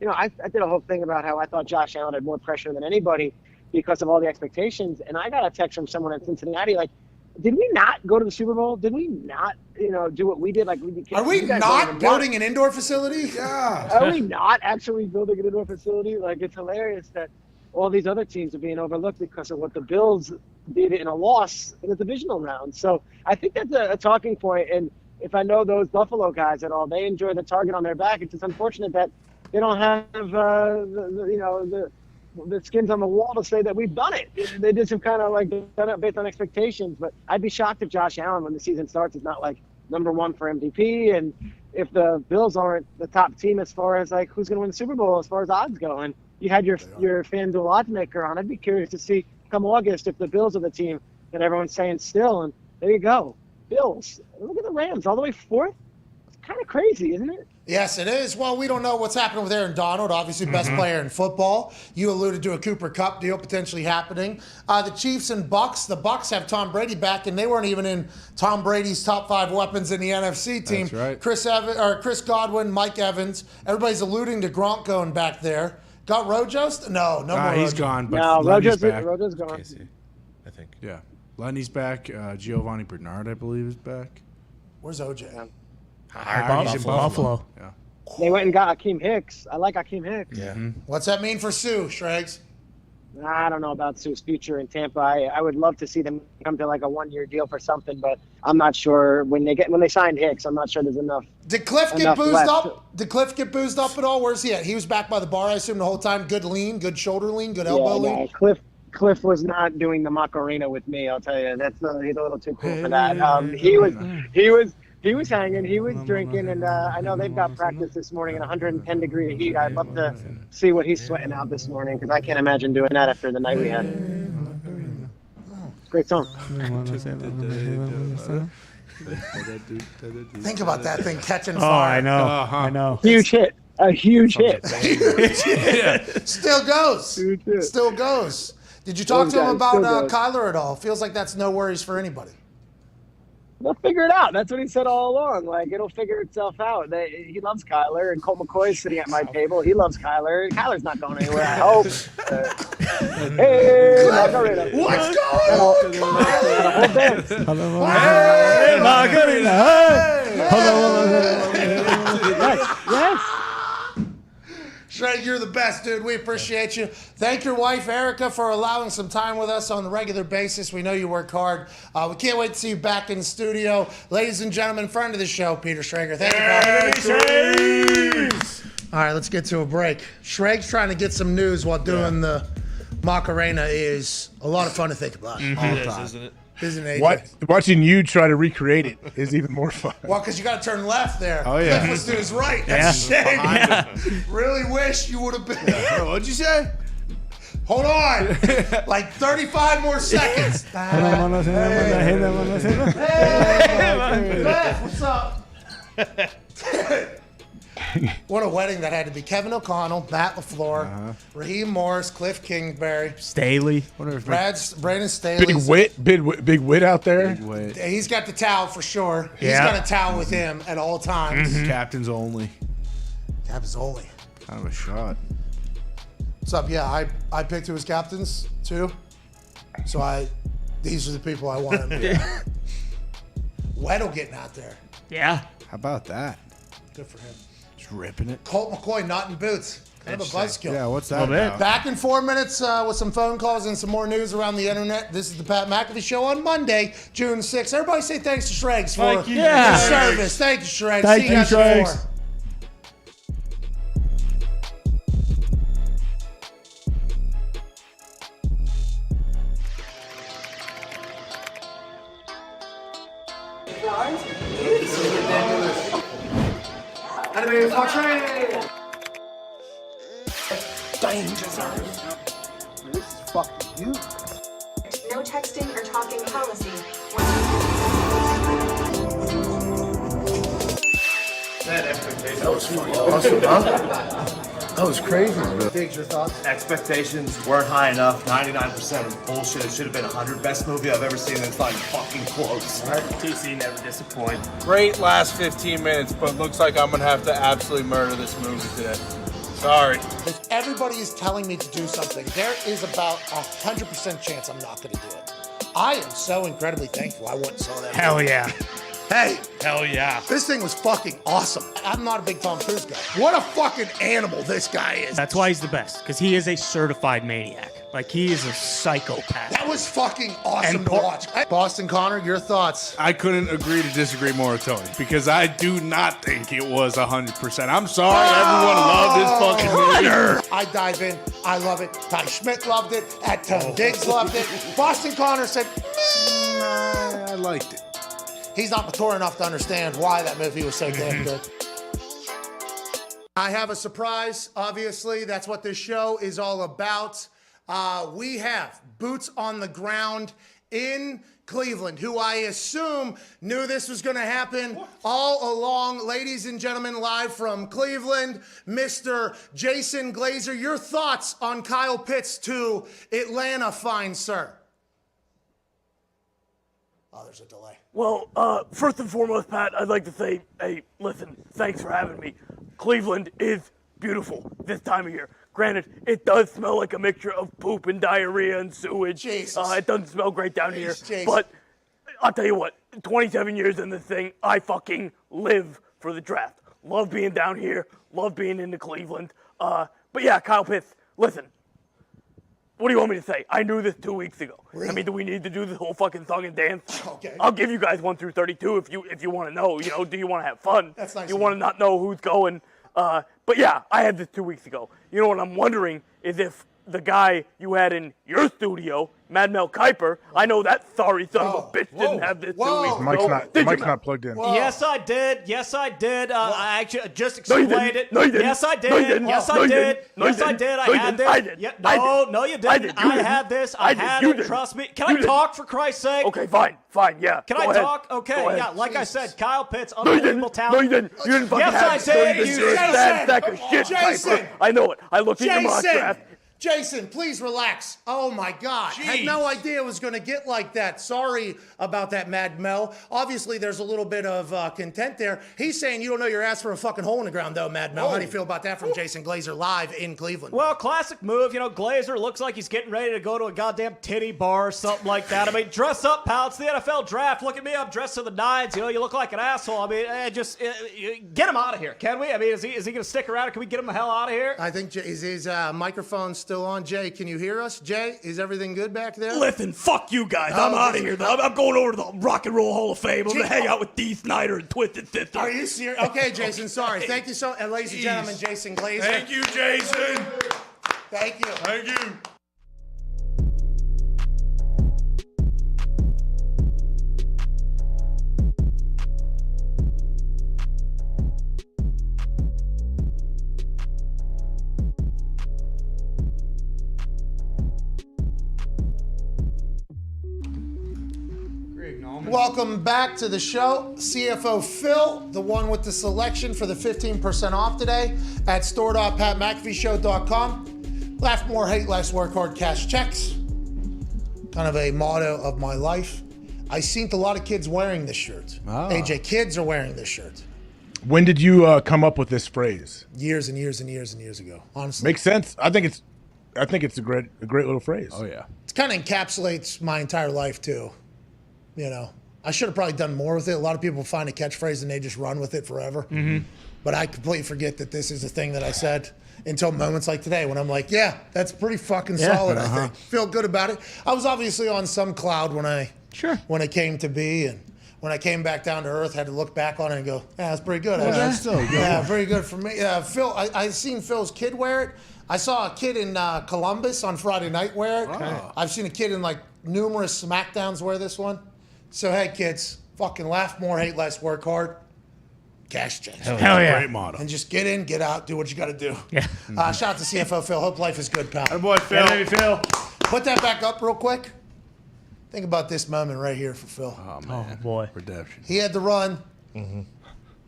I did a whole thing about how I thought Josh Allen had more pressure than anybody because of all the expectations. And I got a text from someone in Cincinnati, like, did we not go to the Super Bowl? Did we not, do what we did? Like, are we not building an indoor facility? Yeah. Are we not actually building an indoor facility? Like, it's hilarious that all these other teams are being overlooked because of what the Bills did in a loss in the divisional round. So I think that's a talking point. And if I know those Buffalo guys at all, they enjoy the target on their back. It's just unfortunate that they don't have the skins on the wall to say that we've done it. They did some kind of like done it based on expectations, but I'd be shocked if Josh Allen, when the season starts, is not like #1 for MVP, and if the Bills aren't the top team as far as like who's going to win the Super Bowl as far as odds go. And you had your FanDuel odds maker on. I'd be curious to see come August if the Bills are the team that everyone's saying still. And there you go, Bills. Look at the Rams all the way 4th. It's kind of crazy, isn't it? Yes, it is. Well, we don't know what's happening with Aaron Donald, obviously best player in football. You alluded to a Cooper Kupp deal potentially happening. The Chiefs and Bucks. The Bucks have Tom Brady back, and they weren't even in Tom Brady's top 5 weapons in the NFC team. That's right. Chris Godwin, Mike Evans. Everybody's alluding to Gronk going back there. Got Rojo? No more Rojo. He's gone, but No, Lenny's back. Rojo's gone. I think. Yeah. Lenny's back. Giovanni Bernard, I believe, is back. Where's OJ? He's in Buffalo. Yeah. They went and got Akeem Hicks. I like Akeem Hicks. Yeah. What's that mean for Sue, Shregs? I don't know about Sue's future in Tampa. I would love to see them come to like a 1-year deal for something, but I'm not sure when they signed Hicks. I'm not sure there's enough. Did Cliff get enough boozed left. up? Did Cliff get boozed up at all? Where's he at? He was back by the bar, I assume, the whole time. Good lean, good shoulder lean, good elbow lean. Yeah, Cliff was not doing the Macarena with me. I'll tell you, he's a little too cool for that. He was hanging, he was drinking, and I know they've got practice this morning in 110-degree heat. I'd love to see what he's sweating out this morning because I can't imagine doing that after the night we had. Great song. Think about that thing catching Oh, fire. I know. I know. Huge hit. A huge hit. Still goes. Still goes. Did you talk to him about Kyler at all? Feels like that's no worries for anybody. They'll figure it out. That's what he said all along. Like, it'll figure itself out. He loves Kyler, and Colt McCoy's sitting at my table. He loves Kyler. Kyler's not going anywhere, I hope. Hey, Macarena. What's going on, Kyler? Hey, Macarena. Yes. Shrek, you're the best, dude. We appreciate you. Thank your wife, Erica, for allowing some time with us on a regular basis. We know you work hard. We can't wait to see you back in the studio. Ladies and gentlemen, friend of the show, Peter Schrager. Thank you, brother. All right, let's get to a break. Schrager's trying to get some news while doing the Macarena is a lot of fun to think about. It is, isn't it? Isn't it? Watching you try to recreate it is even more fun. Well, because you got to turn left there. Oh, yeah. Cliff was to his right. That's a shame. Yeah. Really wish you would have been. What'd you say? Hold on. Like 35 more seconds. Hey, Cliff, what's up? What a wedding that had to be. Kevin O'Connell, Matt LaFleur, Raheem Morris, Cliff Kingsbury, Staley. Brandon Staley. Big wit out there. He's got the towel for sure. He's Yeah. got a towel with him at all times. Captains only. Captains only. Kind of a shot. What's up? Yeah, I picked who was captains too. So these are the people I wanted to be. Weddle getting out there. Yeah. How about that? Good for him. Just ripping it. Colt McCoy not in boots. Kind of a buzzkill. Yeah, what's that bit. about? Back in 4 minutes with some phone calls and some more news around the internet. This is the Pat McAfee Show on Monday, June 6th. Everybody say thanks to Shregs for his service. Thank you, Shregs. Thank See you, guys Shregs. before. is my train. Danger zone. This is fucking you. No texting or talking policy. That was fucking awesome, huh? That was crazy, bro. Diggs, your thoughts? Expectations weren't high enough. 99% of bullshit. It should have been 100. Best movie I've ever seen, and it's not even fucking close. All right, TC never disappoint. Great last 15 minutes, but looks like I'm gonna have to absolutely murder this movie today. Sorry. If everybody is telling me to do something, there is about 100% chance I'm not going to do it. I am so incredibly thankful I went and saw that. Hell yeah. Hey. Hell yeah. This thing was fucking awesome. I'm not a big Tom Cruise guy. What a fucking animal this guy is. That's why he's the best, because he is a certified maniac. Like, he is a psychopath. That was fucking awesome to watch. Boston Connor, your thoughts? I couldn't agree to disagree more with Tony, because I do not think it was 100%. I'm sorry, everyone loved this fucking movie. I dive in. I love it. Ty Schmidt loved it. Diggs loved it. Boston Connor said, I liked it. He's not mature enough to understand why that movie was so damn good. I have a surprise, obviously. That's what this show is all about. We have boots on the ground in Cleveland, who I assume knew this was going to happen all along. Ladies and gentlemen, live from Cleveland, Mr. Jason Glazer. Your thoughts on Kyle Pitts to Atlanta, fine sir? Oh, there's a delay. Well, first and foremost, Pat, I'd like to say, hey, listen, thanks for having me. Cleveland is beautiful this time of year. Granted, it does smell like a mixture of poop and diarrhea and sewage. Jesus. It doesn't smell great down here. Jesus. But I'll tell you what, 27 years in this thing, I fucking live for the draft. Love being down here. Love being into Cleveland. But yeah, Kyle Pitts, listen. What do you want me to say? I knew this 2 weeks ago. Really? I mean, do we need to do this whole fucking song and dance? Okay. I'll give you guys 1 through 32 if you want to know. You know, do you want to have fun? That's nice. You want to not know who's going? But yeah, I had this 2 weeks ago. You know what I'm wondering is if the guy you had in your studio, Mad Mel Kiper, I know that sorry son of a bitch didn't have this 2 weeks ago. Mike's not plugged in. Yes, I did. Yes, I did. I actually just No, you explained didn't. it. No, you didn't. Yes, I did. No, you didn't. Yes, No, I you did. didn't. No, you Yes, I didn't. did. No, I you had didn't. this. I did. Yeah, I no, did. no, you I didn't. did. You I didn't. had this. I I did. had You it. didn't. Trust me. Can You I didn't. talk for Christ's sake? Okay, fine, yeah. Can Go I ahead. talk? Okay, Go ahead. yeah. Like I said, Kyle Pitts, No, you didn't. unbelievable talent. No, you didn't. You didn't fucking Yes, have I it. No, you did. didn't. You You're a said sad sack of shit, Jason. Kiper. I know it. I looked at your mock draft. Jason, please relax. Oh my God. Had no idea it was going to get like that. Sorry about that, Mad Mel. Obviously, there's a little bit of content there. He's saying you don't know your ass for a fucking hole in the ground, though, Mad Mel. How do you feel about that from Jason Glazer live in Cleveland? Well, classic move. You know, Glazer looks like he's getting ready to go to a goddamn titty bar or something like that. I mean, dress up, pal. It's the NFL draft. Look at me. I'm dressed to the nines. You know, you look like an asshole. I mean, get him out of here, can we? I mean, is he going to stick around? Can we get him the hell out of here? I think is his microphone still on? Jay, can you hear us? Jay, is everything good back there? Listen, fuck you guys. I'm out of here. I'm going over to the Rock and Roll Hall of Fame. I'm going to hang out with Dee Snider and Twisted Sister. Are you serious? Okay, Jason, sorry. Thank you so much. Ladies and gentlemen, Jason Glazer. Thank you, Jason. Thank you. Thank you. Welcome back to the show. CFO Phil, the one with the selection for the 15% off today at store.patmcafeeshow.com. Laugh more, hate less, work hard, cash checks. Kind of a motto of my life. I seen a lot of kids wearing this shirt. Ah. AJ, kids are wearing this shirt. When did you come up with this phrase? Years and years and years and years ago. Honestly, Makes sense. I think it's a great little phrase. Oh yeah. it kind of encapsulates my entire life too. You know, I should have probably done more with it. A lot of people find a catchphrase and they just run with it forever. Mm-hmm. But I completely forget that this is a thing that I said until moments like today when I'm like, yeah, that's pretty fucking solid, I think. Feel good about it. I was obviously on some cloud when it came to be, and when I came back down to earth, had to look back on it and go, yeah, that's pretty good. Well, that's still good. Yeah, very good for me. Phil, I seen Phil's kid wear it. I saw a kid in Columbus on Friday night wear it. Oh. I've seen a kid in like numerous SmackDowns wear this one. So, hey, kids, fucking laugh more, hate less, work hard. cash checks. Hell yeah. Great motto. And just get in, get out, do what you got to do. Yeah. Shout out to CFO Phil. Hope life is good, pal. Good boy, Phil. Yeah, baby Phil. Put that back up real quick. Think about this moment right here for Phil. Oh, man. Oh, boy. Redemption. He had to run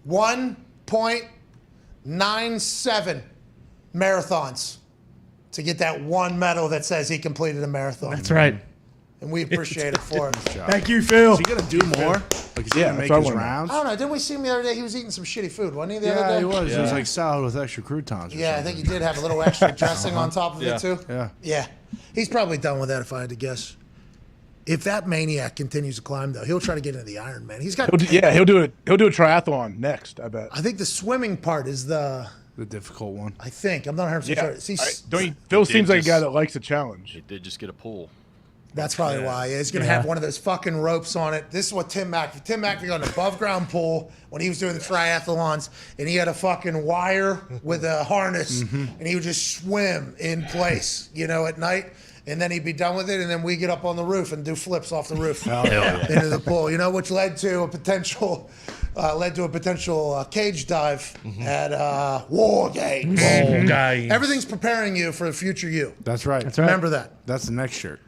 1.97 marathons to get that one medal that says he completed a marathon. That's right. And we appreciate it for it. Thank you, Phil. Is he going to do more? Like, is he going to make his rounds? I don't know. Didn't we see him the other day? He was eating some shitty food, wasn't he, the other Yeah, day? he was. Yeah. It was like salad with extra croutons. Or Yeah, I something. think he did have a little extra dressing on top of it, too. Yeah. Yeah. He's probably done with that, if I had to guess. If that maniac continues to climb, though, he'll try to get into the Ironman. He's got. He'll do it. He'll do a triathlon next, I bet. I think the swimming part is the difficult one. I think. I'm not 100% sure. Phil seems like a guy that likes a challenge. He did just get a pull. That's probably why. He's going to have one of those fucking ropes on it. This is what Tim McAfee got an above ground pool when he was doing the triathlons, and he had a fucking wire with a harness, and he would just swim in place, at night. And then he'd be done with it, and then we get up on the roof and do flips off the roof into the pool, which led to a potential cage dive at War Games. Everything's preparing you for the future you. That's right. Remember that. That's the next shirt.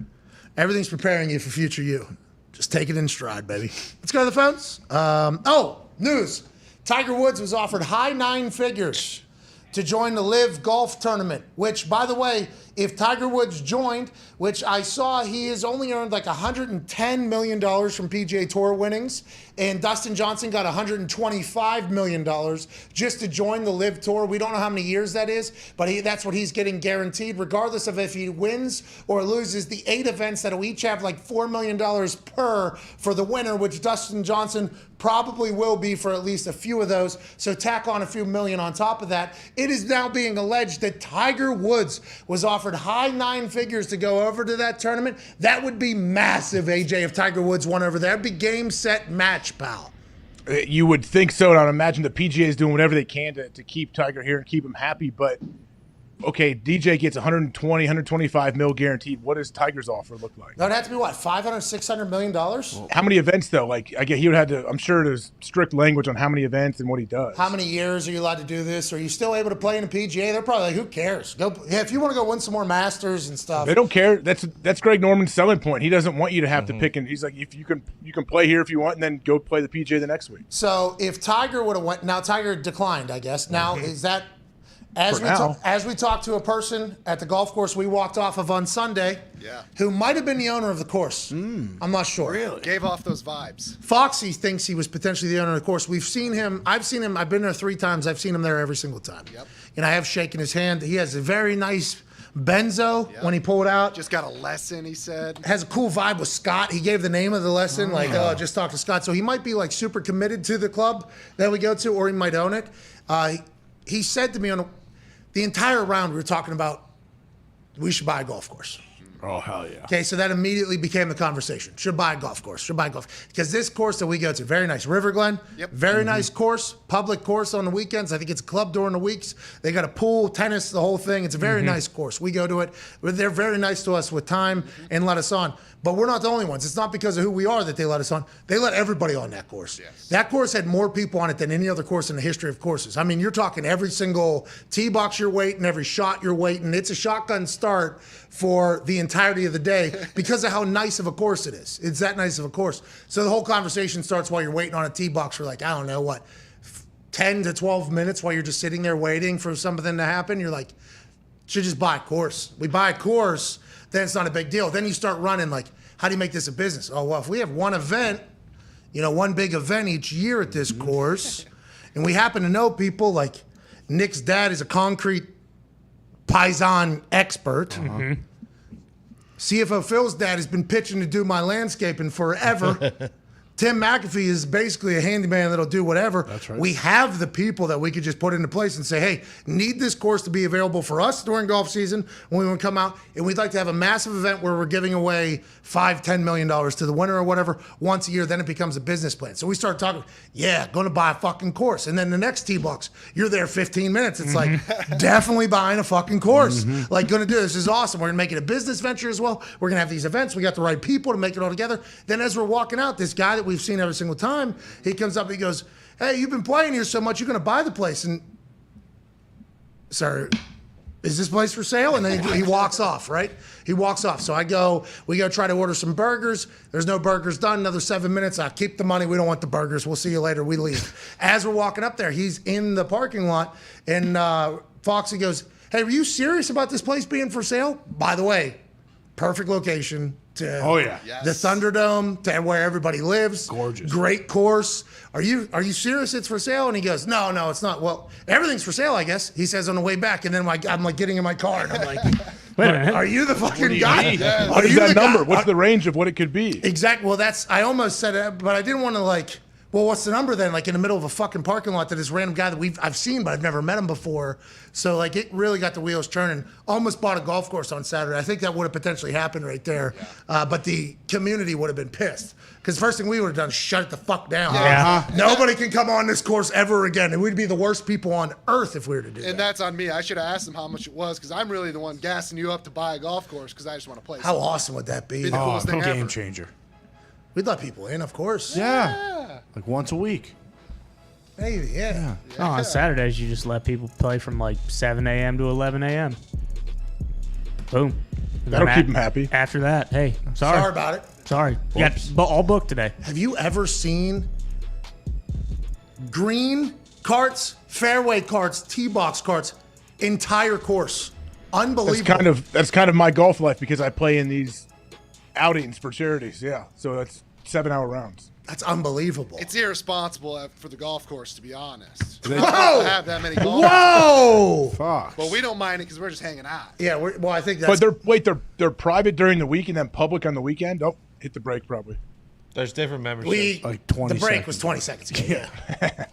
Everything's preparing you for future you. Just take it in stride, baby. Let's go to the phones. News. Tiger Woods was offered high 9 figures to join the Live Golf Tournament, which, by the way, if Tiger Woods joined, which I saw he has only earned like $110 million from PGA Tour winnings, and Dustin Johnson got $125 million just to join the Live Tour. We don't know how many years that is, but that's what he's getting guaranteed, regardless of if he wins or loses the 8 events that'll each have like $4 million per for the winner, which Dustin Johnson probably will be for at least a few of those. So tack on a few million on top of that. It is now being alleged that Tiger Woods was offered high 9 figures to go over to that tournament. That would be massive, AJ, if Tiger Woods won over there. It'd be game, set, match, pal. You would think so, and I'd imagine the PGA is doing whatever they can to keep Tiger here and keep him happy, but okay, DJ gets 120, 125 mil guaranteed. What does Tiger's offer look like? That would have to be what, $500, $600 million? How many events though? Like, I guess he would have to. I'm sure there's strict language on how many events and what he does. How many years are you allowed to do this? Are you still able to play in the PGA? They're probably like, who cares? If you want to go win some more Masters and stuff. They don't care. That's Greg Norman's selling point. He doesn't want you to have to pick, and he's like, if you can play here if you want, and then go play the PGA the next week. So if Tiger would have went, now Tiger declined, I guess. Now is that? As we talked to a person at the golf course we walked off of on Sunday, who might have been the owner of the course. I'm not sure. Really? Gave off those vibes. Foxy thinks he was potentially the owner of the course. We've seen him. I've seen him. I've been there 3 times. I've seen him there every single time. Yep. And I have shaken his hand. He has a very nice benzo when he pulled out. Just got a lesson, he said. Has a cool vibe with Scott. He gave the name of the lesson, just talk to Scott. So he might be like super committed to the club that we go to, or he might own it. He said to me on the entire round, we were talking about we should buy a golf course. Oh, hell yeah. Okay, so that immediately became the conversation. Should buy a golf course. Should buy a golf. Because this course that we go to, very nice. River Glen, very nice course. Public course on the weekends. I think it's a club during the weeks. They got a pool, tennis, the whole thing. It's a very nice course. We go to it. They're very nice to us with time and let us on. But we're not the only ones. It's not because of who we are that they let us on. They let everybody on that course. Yes. That course had more people on it than any other course in the history of courses. I mean, you're talking every single tee box you're waiting, every shot you're waiting. It's a shotgun start for the entirety of the day because of how nice of a course it is. It's that nice of a course. So the whole conversation starts while you're waiting on a tee box for like, I don't know what, 10 to 12 minutes while you're just sitting there waiting for something to happen. You're like, should just buy a course. We buy a course, then it's not a big deal. Then you start running like, how do you make this a business? Oh, well, if we have one event, one big event each year at this course, and we happen to know people like Nick's dad is a concrete paisan expert. CFO Phil's dad has been pitching to do my landscaping forever. Tim McAfee is basically a handyman that'll do whatever. That's right. We have the people that we could just put into place and say, hey, need this course to be available for us during golf season when we want to come out. And we'd like to have a massive event where we're giving away $5-10 million to the winner or whatever once a year. Then it becomes a business plan. So we start talking, going to buy a fucking course. And then the next tee box, you're there 15 minutes. It's like, definitely buying a fucking course. Like, going to do this is awesome. We're going to make it a business venture as well. We're going to have these events. We got the right people to make it all together. Then as we're walking out, this guy that we've seen every single time. He comes up, he goes, "Hey, you've been playing here so much, you're going to buy the place." And, sir, is this place for sale? And then he walks off, right? He walks off. So we go try to order some burgers. There's no burgers done. Another 7 minutes. I keep the money. We don't want the burgers. We'll see you later. We leave. As we're walking up there, he's in the parking lot, and Foxy goes, "Hey, were you serious about this place being for sale? By the way, perfect location to the Thunderdome, to where everybody lives. Gorgeous. Great course. Are you serious it's for sale?" And he goes, No, it's not. Well, everything's for sale, I guess, he says on the way back. And then I'm like getting in my car, and I'm like, wait a minute. Are you the fucking guy? What is that number? What's the range of what it could be? Exactly. Well, I almost said it, but I didn't want to like, well, what's the number then? Like in the middle of a fucking parking lot to this random guy that I've seen, but I've never met him before. So like it really got the wheels turning. Almost bought a golf course on Saturday. I think that would have potentially happened right there. But the community would have been pissed. Because first thing we would have done is shut it the fuck down. Nobody can come on this course ever again. And we'd be the worst people on earth if we were to do that. And that's on me. I should have asked him how much it was, because I'm really the one gassing you up to buy a golf course because I just want to play. How awesome would that be? Be the coolest thing ever. Game changer. We'd let people in, of course. Yeah. Like once a week. Maybe, yeah. Oh, on Saturdays, you just let people play from like 7 a.m. to 11 a.m. Boom. And That'll then keep them happy. After that, hey, sorry. Sorry about it. Sorry. You got all booked today. Have you ever seen green carts, fairway carts, tee box carts, entire course? Unbelievable. That's kind of my golf life, because I play in these outings for charities. Yeah, so that's 7-hour rounds. That's unbelievable. It's irresponsible for the golf course, to be honest. Whoa! We don't have that many golf Whoa! Fuck. But we don't mind it because we're just hanging out. Yeah, well, I think that's. But they're private during the week and then public on the weekend. Oh, hit the break probably. There's different memberships. Like 20 The break seconds. was 20 seconds ago.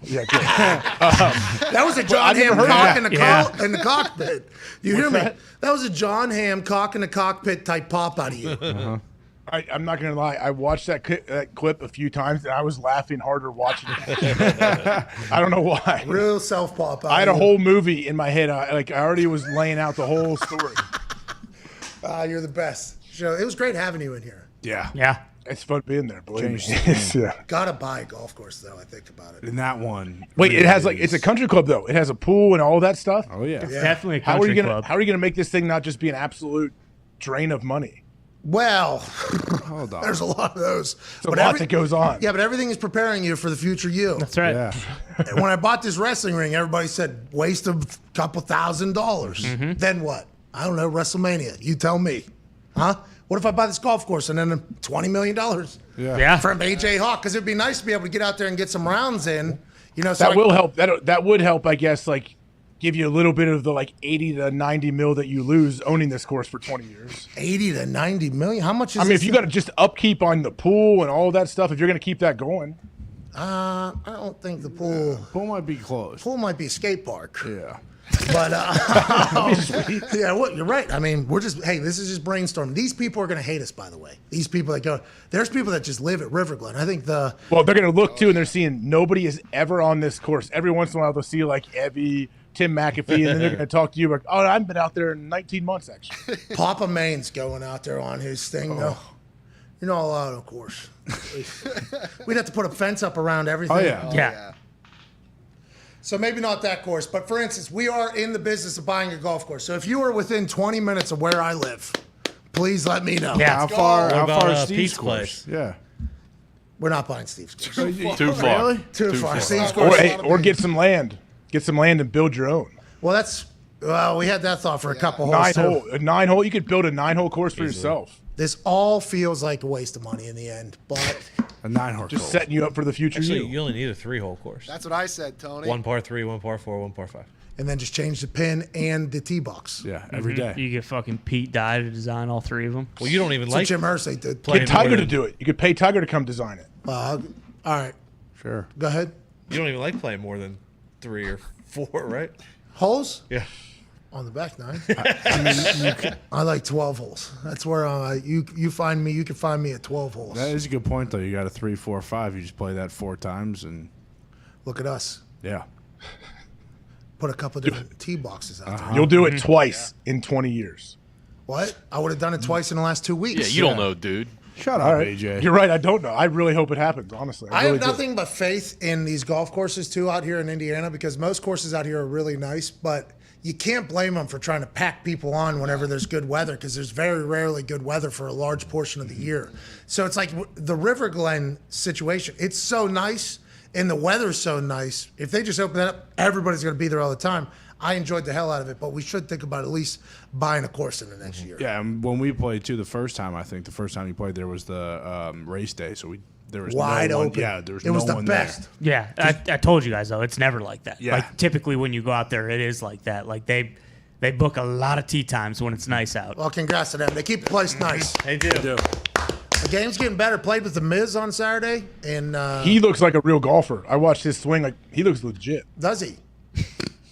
Yeah, good. That was a John I've never Hamm heard cock that. in the cockpit. You hear me? That was a John Hamm cock in the cockpit type pop out of you. I'm not gonna lie. I watched that clip a few times and I was laughing harder watching it. I don't know why. Real self pop out. I had a whole movie in my head. I already was laying out the whole story. You're the best. So it was great having you in here. Yeah. It's fun being there. Believe me. Changed Yeah. Gotta buy a golf course though. I think about it. And that one. Wait, it really has it's a country club though. It has a pool and all that stuff. Oh yeah. It's definitely a How are country you gonna club. How are you gonna make this thing not just be an absolute drain of money? Well, Hold on. there's a lot of those. There's a lot that goes on. Yeah, but everything is preparing you for the future you. That's right. Yeah. And when I bought this wrestling ring, everybody said waste of a couple $1,000. Mm-hmm. Then what? I don't know. WrestleMania. You tell me. Huh? What if I buy this golf course and then $20 million Yeah. from AJ Hawk? Because it'd be nice to be able to get out there and get some rounds in. You know, so That will help. That would help, I guess. Like, give you a little bit of the 80 to 90 mil that you lose owning this course for 20 years. 80 to 90 million. How much is? I mean, if you got to just upkeep on the pool and all that stuff, if you're going to keep that going. I don't think the pool. Pool might be closed. Pool might be a skate park. Yeah. But yeah, well, you're right. I mean, this is just brainstorming. These people are going to hate us, by the way. These people that go, there's people that just live at River Glen. I think Well, they're going to look too, and they're seeing nobody is ever on this course. Every once in a while, they'll see Evie, Tim McAfee, and then they're going to talk to you like, oh, I haven't been out there in 19 months, actually. Papa Main's going out there on his thing, though. You're not allowed, of course. We'd have to put a fence up around everything. Oh, yeah. Yeah. So maybe not that course, but for instance, we are in the business of buying a golf course. So if you are within 20 minutes of where I live, please let me know. Yeah. How far about, is Steve's Pete's course? place? Yeah. We're not buying Steve's course. Too far. Really? Too far. Steve's Or, course. or get some land. Get some land and build your own. Well, we had that thought for a couple holes too. A 9-hole. You could build a 9-hole course for yourself. This all feels like a waste of money in the end, but A 9-hole. Just setting you up for the future. Actually, you only need a 3-hole course. That's what I said, Tony. 1 par 3, 1 par 4, 1 par 5. and then just change the pin and the tee box. Yeah, every day. You get fucking Pete Dye to design all three of them. Well, you don't even So Jim Irsay did. Get Tiger to do it. You could pay Tiger to come design it. All right. Sure. Go ahead. You don't even like playing more than 3 or 4, right? Holes? Yeah. On the back nine. I like 12 holes. That's where you find me. You can find me at 12 holes. That is a good point, though. You got a 3, 4, 5. You just play that 4 times, and look at us. Yeah. Put a couple different tee boxes out there. You'll do it twice in 20 years. What? I would have done it twice in the last 2 weeks. Yeah, you don't know, dude. Shut up, All right. AJ. You're right. I don't know. I really hope it happens, honestly. I really have do. nothing but faith in these golf courses, too, out here in Indiana, because most courses out here are really nice, but you can't blame them for trying to pack people on whenever there's good weather, because there's very rarely good weather for a large portion of the year. So it's like the River Glen situation. It's so nice, and the weather's so nice. If they just open that up, everybody's going to be there all the time. I enjoyed the hell out of it, but we should think about at least buying a course in the next year. Yeah, and when we played too, the first time you played there was the race day, so there was Wide no one, open. Yeah, there was It no was the one best. Yeah, I told you guys though, it's never like that. Yeah. Like typically when you go out there, it is like that. Like they book a lot of tee times when it's nice out. Well, congrats to them. They keep the place nice. They do. The game's getting better. Played with the Miz on Saturday, and He looks like a real golfer. I watched his swing. Like he looks legit. does he?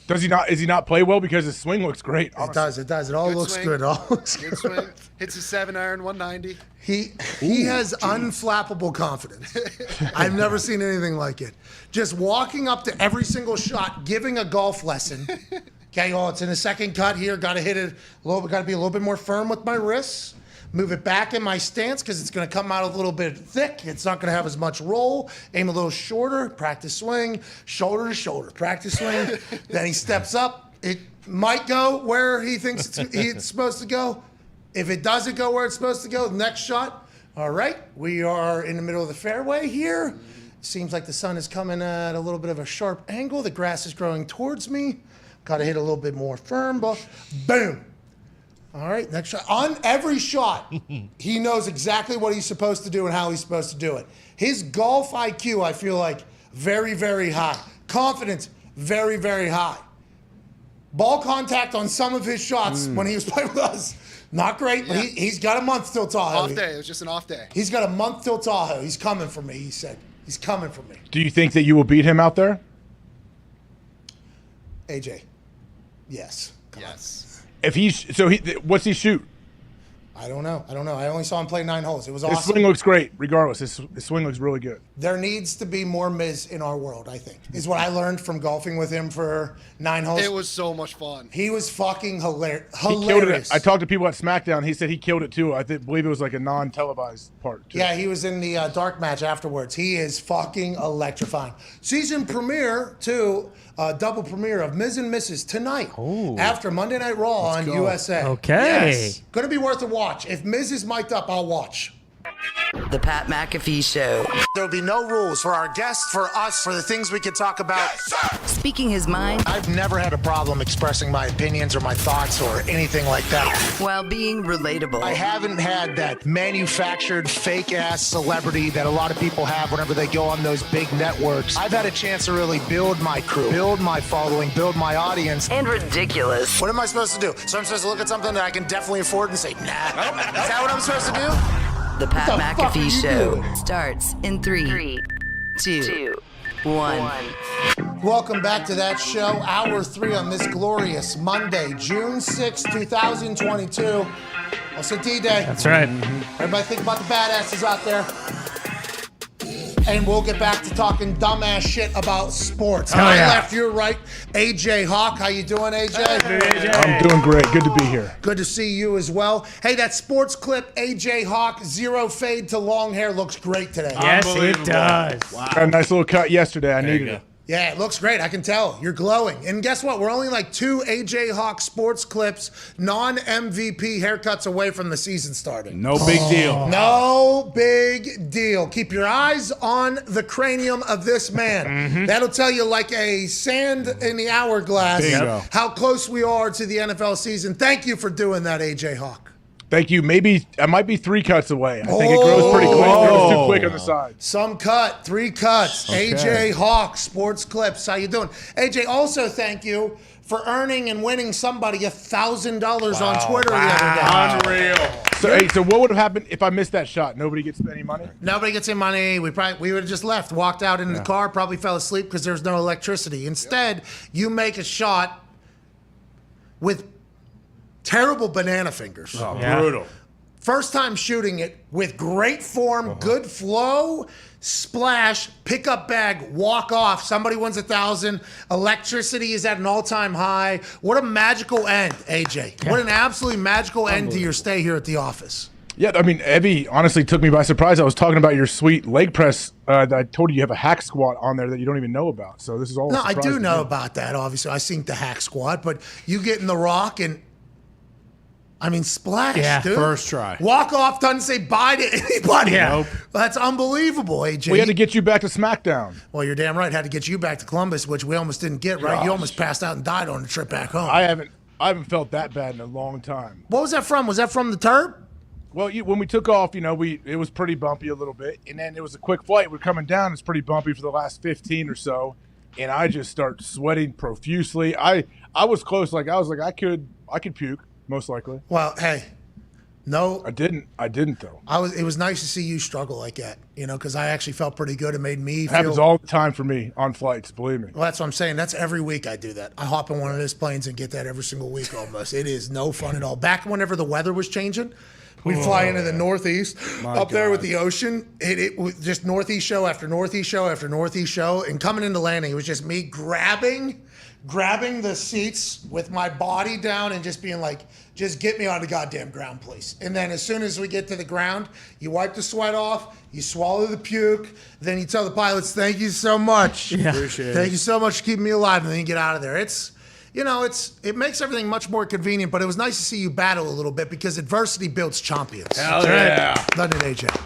Does he not? Is he not play well because his swing looks great? It does. It does. It all looks swing. good. It all looks Good good. swing. Hits a 7-iron, 190. He has unflappable confidence. I've never seen anything like it. Just walking up to every single shot, giving a golf lesson. Okay, it's in a second cut here. Got to hit it a little bit. Got to be a little bit more firm with my wrists. Move it back in my stance because it's going to come out a little bit thick. It's not going to have as much roll. Aim a little shorter. Practice swing. Shoulder to shoulder. Practice swing. Then he steps up. It might go where he thinks it's supposed to go. If it doesn't go where it's supposed to go, the next shot. All right, we are in the middle of the fairway here. Seems like the sun is coming at a little bit of a sharp angle. The grass is growing towards me. Got to hit a little bit more firm. Boom. All right, next shot. On every shot, he knows exactly what he's supposed to do and how he's supposed to do it. His golf IQ, I feel like, very, very high. Confidence, very, very high. Ball contact on some of his shots when he was playing with us, not great, but he's got a month till Tahoe. Off day. It was just an off day. He's got a month till Tahoe. He's coming for me, he said. He's coming for me. Do you think that you will beat him out there? AJ, yes. Yes. If what's he shoot? I don't know. I only saw him play 9 holes. It was His awesome. swing looks great, regardless. His swing looks really good. There needs to be more Miz in our world, I think, is what I learned from golfing with him for 9 holes. It was so much fun. He was fucking hilarious. He killed it. I talked to people at SmackDown. He said he killed it too. I believe it was like a non-televised part too. Yeah, he was in the dark match afterwards. He is fucking electrifying. Season premiere, too, double premiere of Miz and Mrs. tonight after Monday Night Raw on USA. Okay. Yes. Going to be worth a watch. If Miz is mic'd up, I'll watch. The Pat McAfee Show. There'll be no rules for our guests, for us, for the things we can talk about. Speaking his mind I've never had a problem expressing my opinions or my thoughts or anything like that. while being relatable. I haven't had that manufactured fake-ass celebrity that a lot of people have whenever they go on those big networks. I've had a chance to really build my crew, build my following, build my audience. And ridiculous. What am I supposed to do? So I'm supposed to look at something that I can definitely afford and say, nah. Is that what I'm supposed to do? The Pat What the fuck are McAfee you Show doing? starts in 3, 2, 1. Welcome back to that show. Hour 3 on this glorious Monday, June 6, 2022. Also D-Day. That's right. Everybody think about the badasses out there. And we'll get back to talking dumbass shit about sports. Oh, I yeah. left, you're right. AJ Hawk, how you doing, AJ? I'm doing great. Good to be here. Good to see you as well. Hey, that sports clip, AJ Hawk, 0 fade to long hair, looks great today. Yes, it does. Got a nice little cut yesterday. I needed it. Yeah, it looks great. I can tell. You're glowing. And guess what? We're only like 2 AJ Hawk sports clips, non-MVP haircuts away from the season starting. No big deal. No big deal. Keep your eyes on the cranium of this man. That'll tell you like a sand in the hourglass Bingo. how close we are to the NFL season. Thank you for doing that, AJ Hawk. Thank you. Maybe I might be 3 cuts away. I think it grows pretty quick. It grows too quick on the side. Some cut, 3 cuts. Okay. AJ Hawk, Sports Clips. How you doing? AJ, also thank you for earning and winning somebody $1,000 on Twitter the other day. Unreal. So what would have happened if I missed that shot? Nobody gets any money? Nobody gets any money. We would have just left, walked out in the car, probably fell asleep because there's no electricity. Instead, you make a shot with terrible banana fingers. Oh, brutal. First time shooting it with great form, good flow, splash, pick up bag, walk off. Somebody wins $1,000. Electricity is at an all-time high. What a magical end, AJ. What an absolutely magical end to your stay here at the office. Yeah, I mean, Evie honestly took me by surprise. I was talking about your sweet leg press that I told you have a hack squat on there that you don't even know about. So this is all. No, I do know about that. Obviously, I seen the hack squat, but you get in the rock and, I mean, splash, dude. First try. Walk off, doesn't say bye to anybody. Yeah. Nope. That's unbelievable, AJ. We had to get you back to SmackDown. Well, you're damn right. Had to get you back to Columbus, which we almost didn't get. Right, Gosh. you almost passed out and died on the trip back home. I haven't felt that bad in a long time. What was that from? Was that from the turb? Well, when we took off, it was pretty bumpy a little bit, and then it was a quick flight. We're coming down; it's pretty bumpy for the last 15 or so, and I just start sweating profusely. I was close, I I could puke most likely. Well, hey, no, I didn't though. It was nice to see you struggle like that, because I actually felt pretty good. It made me It happens feel. all the time for me on flights, believe me. Well, that's what I'm saying. That's every week I do that. I hop in one of those planes and get that every single week almost. It is no fun at all. Back whenever the weather was changing. We'd fly into the Northeast, up there with the ocean. It was just Northeast show after Northeast show after Northeast show. And coming into landing, it was just me grabbing the seats with my body down and just being like, just get me on the goddamn ground, please. And then as soon as we get to the ground, you wipe the sweat off, you swallow the puke, then you tell the pilots, thank you so much. Yeah. Appreciate it. Thank you so much for keeping me alive, and then you get out of there. It makes everything much more convenient, but it was nice to see you battle a little bit because adversity builds champions. Hell yeah. Doesn't it, AJ?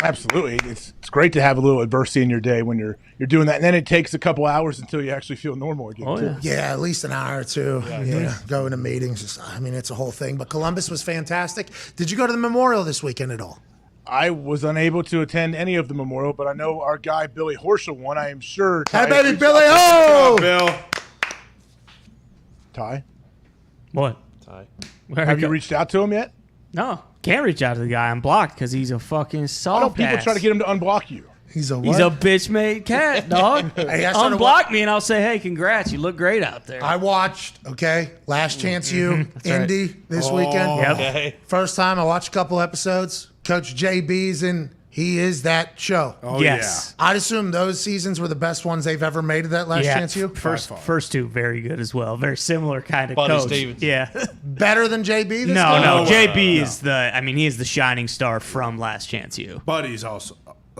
Absolutely. It's great to have a little adversity in your day when you're doing that. And then it takes a couple hours until you actually feel normal again. too. Yeah, at least an hour or two. Yeah, going to meetings. It's a whole thing. But Columbus was fantastic. Did you go to the Memorial this weekend at all? I was unable to attend any of the Memorial, but I know our guy Billy Horschel won. I am sure. Hey, baby, Billy! Oh! Bill. Ty? What? Ty. Have you reached out to him yet? No, can't reach out to the guy. I'm blocked because he's a fucking soft I know people ass. try to get him to unblock you. He's a what? He's a bitch-made cat, dog. Hey, I started Unblock me and I'll say, hey, congrats. You look great out there. I watched, Last Chance U, Indy this weekend. Yep. Okay. First time I watched a couple episodes. Coach JB's in. He is that show. Oh, Yes. I'd assume those seasons were the best ones they've ever made of that Last Chance U. First two, very good as well. Very similar kind of Buddy coach. Stevens. Yeah. Better than JB this No, time? JB is he is the shining star from Last Chance U. Buddy's also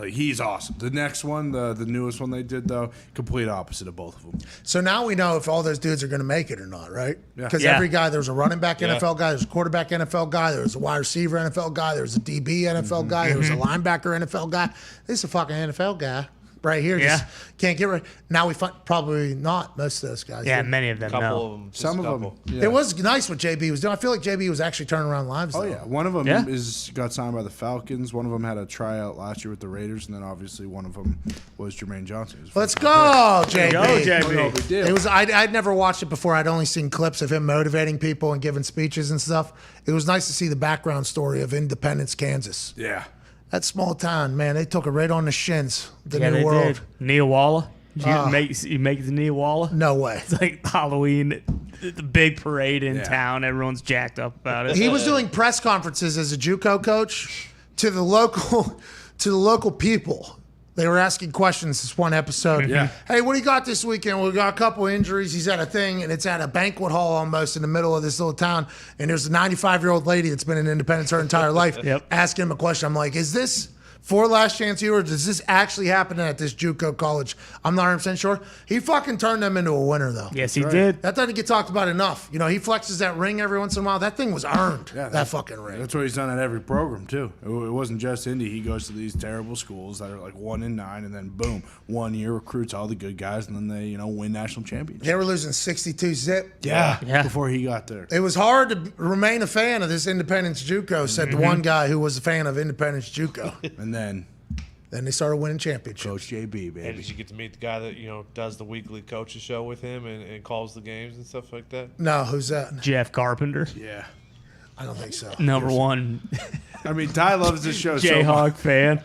he's awesome. The next one, the newest one they did though, complete opposite of both of them. So now we know if all those dudes are going to make it or not, right? Yeah. Because Yeah. every guy, there's a running back NFL guy, there's a quarterback NFL guy, there's a wide receiver NFL guy, there's a DB NFL guy, there's a linebacker NFL guy. This is a fucking NFL guy right here. Just can't get right. Now we find probably not most of those guys. Yeah, do. many of them Couple know. of them. Some of them. Yeah. It was nice what JB was doing. I feel like JB was actually turning around lives. Oh though. yeah, one of them Yeah. got signed by the Falcons. One of them had a tryout last year with the Raiders, and then obviously one of them was Jermaine Johnson. His Let's first go, JB. Go, JB. No big deal. It was. I'd never watched it before. I'd only seen clips of him motivating people and giving speeches and stuff. It was nice to see the background story of Independence, Kansas. Yeah. That small town, man, they took it right on the shins. The Yeah, new they world. did. Neowalla. Did Ah. you make the Neowalla? No way. It's like Halloween, the big parade in town. Everyone's jacked up about it. He was doing press conferences as a JUCO coach to the local people. They were asking questions this one episode. Yeah. Hey, what do you got this weekend? We got a couple injuries. He's at a thing, and it's at a banquet hall almost in the middle of this little town. And there's a 95-year-old lady that's been in Independence her entire life asking him a question. I'm like, is this for Last Chance U, or does this actually happen at this JUCO college? I'm not 100% sure. He fucking turned them into a winner, though. Yes, he did. That doesn't get talked about enough. He flexes that ring every once in a while. That thing was earned, that fucking ring. That's what he's done at every program too. It wasn't just Indy. He goes to these terrible schools that are like 1-9, and then boom, 1 year recruits all the good guys, and then they win national championships. They were losing 62 zip. Yeah. Before he got there. It was hard to remain a fan of this Independence JUCO, said the one guy who was a fan of Independence JUCO. And then they started winning championships. Coach JB, baby. And did you get to meet the guy that does the weekly coaches show with him and calls the games and stuff like that? No, who's that? Jeff Carpenter. Yeah. I don't think so. Number one. I mean, Ty loves this show so Jayhawk much. fan.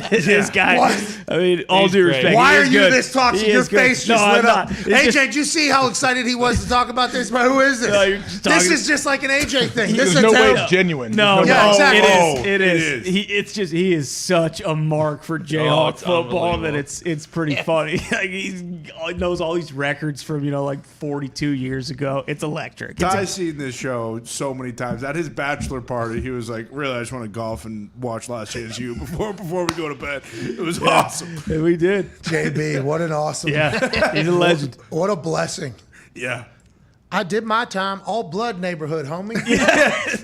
This guy. What? I mean, all due respect. Why he are is you good. this toxic? He Your is good. face No, just I'm lit up. not. It's AJ, just- did you see how excited he was to talk about this? But who is this? No, you're just This talking- is just like an AJ thing. This There's is no way how- it's genuine. No, There's Yeah, no, exactly. it is. He is such a mark for Jayhawk it's football that unbelievable. it's pretty funny. Like he knows all these records from 42 years ago. It's electric. It's Ty's seen this show so many times. At his bachelor party, he was like, really, I just want to golf and watch Last Chance U before we go to bed. It was awesome. Yeah, we did. JB, what an awesome. Yeah, he's a legend. What a blessing. Yeah. I did my time, all blood neighborhood, homie.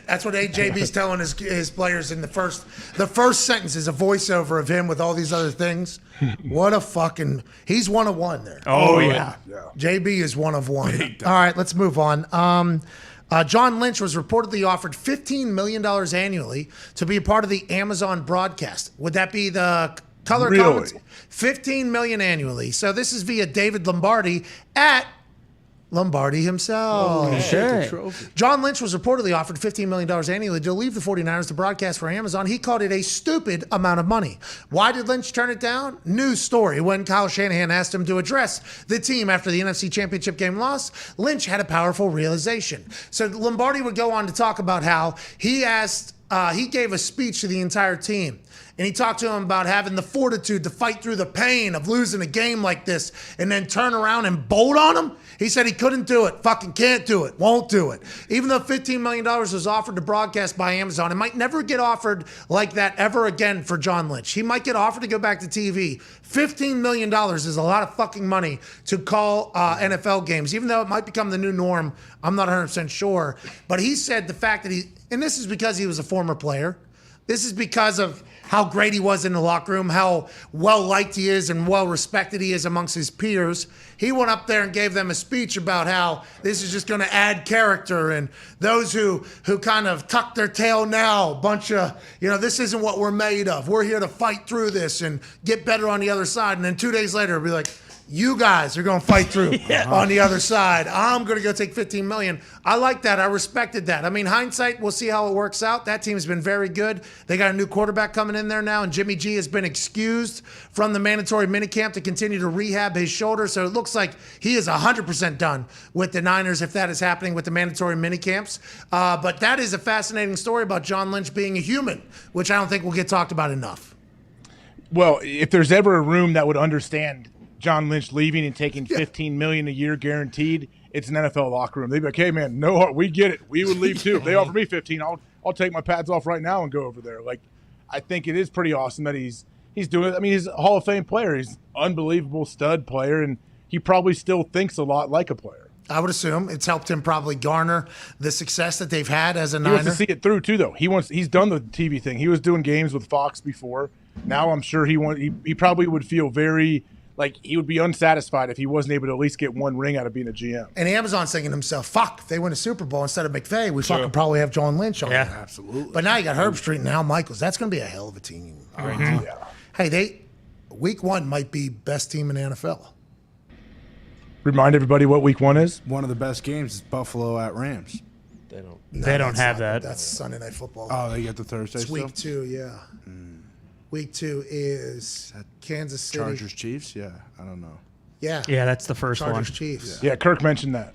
That's what AJB's telling his players in the first sentence is a voiceover of him with all these other things. What a fucking, he's one of one there. Oh yeah. JB is one of one. All right, let's move on. John Lynch was reportedly offered $15 million annually to be a part of the Amazon broadcast. Would that be the color comments? $15 million annually. So this is via David Lombardi at Lombardi himself. Oh, sure. John Lynch was reportedly offered $15 million annually to leave the 49ers to broadcast for Amazon. He called it a stupid amount of money. Why did Lynch turn it down? News story. When Kyle Shanahan asked him to address the team after the NFC Championship game loss, Lynch had a powerful realization. So Lombardi would go on to talk about how he gave a speech to the entire team. And he talked to him about having the fortitude to fight through the pain of losing a game like this and then turn around and bolt on him. He said he couldn't do it, fucking can't do it, won't do it. Even though $15 million was offered to broadcast by Amazon, it might never get offered like that ever again for John Lynch. He might get offered to go back to TV. $15 million is a lot of fucking money to call NFL games, even though it might become the new norm. I'm not 100% sure. But he said the fact that and this is because he was a former player. This is because of how great he was in the locker room, how well-liked he is and well-respected he is amongst his peers. He went up there and gave them a speech about how this is just going to add character, and those who kind of tuck their tail now, bunch of, this isn't what we're made of. We're here to fight through this and get better on the other side. And then 2 days later, it'll be like, you guys are going to fight through on the other side. I'm going to go take $15 million. I like that. I respected that. I mean, hindsight, we'll see how it works out. That team's been very good. They got a new quarterback coming in there now, and Jimmy G has been excused from the mandatory minicamp to continue to rehab his shoulder. So it looks like he is 100% done with the Niners if that is happening with the mandatory minicamps. But that is a fascinating story about John Lynch being a human, which I don't think will get talked about enough. Well, if there's ever a room that would understand John Lynch leaving and taking $15 million a year guaranteed, it's an NFL locker room. They'd be like, hey, man, no, we get it. We would leave too. If they offer me 15, I'll take my pads off right now and go over there. Like, I think it is pretty awesome that he's doing it. I mean, he's a Hall of Fame player. He's an unbelievable stud player, and he probably still thinks a lot like a player. I would assume it's helped him probably garner the success that they've had as a Niner. He wants to see it through too, though. He's done the TV thing. He was doing games with Fox before. Now I'm sure he probably would feel very like he would be unsatisfied if he wasn't able to at least get one ring out of being a GM. And Amazon's thinking to himself, fuck, if they win a Super Bowl instead of McVay, we fucking probably have John Lynch on there. Absolutely. But now you got Herb Street and Al Michaels. That's going to be a hell of a team. Mm-hmm. Yeah. Hey, week 1 might be best team in the NFL. Remind everybody what week 1 is. One of the best games is Buffalo at Rams. They don't have that. That's Sunday Night Football. Oh, they get the Thursday It's week 2, yeah. Week 2 is Kansas City. Chargers Chiefs? Yeah, I don't know. Yeah. Yeah, that's the first one. Chargers Chiefs. Yeah, Kirk mentioned that.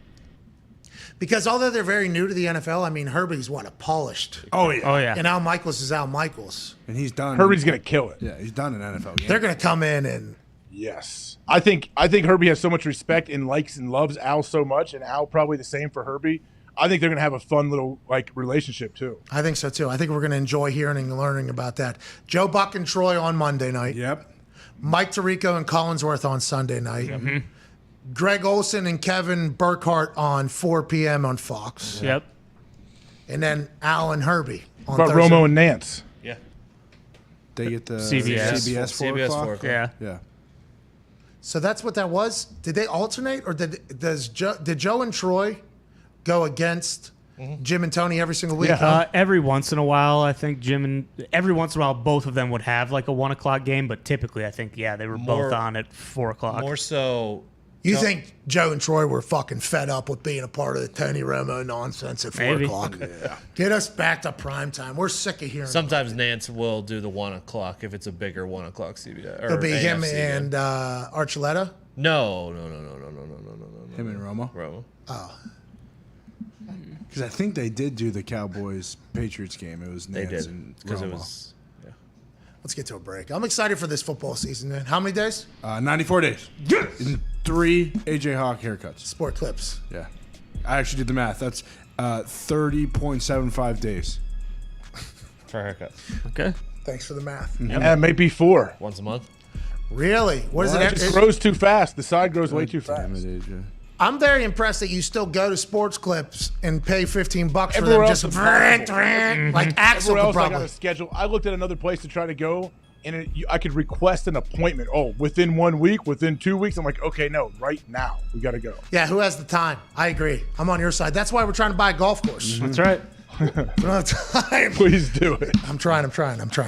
Because although they're very new to the NFL, I mean, Herbie's a polished. Oh, yeah. Oh, yeah. And Al Michaels is Al Michaels. And he's done. Herbie's going to kill it. Yeah, he's done an NFL game. They're going to come in and. Yes. I think Herbie has so much respect and likes and loves Al so much, and Al probably the same for Herbie. I think they're going to have a fun little relationship too. I think so too. I think we're going to enjoy hearing and learning about that. Joe Buck and Troy on Monday night. Yep. Mike Tirico and Collinsworth on Sunday night. Mm-hmm. Greg Olson and Kevin Burkhardt on 4 p.m. on Fox. Yep. And then Al and Herbie on What about Thursday. Romo and Nance? Yeah. They get the CBS 4 o'clock? Yeah. Yeah. So that's what that was. Did they alternate, or did Joe and Troy go against Jim and Tony every single week? Yeah. Every once in a while, I think every once in a while, both of them would have like a 1 o'clock game, but typically, I think they were both on at 4 o'clock. More so. You think Joe and Troy were fucking fed up with being a part of the Tony Romo nonsense at 4 Maybe. o'clock? Yeah. Get us back to prime time. We're sick of hearing. Sometimes Nance will do the 1 o'clock if it's a bigger 1 o'clock CBS. It'll be him AFC and game. Archuleta? No. Him and Romo? Romo. Oh. Because I think they did do the Cowboys-Patriots game. It was They Nance did. and Because it Romo. was. Let's get to a break. I'm excited for this football season, man. How many days? 94 days. In 3 AJ Hawk haircuts. Sport clips. Yeah. I actually did the math. That's 30.75 days. for a haircut. Okay. Thanks for the math. Yeah, maybe 4. Once a month. Really? What is It it? just grows too fast. The side grows way too fast. I'm very impressed that you still go to Sports Clips and pay $15 for Everywhere them. else Just is possible. like Axel Everywhere could else I got probably. a schedule. I looked at another place to try to go, and I could request an appointment. Oh, within 1 week, within 2 weeks. I'm like, okay, no, right now we got to go. Yeah, who has the time? I agree. I'm on your side. That's why we're trying to buy a golf course. That's right. We don't have time. Please do it. I'm trying.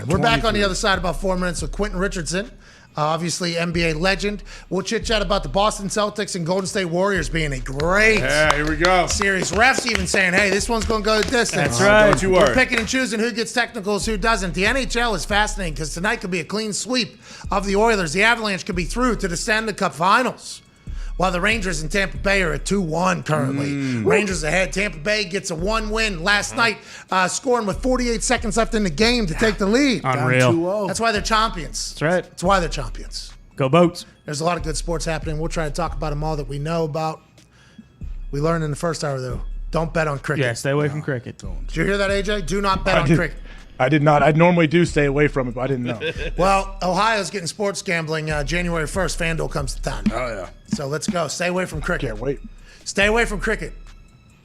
We're back on the other side about 4 minutes with Quentin Richardson, obviously NBA legend. We'll chit-chat about the Boston Celtics and Golden State Warriors being a great here we go. series. Refs even saying, hey, this one's going to go the distance. That's right. Don't you We're worry. picking and choosing who gets technicals, who doesn't. The NHL is fascinating because tonight could be a clean sweep of the Oilers. The Avalanche could be through to the Stanley Cup Finals. While the Rangers in Tampa Bay are at 2-1 currently. Rangers ahead. Tampa Bay gets a 1 win last night, scoring with 48 seconds left in the game to take the lead. Unreal. That's why they're champions. That's right. That's why they're champions. Go Boats. There's a lot of good sports happening. We'll try to talk about them all that we know about. We learned in the first hour, though, don't bet on cricket. Yeah, stay away from cricket. Did you hear that, AJ? Do not bet on cricket. I did not. I normally do stay away from it, but I didn't know. Well, Ohio's getting sports gambling January 1st. FanDuel comes to town. Oh, yeah. So let's go. Stay away from cricket. Can't wait. Stay away from cricket.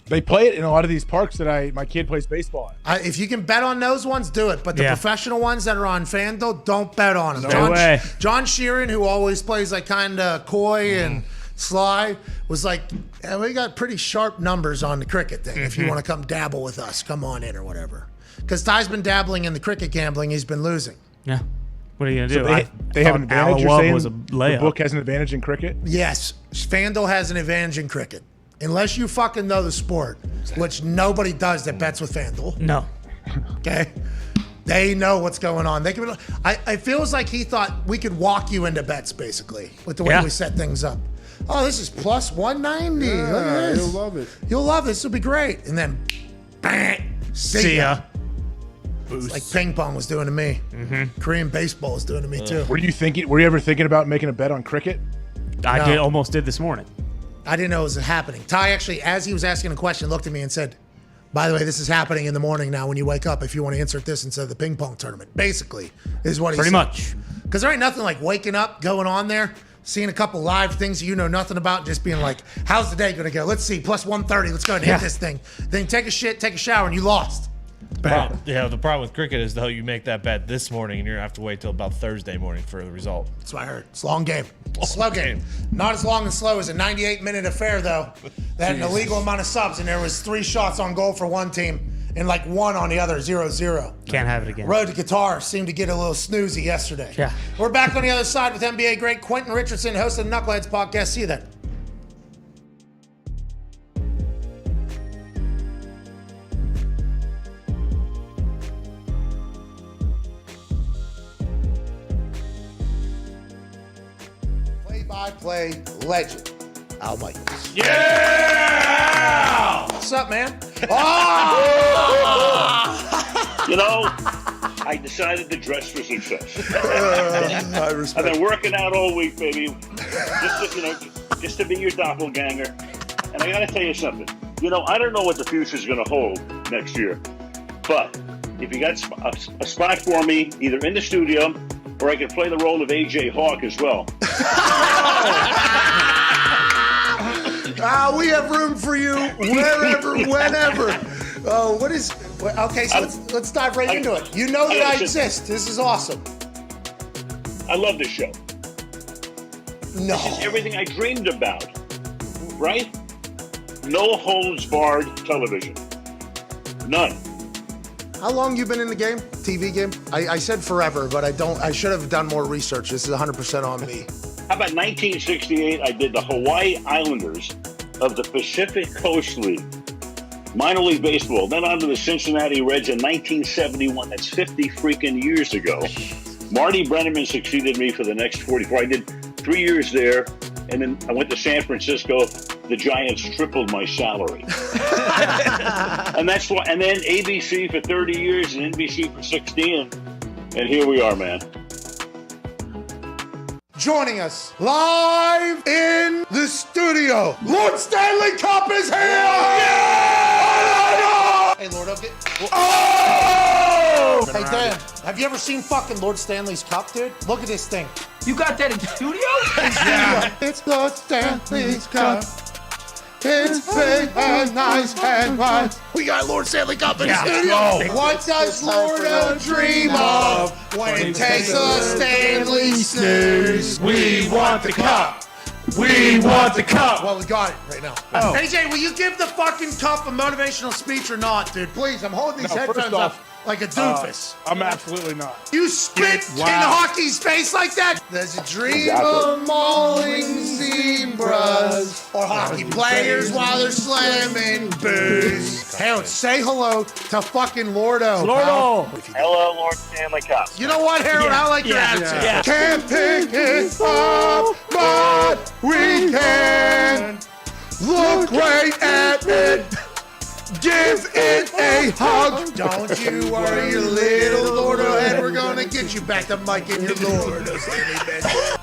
They play it in a lot of these parks that my kid plays baseball at. If you can bet on those ones, do it. But the professional ones that are on FanDuel, don't bet on them. No way. John Sheeran, who always plays like kind of coy and sly, was like, yeah, we got pretty sharp numbers on the cricket thing. If you want to come dabble with us, come on in or whatever. Because Ty's been dabbling in the cricket gambling. He's been losing. Yeah. What are you going to So do? they have an advantage. You're saying was a the layup. book has an advantage in cricket? Yes, FanDuel has an advantage in cricket. Unless you fucking know the sport, which nobody does that bets with FanDuel. No. Okay? They know what's going on. They can. It feels like he thought we could walk you into bets, basically, with the way we set things up. Oh, this is plus 190. Look at this. You'll love it. You'll love this. This will be great. And then, bang, see ya. It's like ping pong was doing to me. Korean baseball was doing to me, too. Were you ever thinking about making a bet on cricket? I almost did this morning. I didn't know it was happening. Ty actually, as he was asking a question, looked at me and said, by the way, this is happening in the morning now when you wake up if you want to insert this instead of the ping pong tournament. Basically, is what he said. Pretty much. Because there ain't nothing like waking up, going on there, seeing a couple live things that you know nothing about, and just being like, how's the day going to go? Let's see, plus 130. Let's go ahead and hit this thing. Then take a shit, take a shower, and you lost. Bam. Yeah, the problem with cricket is, though, you make that bet this morning and you're going to have to wait till about Thursday morning for the result. That's what I heard. It's a long game. Slow game. Not as long and slow as a 98-minute affair, though. They had an illegal amount of subs, and there was 3 shots on goal for one team and like 1 on the other, 0-0. Can't have it again. Road to Qatar seemed to get a little snoozy yesterday. Yeah. We're back on the other side with NBA great Quentin Richardson, host of the Knuckleheads podcast. See you then. Play-by-play legend, Al Michaels. Yeah! What's up, man? You know, I decided to dress for success. I respect. I've been working out all week, baby, just to be your doppelganger. And I got to tell you something. I don't know what the future's going to hold next year, but if you got a spot for me, either in the studio or I could play the role of AJ Hawk as well. We have room for you wherever, whenever. Okay, so let's dive right into it. You know that I exist. This is awesome. I love this show. No. This is everything I dreamed about, right? No holds barred television. None. How long you been in the game? TV game? I said forever, but I should have done more research. This is 100% on me. How about 1968? I did the Hawaii Islanders of the Pacific Coast League. Minor League Baseball. Then on to the Cincinnati Reds in 1971. That's 50 freaking years ago. Marty Brennaman succeeded me for the next 44. I did 3 years there, and then I went to San Francisco. The Giants tripled my salary. And that's why. And then ABC for 30 years and NBC for 16. And here we are, man. Joining us live in the studio, Lord Stanley Cup is here! Yeah! Hey, Lord, okay. Oh! Hey, Hey, around Dan, it. have you ever seen fucking Lord Stanley's cup, dude? Look at this thing. You got that in studio? Yeah. It's Lord Stanley's cup. It's big and nice and wide. We got Lord Stanley Cup in the studio. What does Lordo dream of when it takes a Stanley snooze? We want the cup. We want the cup. Well, we got it right now. Oh. AJ, will you give the fucking cup a motivational speech or not, dude? Please, I'm holding these No, first headphones off, up like a doofus. I'm absolutely not. You spit Wow. in hockey's face like that? There's a dream of mauling zebras or hockey players while they're slamming booze. Harold, say hello to fucking Lordo. Lordo. Hello, Lord Stanley Cup. You know what, Harold? I like your attitude. Can't pick it up, but we can. Look right at it. Give it a hug. Don't you worry, your little Lordo head. We're gonna get you back to Mike and your Lordo.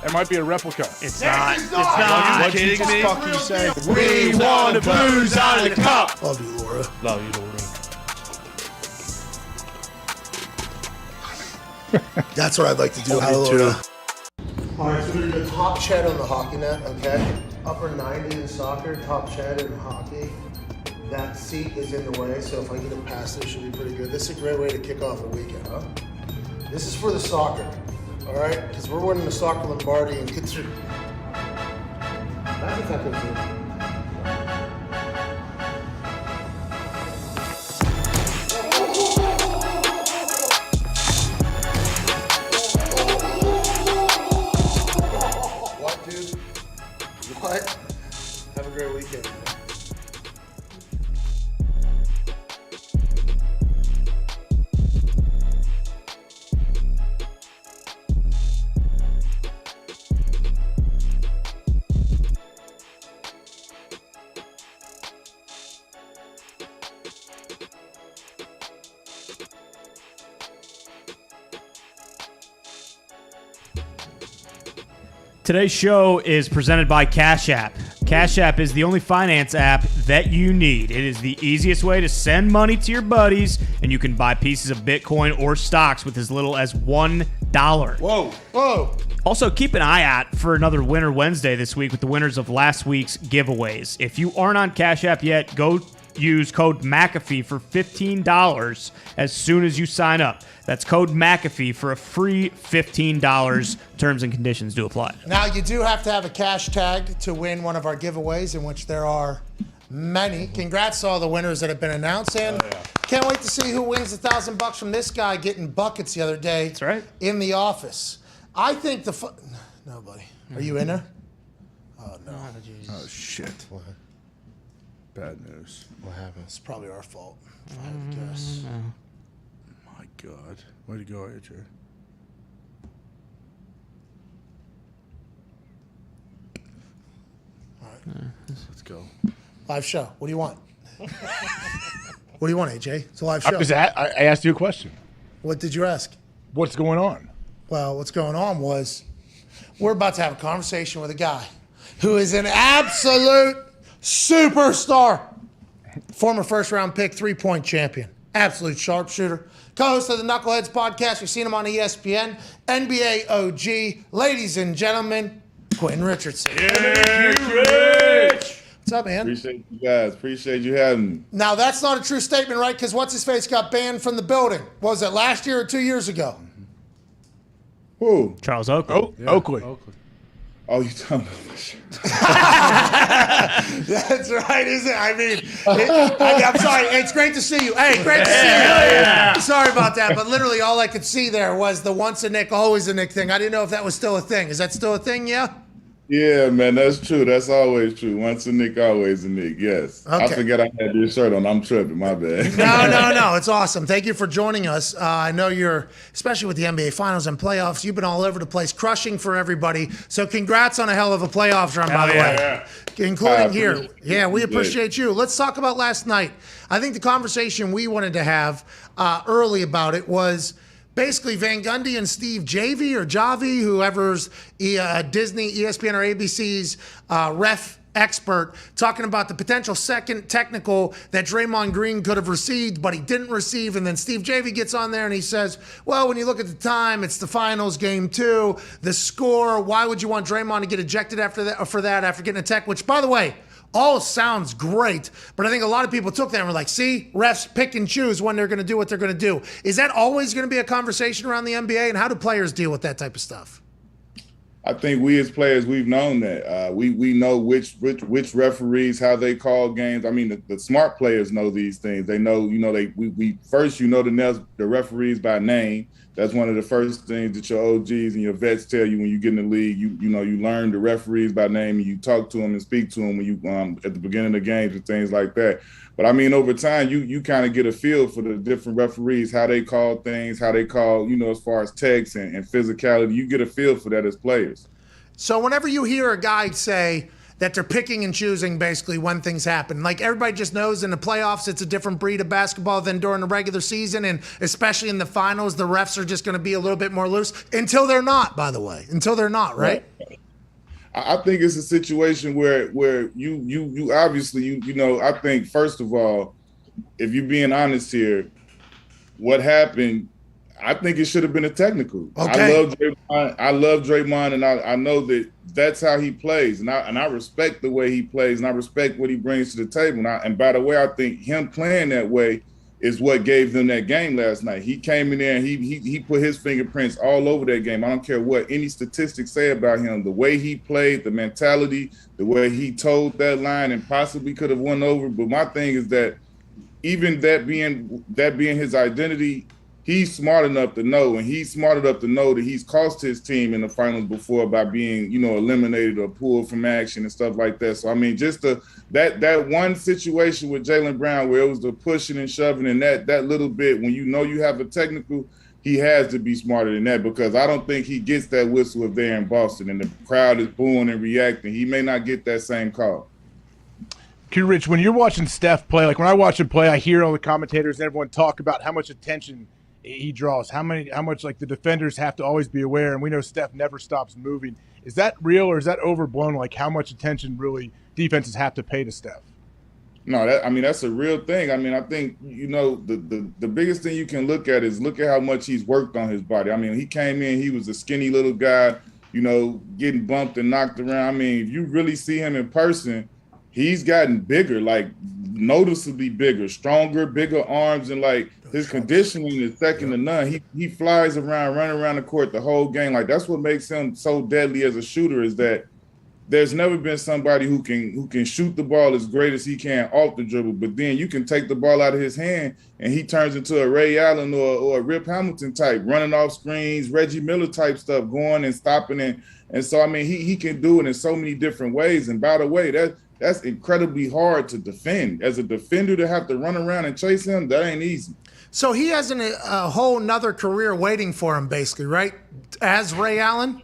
It might be a replica. It's not. It's It's not. not. What did you just fucking say? We want the booze out of the cup. Love you, Laura. Love you, Lord. That's what I'd like to do. Hallelujah. All right, so we're gonna do top ched on the hockey net, okay? Upper 90 in soccer, top ched in hockey. That seat is in the way, so if I get a pass, this should be pretty good. This is a great way to kick off a weekend, huh? This is for the soccer, all right? Because we're winning the soccer Lombardi and get through. That's a good team. What, dude? What? Have a great weekend, man. Today's show is presented by Cash App. Cash App is the only finance app that you need. It is the easiest way to send money to your buddies, and you can buy pieces of Bitcoin or stocks with as little as $1. Whoa. Whoa. Also, keep an eye out for another Winner Wednesday this week with the winners of last week's giveaways. If you aren't on Cash App yet, go use code McAfee for $15 as soon as you sign up. That's code McAfee for a free $15. Terms and conditions do apply. Now, you do have to have a cash tag to win one of our giveaways, in which there are many. Congrats to all the winners that have been announced. And can't wait to see who wins $1,000 from this guy getting buckets the other day. That's right. In the office. I think no, buddy. Are you in there? Oh, no. Oh, shit. Bad news. What happened? It's probably our fault, if I had to guess. My God. Way to go, AJ. All right. Let's go. Live show. What do you want? What do you want, AJ? It's a live show. I asked you a question. What did you ask? What's going on? Well, what's going on was we're about to have a conversation with a guy who is an absolute superstar. Former first-round pick, three-point champion, absolute sharpshooter, co-host of the Knuckleheads podcast. You've seen him on ESPN, NBA OG. Ladies and gentlemen, Quentin Richardson. What's up, man? Appreciate you guys. Appreciate you having me. Now, that's not a true statement, right? Because what's-his-face got banned from the building. What was it, last year or 2 years ago? Who? Charles Oakley. Oakley. Oh, you talking about my shirt? That's right, isn't it? I mean, I'm sorry. It's great to see you. Hey, great to see you. Yeah. Sorry about that, but literally all I could see there was the once a Nick, always a Nick thing. I didn't know if that was still a thing. Is that still a thing, yeah? Yeah, man, that's true. That's always true. Once a Nick, always a Nick. Yes. I Okay. forget I had your shirt on. I'm tripping. My bad. No. It's awesome. Thank you for joining us. I know you're, especially with the NBA Finals and playoffs, you've been all over the place, crushing for everybody. So congrats on a hell of a playoff run, by the way. Including here. Yeah, we appreciate you. Let's talk about last night. I think the conversation we wanted to have early about it was basically Van Gundy and Steve Javi, whoever's Disney, ESPN, or ABC's ref expert talking about the potential second technical that Draymond Green could have received, but he didn't receive. And then Steve Javie gets on there and he says, well, when you look at the time, it's the finals, game 2, the score. Why would you want Draymond to get ejected after that after getting a tech? Which, by the way, all sounds great, but I think a lot of people took that and were like, see, refs pick and choose when they're going to do what they're going to do. Is that always going to be a conversation around the NBA, and how do players deal with that type of stuff? I think we as players, we've known that. We know which referees, how they call games. I mean, the smart players know these things. They know, we first, the referees by name. That's one of the first things that your OGs and your vets tell you when you get in the league. You learn the referees by name, and you talk to them and speak to them when you at the beginning of the games and things like that. But I mean, over time, you kind of get a feel for the different referees, how they call things, how they call, as far as techs and physicality. You get a feel for that as players. So whenever you hear a guy say that they're picking and choosing basically when things happen, like everybody just knows in the playoffs it's a different breed of basketball than during the regular season, and especially in the finals, the refs are just going to be a little bit more loose until they're not, by the way. Until they're not, right? I think it's a situation where you obviously, I think, first of all, if you're being honest here, what happened, I think it should have been a technical. Okay. I love Draymond, and I know that that's how he plays, and I respect the way he plays, and I respect what he brings to the table. And by the way, I think him playing that way is what gave them that game last night. He came in there and he put his fingerprints all over that game. I don't care what any statistics say about him. The way he played, the mentality, the way he told that line and possibly could have won over. But my thing is that even that being his identity, he's smart enough to know, and he's smart enough to know that he's cost his team in the finals before by being, eliminated or pulled from action and stuff like that. So, I mean, just that one situation with Jaylen Brown where it was the pushing and shoving and that little bit, when you have a technical, he has to be smarter than that, because I don't think he gets that whistle if they're in Boston and the crowd is booing and reacting. He may not get that same call. Rich, when you're watching Steph play, like when I watch him play, I hear all the commentators and everyone talk about how much attention he draws, how much like the defenders have to always be aware, and we know Steph never stops moving. Is that real, or is that overblown? Like how much attention really defenses have to pay to Steph? No, that's a real thing. I mean, I think the biggest thing you can look at is look at how much he's worked on his body. I mean, he came in, he was a skinny little guy, getting bumped and knocked around. I mean, if you really see him in person, he's gotten bigger, like noticeably bigger, stronger, bigger arms, and like his conditioning is second to none. He flies around, running around the court the whole game. Like that's what makes him so deadly as a shooter, is that there's never been somebody who can shoot the ball as great as he can off the dribble, but then you can take the ball out of his hand and he turns into a Ray Allen or a Rip Hamilton type, running off screens, Reggie Miller type stuff, going and stopping. And so, I mean, he can do it in so many different ways. And by the way, that's incredibly hard to defend. As a defender, to have to run around and chase him, that ain't easy. So he has a whole nother career waiting for him, basically, right? As Ray Allen?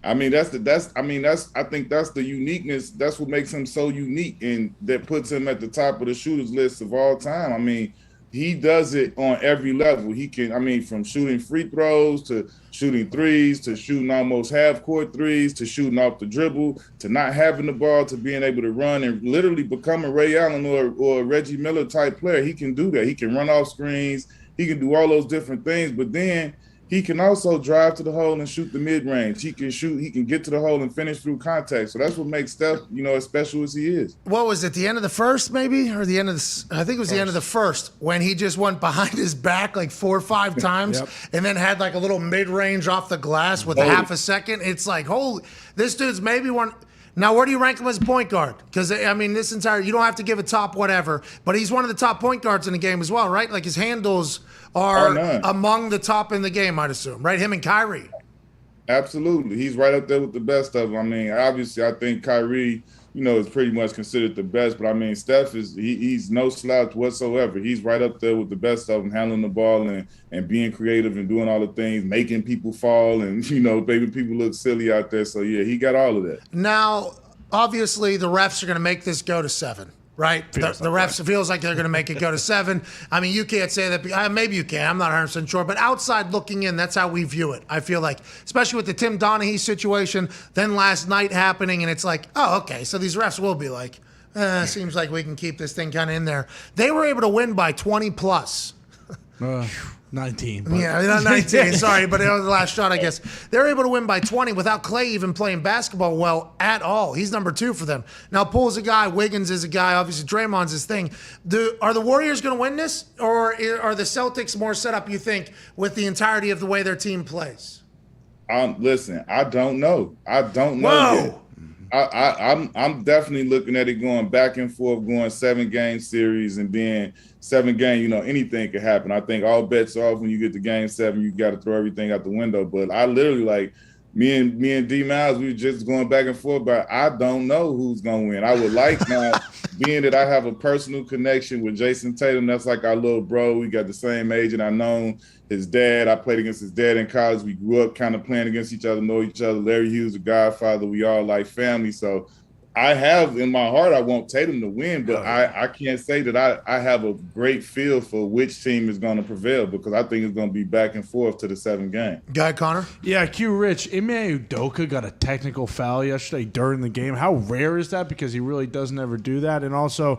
I mean, I think that's the uniqueness. That's what makes him so unique, and that puts him at the top of the shooters list of all time. I mean, he does it on every level. He can, from shooting free throws to shooting threes to shooting almost half-court threes to shooting off the dribble to not having the ball to being able to run and literally become a Ray Allen or a Reggie Miller type player. He can do that. He can run off screens. He can do all those different things, but then he can also drive to the hole and shoot the mid-range. He can shoot. He can get to the hole and finish through contact. So that's what makes Steph, as special as he is. What was it, the end of the first maybe? Or the end of the – I think it was the end of the first when he just went behind his back like 4 or 5 times and then had like a little mid-range off the glass with a half a second. It's like, holy – this dude's maybe one – now, where do you rank him as point guard? Because, this entire – you don't have to give a top whatever, but he's one of the top point guards in the game as well, right? Like his handles are among the top in the game, I'd assume, right? Him and Kyrie. Absolutely. He's right up there with the best of them. Obviously, I think Kyrie, is pretty much considered the best. But, Steph he's no slouch whatsoever. He's right up there with the best of them, handling the ball and being creative and doing all the things, making people fall and, making people look silly out there. So, yeah, he got all of that. Now, obviously, the refs are going to make this go to 7. right? The refs feels like they're going to make it go to 7. I mean, you can't say that. Maybe you can. I'm not 100% sure. But outside looking in, that's how we view it. I feel like, especially with the Tim Donaghy situation, then last night happening, and it's like, oh, okay, so these refs will be like, seems like we can keep this thing kind of in there. They were able to win by 20 plus. 19. But. Yeah, not 19. Sorry, but it was the last shot, I guess. They're able to win by 20 without Clay even playing basketball well at all. He's number 2 for them. Now, Poole's a guy. Wiggins is a guy. Obviously, Draymond's his thing. Are the Warriors going to win this? Or are the Celtics more set up, you think, with the entirety of the way their team plays? Listen, I don't know. I don't know yet. I'm definitely looking at it going back and forth, going 7-game series, and then 7-game, anything could happen. I think all bets are off when you get to game 7. You got to throw everything out the window. But I literally, me and D Miles, we were just going back and forth, but I don't know who's going to win. I would like now, being that I have a personal connection with Jason Tatum, that's like our little bro. We got the same age, and I known his dad. I played against his dad in college. We grew up kind of playing against each other, know each other. Larry Hughes, the Godfather. We all like family. So I have in my heart, I want Tatum to win, but I can't say that I have a great feel for which team is going to prevail, because I think it's going to be back and forth to the 7th game. Guy Connor? Yeah, Q Rich. Ime Udoka got a technical foul yesterday during the game. How rare is that? Because he really doesn't ever do that. And also,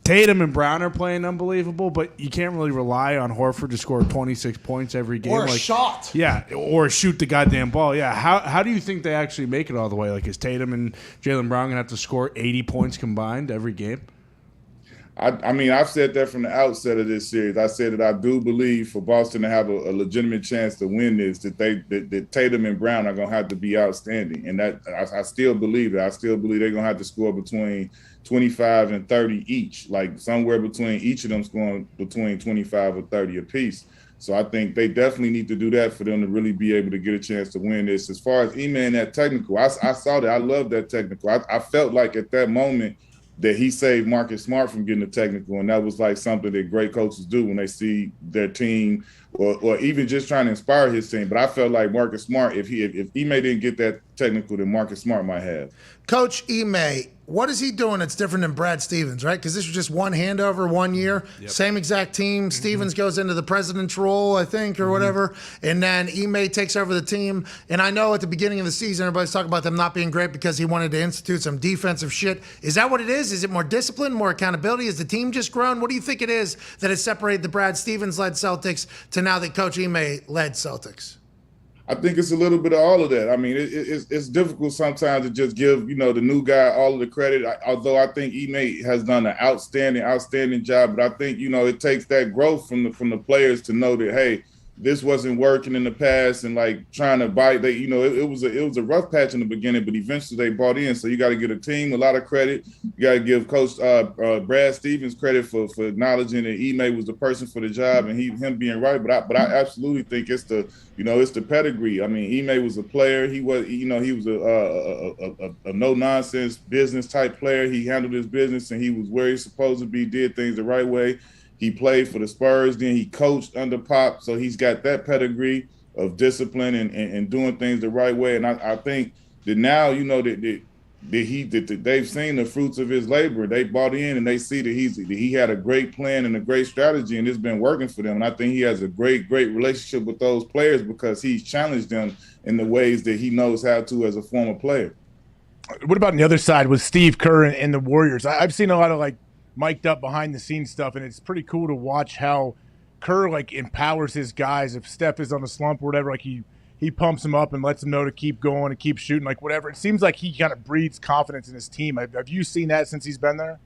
Tatum and Brown are playing unbelievable, but you can't really rely on Horford to score 26 points every game. Or a shot. Yeah, or shoot the goddamn ball. Yeah, how do you think they actually make it all the way? Like, is Tatum and Jaylen Brown going to have to score 80 points combined every game? I mean, I've said that from the outset of this series. I said that I do believe for Boston to have a legitimate chance to win this, that Tatum and Brown are going to have to be outstanding. And that I still believe it. I still believe they're going to have to score between 25 and 30 each, like somewhere between each of them scoring between 25 or 30 apiece. So I think they definitely need to do that for them to really be able to get a chance to win this. As far as Ime and that technical, I saw that. I love that technical. I felt like at that moment that he saved Marcus Smart from getting a technical, and that was like something that great coaches do when they see their team or even just trying to inspire his team. But I felt like Marcus Smart, if Ime didn't get that technical, then Marcus Smart might have. Coach Ime, what is he doing that's different than Brad Stevens, right? Because this was just one handover, 1 year, same exact team. Stevens goes into the president's role, I think, or whatever, and then Ime takes over the team. And I know at the beginning of the season, everybody's talking about them not being great because he wanted to institute some defensive shit. Is that what it is? Is it more discipline, more accountability? Is the team just grown? What do you think it is that has separated the Brad Stevens-led Celtics to now the Coach Ime-led Celtics? I think it's a little bit of all of that. I mean, it's difficult sometimes to just give, the new guy all of the credit, although I think Ime has done an outstanding job. But I think, it takes that growth from the players to know that, hey, this wasn't working in the past, and like trying to bite. It was a rough patch in the beginning, but eventually they bought in. So you got to give a team a lot of credit. You got to give Coach Brad Stevens credit for acknowledging that Ime was the person for the job and him being right. But I absolutely think it's the pedigree. I mean, Ime was a player. He was a no nonsense business type player. He handled his business and he was where he's supposed to be. Did things the right way. He played for the Spurs, then he coached under Pop, so he's got that pedigree of discipline and doing things the right way. And I think that now, that they've seen the fruits of his labor. They bought in and they see that he had a great plan and a great strategy, and it's been working for them. And I think he has a great relationship with those players because he's challenged them in the ways that he knows how to as a former player. What about on the other side with Steve Kerr and the Warriors? I've seen a lot of mic'd up behind the scenes stuff, and it's pretty cool to watch how Kerr empowers his guys. If Steph is on a slump or whatever, he pumps them up and lets them know to keep going and keep shooting, whatever. It seems like he kind of breeds confidence in his team. Have you seen that since he's been there?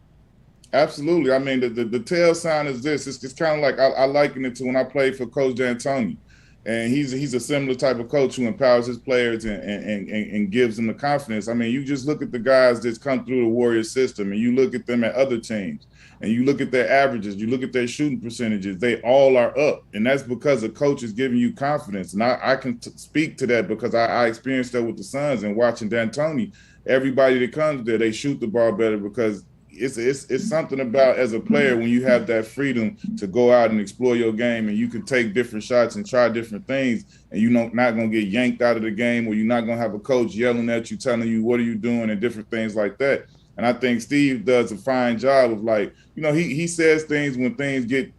Absolutely. I mean, the tail sign is this. It's kind of like I liken it to when I played for Coach D'Antoni. And he's a similar type of coach who empowers his players and gives them the confidence. I mean, you just look at the guys that's come through the Warriors system, and you look at them at other teams, and you look at their averages, you look at their shooting percentages, they all are up. And that's because a coach is giving you confidence. And I can speak to that because I experienced that with the Suns and watching D'Antoni. Everybody that comes there, they shoot the ball better because it's something about as a player when you have that freedom to go out and explore your game and you can take different shots and try different things and you're not going to get yanked out of the game or you're not going to have a coach yelling at you, telling you what are you doing and different things like that. And I think Steve does a fine job of like, he says things when things get,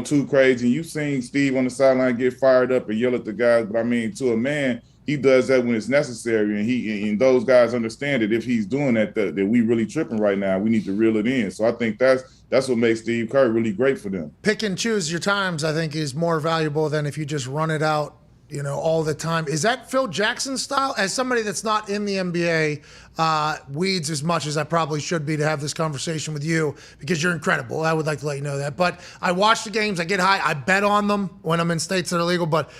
too crazy. And you've seen Steve on the sideline get fired up and yell at the guys. But I mean, to a man, he does that when it's necessary. And those guys understand that if he's doing that we really tripping right now. We need to reel it in. So I think that's what makes Steve Kerr really great for them. Pick and choose your times, I think, is more valuable than if you just run it out, all the time. Is that Phil Jackson style? As somebody that's not in the NBA, weeds as much as I probably should be to have this conversation with you because you're incredible. I would like to let you know that. But I watch the games. I get high. I bet on them when I'm in states that are legal, but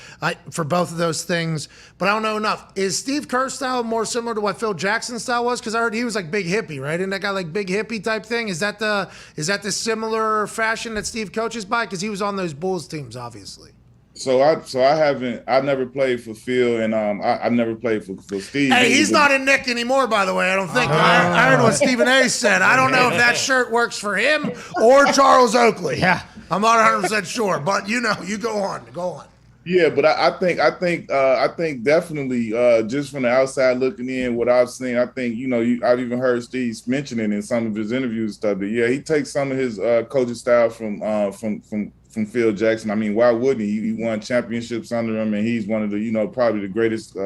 for both of those things. But I don't know enough. Is Steve Kerr's style more similar to what Phil Jackson's style was? Because I heard he was like big hippie, right? Isn't that guy like big hippie type thing? Is that the similar fashion that Steve coaches by? Because he was on those Bulls teams, obviously. So I never played for Phil, and I never played for Steve. Hey, he's not in Nick anymore, by the way. I don't think. I heard what Stephen A. said. I don't know if that shirt works for him or Charles Oakley. Yeah, I'm not 100% sure, but you go on. Yeah, but I think definitely just from the outside looking in, what I've seen, I think I've even heard Steve mention it in some of his interviews and stuff. But yeah, he takes some of his coaching style from Phil Jackson. I mean, why wouldn't he? He won championships under him, and he's one of the probably the greatest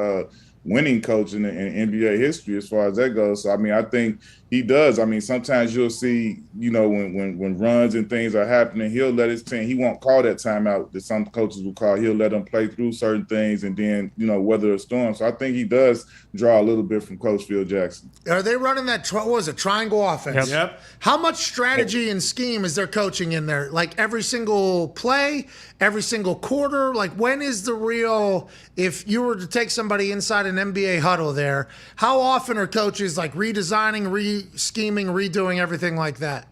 winning coach in NBA history as far as that goes. So I mean, I think he does. I mean, sometimes you'll see, when runs and things are happening, he'll let his team. He won't call that timeout that some coaches will call. He'll let them play through certain things and then weather a storm. So I think he does draw a little bit from Coach Phil Jackson. Are they running that triangle offense? Yep. How much strategy and scheme is there coaching in there? Like every single play, every single quarter? Like when is the real? If you were to take somebody inside an NBA huddle there, how often are coaches like redesigning, scheming, redoing everything like that?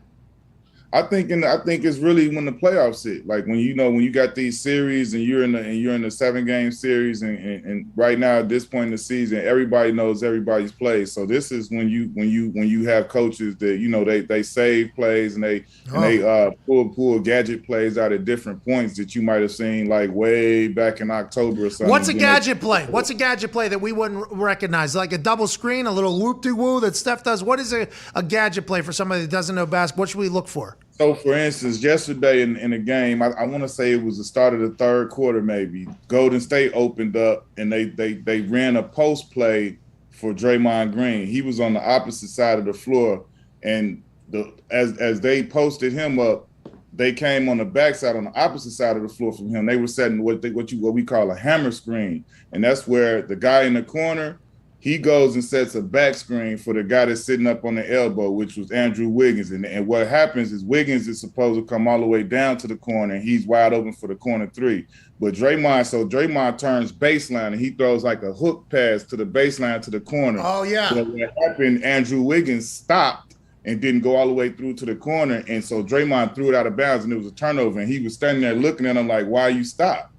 I think it's really when the playoffs hit. Like when you got these series and you're in the 7-game series and right now at this point in the season everybody knows everybody's plays. So this is when you have coaches that they save plays and they pull gadget plays out at different points that you might have seen like way back in October or something. What's a gadget play? What's a gadget play that we wouldn't recognize? Like a double screen, a little whoop-de-woo that Steph does. What is a gadget play for somebody that doesn't know basketball? What should we look for? So, for instance, yesterday in a game, I want to say it was the start of the third quarter maybe, Golden State opened up and they ran a post play for Draymond Green. He was on the opposite side of the floor, and as they posted him up, they came on the backside on the opposite side of the floor from him. They were setting what we call a hammer screen, and that's where the guy in the corner, he goes and sets a back screen for the guy that's sitting up on the elbow, which was Andrew Wiggins. And what happens is Wiggins is supposed to come all the way down to the corner, and he's wide open for the corner three. But Draymond turns baseline, and he throws like a hook pass to the baseline to the corner. Oh, yeah. So what happened, Andrew Wiggins stopped and didn't go all the way through to the corner. And so Draymond threw it out of bounds, and it was a turnover. And he was standing there looking at him like, why you stop?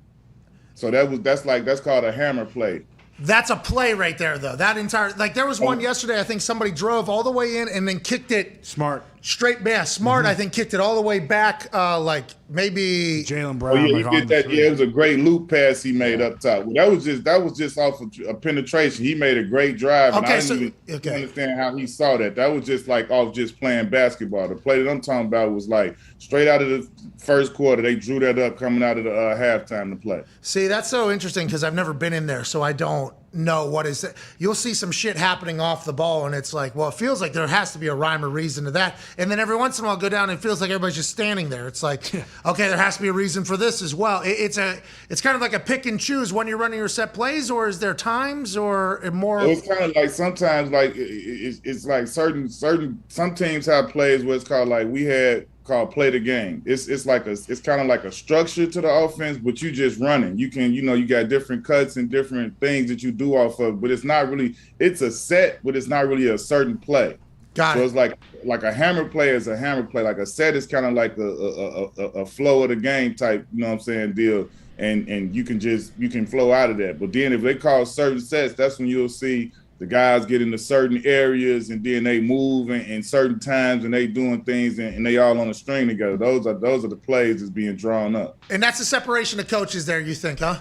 So that's called a hammer play. That's a play right there, though. That entire there was one yesterday. I think somebody drove all the way in and then kicked it smart. I think kicked it all the way back, like maybe Jaylen Brown. Oh, yeah, he did that. Yeah, it was a great loop pass he made up top. Well, that was just off of a penetration. He made a great drive. Okay, and I didn't even understand how he saw that. That was just like off just playing basketball. The play that I'm talking about was like straight out of the first quarter. They drew that up coming out of the halftime to play. See, that's so interesting because I've never been in there, so I don't know what is it. You'll see some shit happening off the ball, and it's like, well, it feels like there has to be a rhyme or reason to that. And then every once in a while, go down and it feels like everybody's just standing there. It's like, okay, there has to be a reason for this as well. It's kind of like a pick and choose when you're running your set plays, or is there times or more? Well, it's kind of like sometimes like it's like some teams have plays where it's called like we had called play the game. It's kind of like a structure to the offense, but you just running. You can, you got different cuts and different things that you do off of, but it's not really, it's a set, but it's not really a certain play. So it's like a hammer play is a hammer play. Like a set is kind of like a flow of the game type, deal. And you can flow out of that. But then if they call certain sets, that's when you'll see the guys get into certain areas and then they move in certain times and they doing things and they all on a string together. Those are the plays that's being drawn up. And that's the separation of coaches there, you think, huh?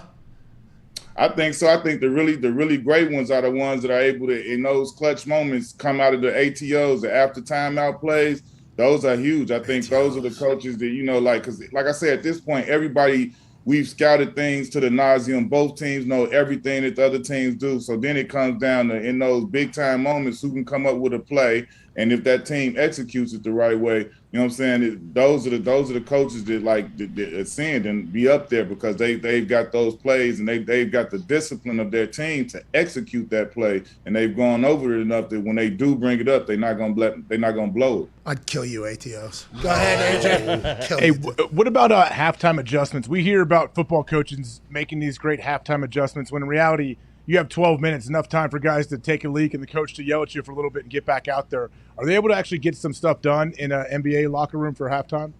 I think so. I think the really great ones are the ones that are able to, in those clutch moments, come out of the ATOs, the after timeout plays. Those are huge. I think those are the coaches that, because like I said, at this point, everybody, we've scouted things to the nauseum. Both teams know everything that the other teams do. So then it comes down to, in those big time moments, who can come up with a play. And if that team executes it the right way, you know what I'm saying? Those are the coaches that ascend and be up there because they've got those plays and they've got the discipline of their team to execute that play, and they've gone over it enough that when they do bring it up, they're not gonna blow it. I'd kill you, ATOs. Go ahead, AJ. Kill Hey, you. what about halftime adjustments? We hear about football coaches making these great halftime adjustments when in reality you have 12 minutes, enough time for guys to take a leak and the coach to yell at you for a little bit and get back out there. Are they able to actually get some stuff done in an NBA locker room for halftime?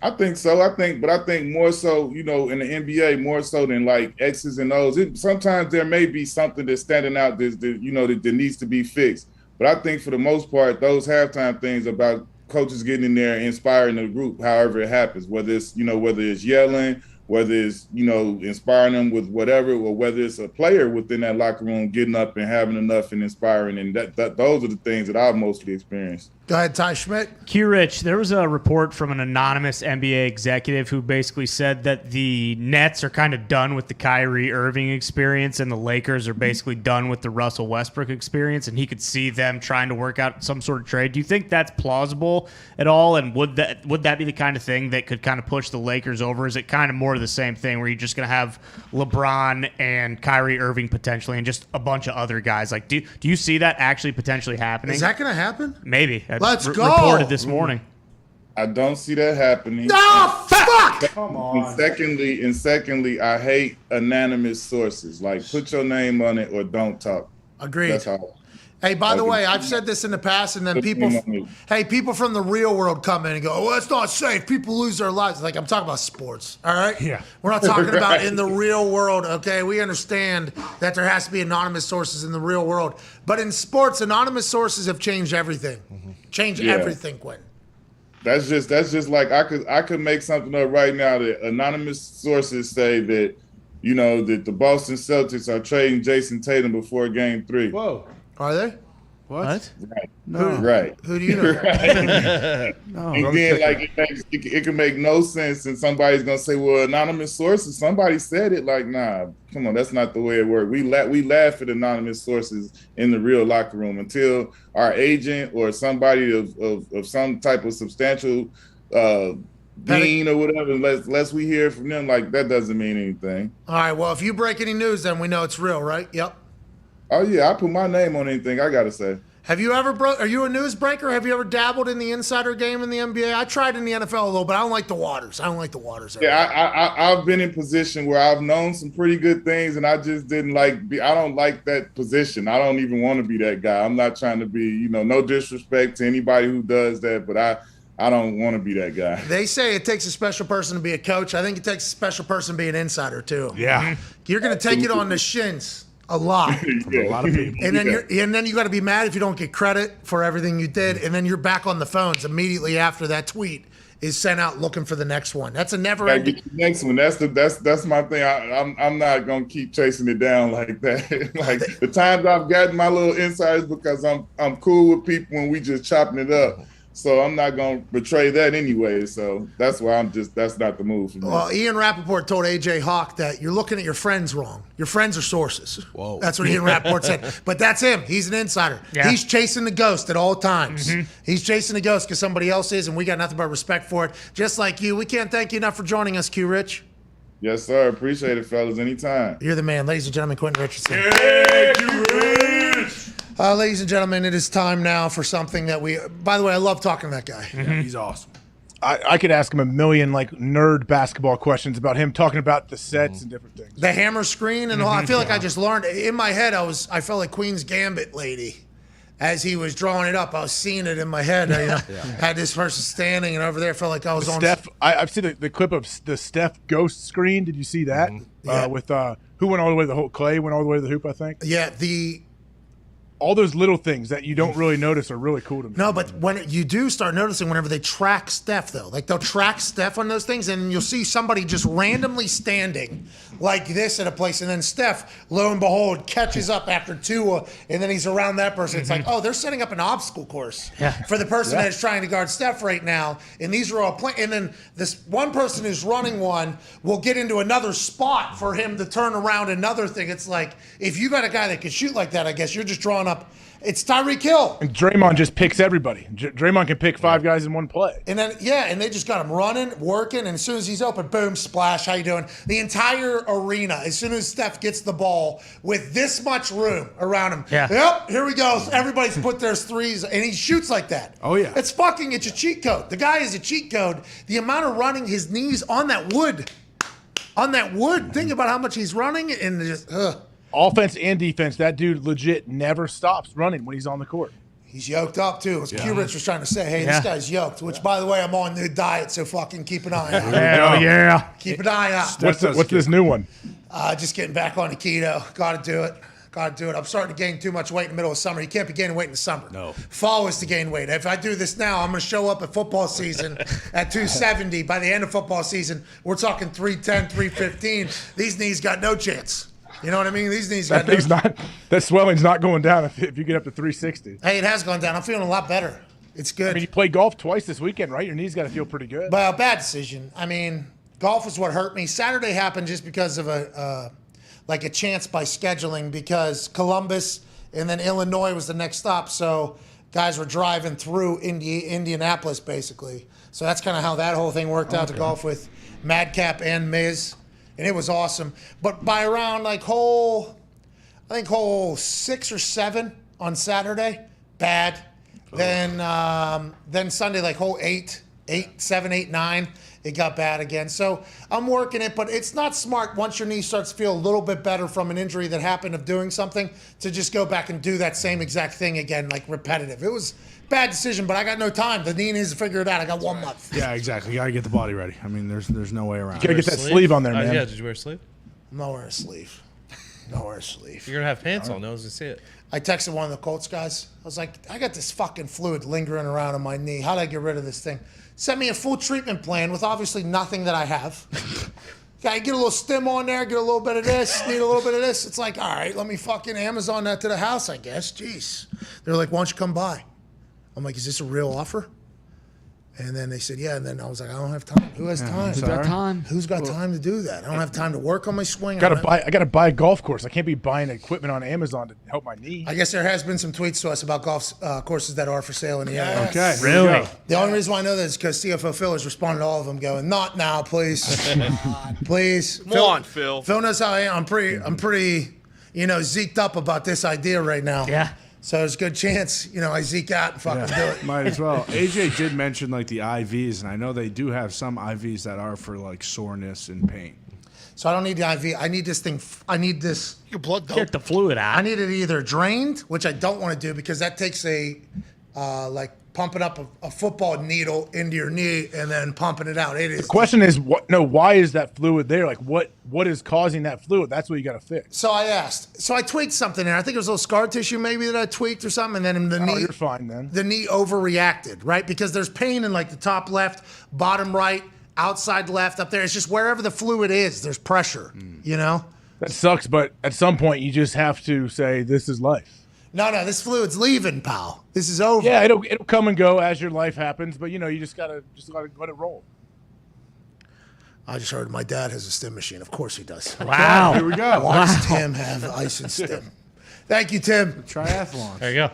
I think so. I think more so, in the NBA, more so than like X's and O's. Sometimes there may be something that's standing out that needs to be fixed. But I think for the most part, those halftime things about coaches getting in there, inspiring the group, however it happens, whether it's yelling, whether it's, inspiring them with whatever, or whether it's a player within that locker room getting up and having enough and inspiring. And those are the things that I've mostly experienced. Go ahead, Ty Schmidt. Q Rich, there was a report from an anonymous NBA executive who basically said that the Nets are kind of done with the Kyrie Irving experience and the Lakers are basically done with the Russell Westbrook experience, and he could see them trying to work out some sort of trade. Do you think that's plausible at all, and would that be the kind of thing that could kind of push the Lakers over? Is it kind of more of the same thing where you're just going to have LeBron and Kyrie Irving potentially and just a bunch of other guys? Like, do you see that actually potentially happening? Is that going to happen? Maybe. Let's go. Reported this morning. I don't see that happening. No, fuck! Come on. And secondly, I hate anonymous sources. Like, put your name on it or don't talk. Agreed. That's all. Hey, by the way, I've said this in the past, and then people from the real world come in and go, "Oh, it's not safe. People lose their lives." Like, I'm talking about sports, all right? Yeah. We're not talking about Right. in the real world, okay? We understand that there has to be anonymous sources in the real world. But in sports, anonymous sources have changed everything. Changed everything, Quentin. That's just like I could make something up right now that anonymous sources say that, that the Boston Celtics are trading Jason Tatum before Game 3. Whoa. Are they? What? Right. No. Right. Who do you know? Right. No. And then it can make no sense, and somebody's gonna say, "Well, anonymous sources, somebody said it." Like, nah, come on, that's not the way it works. We laugh at anonymous sources in the real locker room until our agent or somebody of some type of substantial dean or whatever, unless we hear from them, like that doesn't mean anything. All right, well, if you break any news, then we know it's real, right? Yep. Oh yeah, I put my name on anything I gotta say. Have you ever are you a newsbreaker? Have you ever dabbled in the insider game in the NBA? I tried in the NFL a little, but I don't like the waters. Yeah, I've been in position where I've known some pretty good things, and I just didn't I don't like that position. I don't even want to be that guy. I'm not trying to be, no disrespect to anybody who does that, but I don't want to be that guy. They say it takes a special person to be a coach. I think it takes a special person to be an insider too. Yeah. You're going to take it on the shins. A lot. From a lot of people. And then you got to be mad if you don't get credit for everything you did, and then you're back on the phones immediately after that tweet is sent out looking for the next one. That's a never ending. Next one. That's my thing. I'm not gonna keep chasing it down like that. Like the times I've gotten my little insights because I'm cool with people and we just chopping it up. So I'm not going to betray that anyway. So that's why that's not the move for me. Well, Ian Rappaport told AJ Hawk that you're looking at your friends wrong. Your friends are sources. Whoa. That's what Ian Rappaport said. But that's him. He's an insider. Yeah. He's chasing the ghost at all times. He's chasing the ghost because somebody else is, and we got nothing but respect for it. Just like you. We can't thank you enough for joining us, Q Rich. Yes, sir. Appreciate it, fellas. Anytime. You're the man. Ladies and gentlemen, Quentin Richardson. Yeah, Q Rich! Ladies and gentlemen, it is time now for something that by the way, I love talking to that guy. Yeah, he's awesome. I could ask him a million nerd basketball questions about him talking about the sets and different things. The hammer screen and all. I feel like I just learned in my head. I felt like Queen's Gambit lady as he was drawing it up. I was seeing it in my head. I had this person standing, and over there felt like I was on. Steph, I've seen the clip of the Steph ghost screen. Did you see that? With who went all the way to the hoop? Clay went all the way to the hoop, I think. Yeah, all those little things that you don't really notice are really cool to me. No, but when you do start noticing whenever they track Steph, though, like they'll track Steph on those things, and you'll see somebody just randomly standing like this at a place, and then Steph, lo and behold, catches up after Tua, and then he's around that person. It's like, oh, they're setting up an obstacle course for the person that is trying to guard Steph right now, and these are all and then this one person who's running one will get into another spot for him to turn around another thing. It's like, if you got a guy that can shoot like that, I guess you're just drawing up. It's Tyreek Hill. And Draymond just picks everybody. Draymond can pick 5 guys in one play. And then, and they just got him running, working, and as soon as he's open, boom, splash, how you doing? The entire arena, as soon as Steph gets the ball with this much room around him, yep, here we go. Everybody's put their threes, and he shoots like that. Oh, yeah. It's a cheat code. The guy is a cheat code. The amount of running his knees on that wood, think about how much he's running, and just, Offense and defense, that dude legit never stops running when he's on the court. He's yoked up, too. As Q-Rich was trying to say, hey, this guy's yoked, which, by the way, I'm on new diet, so fucking keep an eye out. Hell yeah. Keep an eye out. What's this new one? Just getting back on the keto. Got to do it. I'm starting to gain too much weight in the middle of summer. You can't be gaining weight in the summer. No. Fall is to gain weight. If I do this now, I'm going to show up at football season at 270. By the end of football season, we're talking 310, 315. These knees got no chance. You know what I mean? These knees got no chance. That swelling's not going down if you get up to 360. Hey, it has gone down. I'm feeling a lot better. It's good. I mean, you played golf twice this weekend, right? Your knees got to feel pretty good. Well, bad decision. I mean, golf is what hurt me. Saturday happened just because of a chance by scheduling, because Columbus and then Illinois was the next stop. So guys were driving through Indianapolis, basically. So that's kind of how that whole thing worked out to golf with Madcap and Miz. And it was awesome. But by around hole 6 or 7 on Saturday, bad. Then Sunday, hole 8, 7, 8, 9, it got bad again. So I'm working it, but it's not smart once your knee starts to feel a little bit better from an injury that happened of doing something to just go back and do that same exact thing again, repetitive. It was bad decision, but I got no time. The knee needs to figure it out. I got 1 month. Yeah, exactly. You got to get the body ready. I mean, there's no way around. You got to get that sleeve on there, man. Yeah, did you wear a sleeve? I'm not wearing a sleeve. Not wearing a sleeve. You're going to have pants on. No one's going to see it. I texted one of the Colts guys. I was like, I got this fucking fluid lingering around on my knee. How do I get rid of this thing? Sent me a full treatment plan with obviously nothing that I have. Got to get a little stim on there, get a little bit of this, need a little bit of this. It's like, all right, let me fucking Amazon that to the house, I guess. Jeez. They're like, why don't you come by? I'm like, is this a real offer? And then they said, yeah. And then I was like, I don't have time. Who has time? Who's got time? Who's got time to do that? I don't have time to work on my swing. I gotta buy a golf course. I can't be buying equipment on Amazon to help my knee. I guess there has been some tweets to us about golf courses that are for sale in the area. Okay. Really? The only reason why I know that is because CFO Phil has responded to all of them going, not now, please. Please. Come on, Phil. Phil knows how I am. I'm pretty, zeked up about this idea right now. Yeah. So there's a good chance, I zeke out and fucking do it. Might as well. AJ did mention the IVs, and I know they do have some IVs that are for soreness and pain. So I don't need the IV. I need this thing. I need this. Your blood dope. Get the fluid out. I need it either drained, which I don't want to do because that takes pumping up a football needle into your knee and then pumping it out. It is. The question is, why is that fluid there? What is causing that fluid? That's what you got to fix. So I asked. So I tweaked something there. I think it was a little scar tissue maybe that I tweaked or something. And then the knee. You're fine then. The knee overreacted, right? Because there's pain in the top left, bottom right, outside left, up there. It's just wherever the fluid is, there's pressure, That sucks, but at some point you just have to say, this is life. No, this fluid's leaving, pal. This is over. Yeah, it'll come and go as your life happens, but you just gotta let it roll. I just heard my dad has a stim machine. Of course he does. Wow. Here we go. Watch Tim have ice and stim. Thank you, Tim. Triathlon. There you go.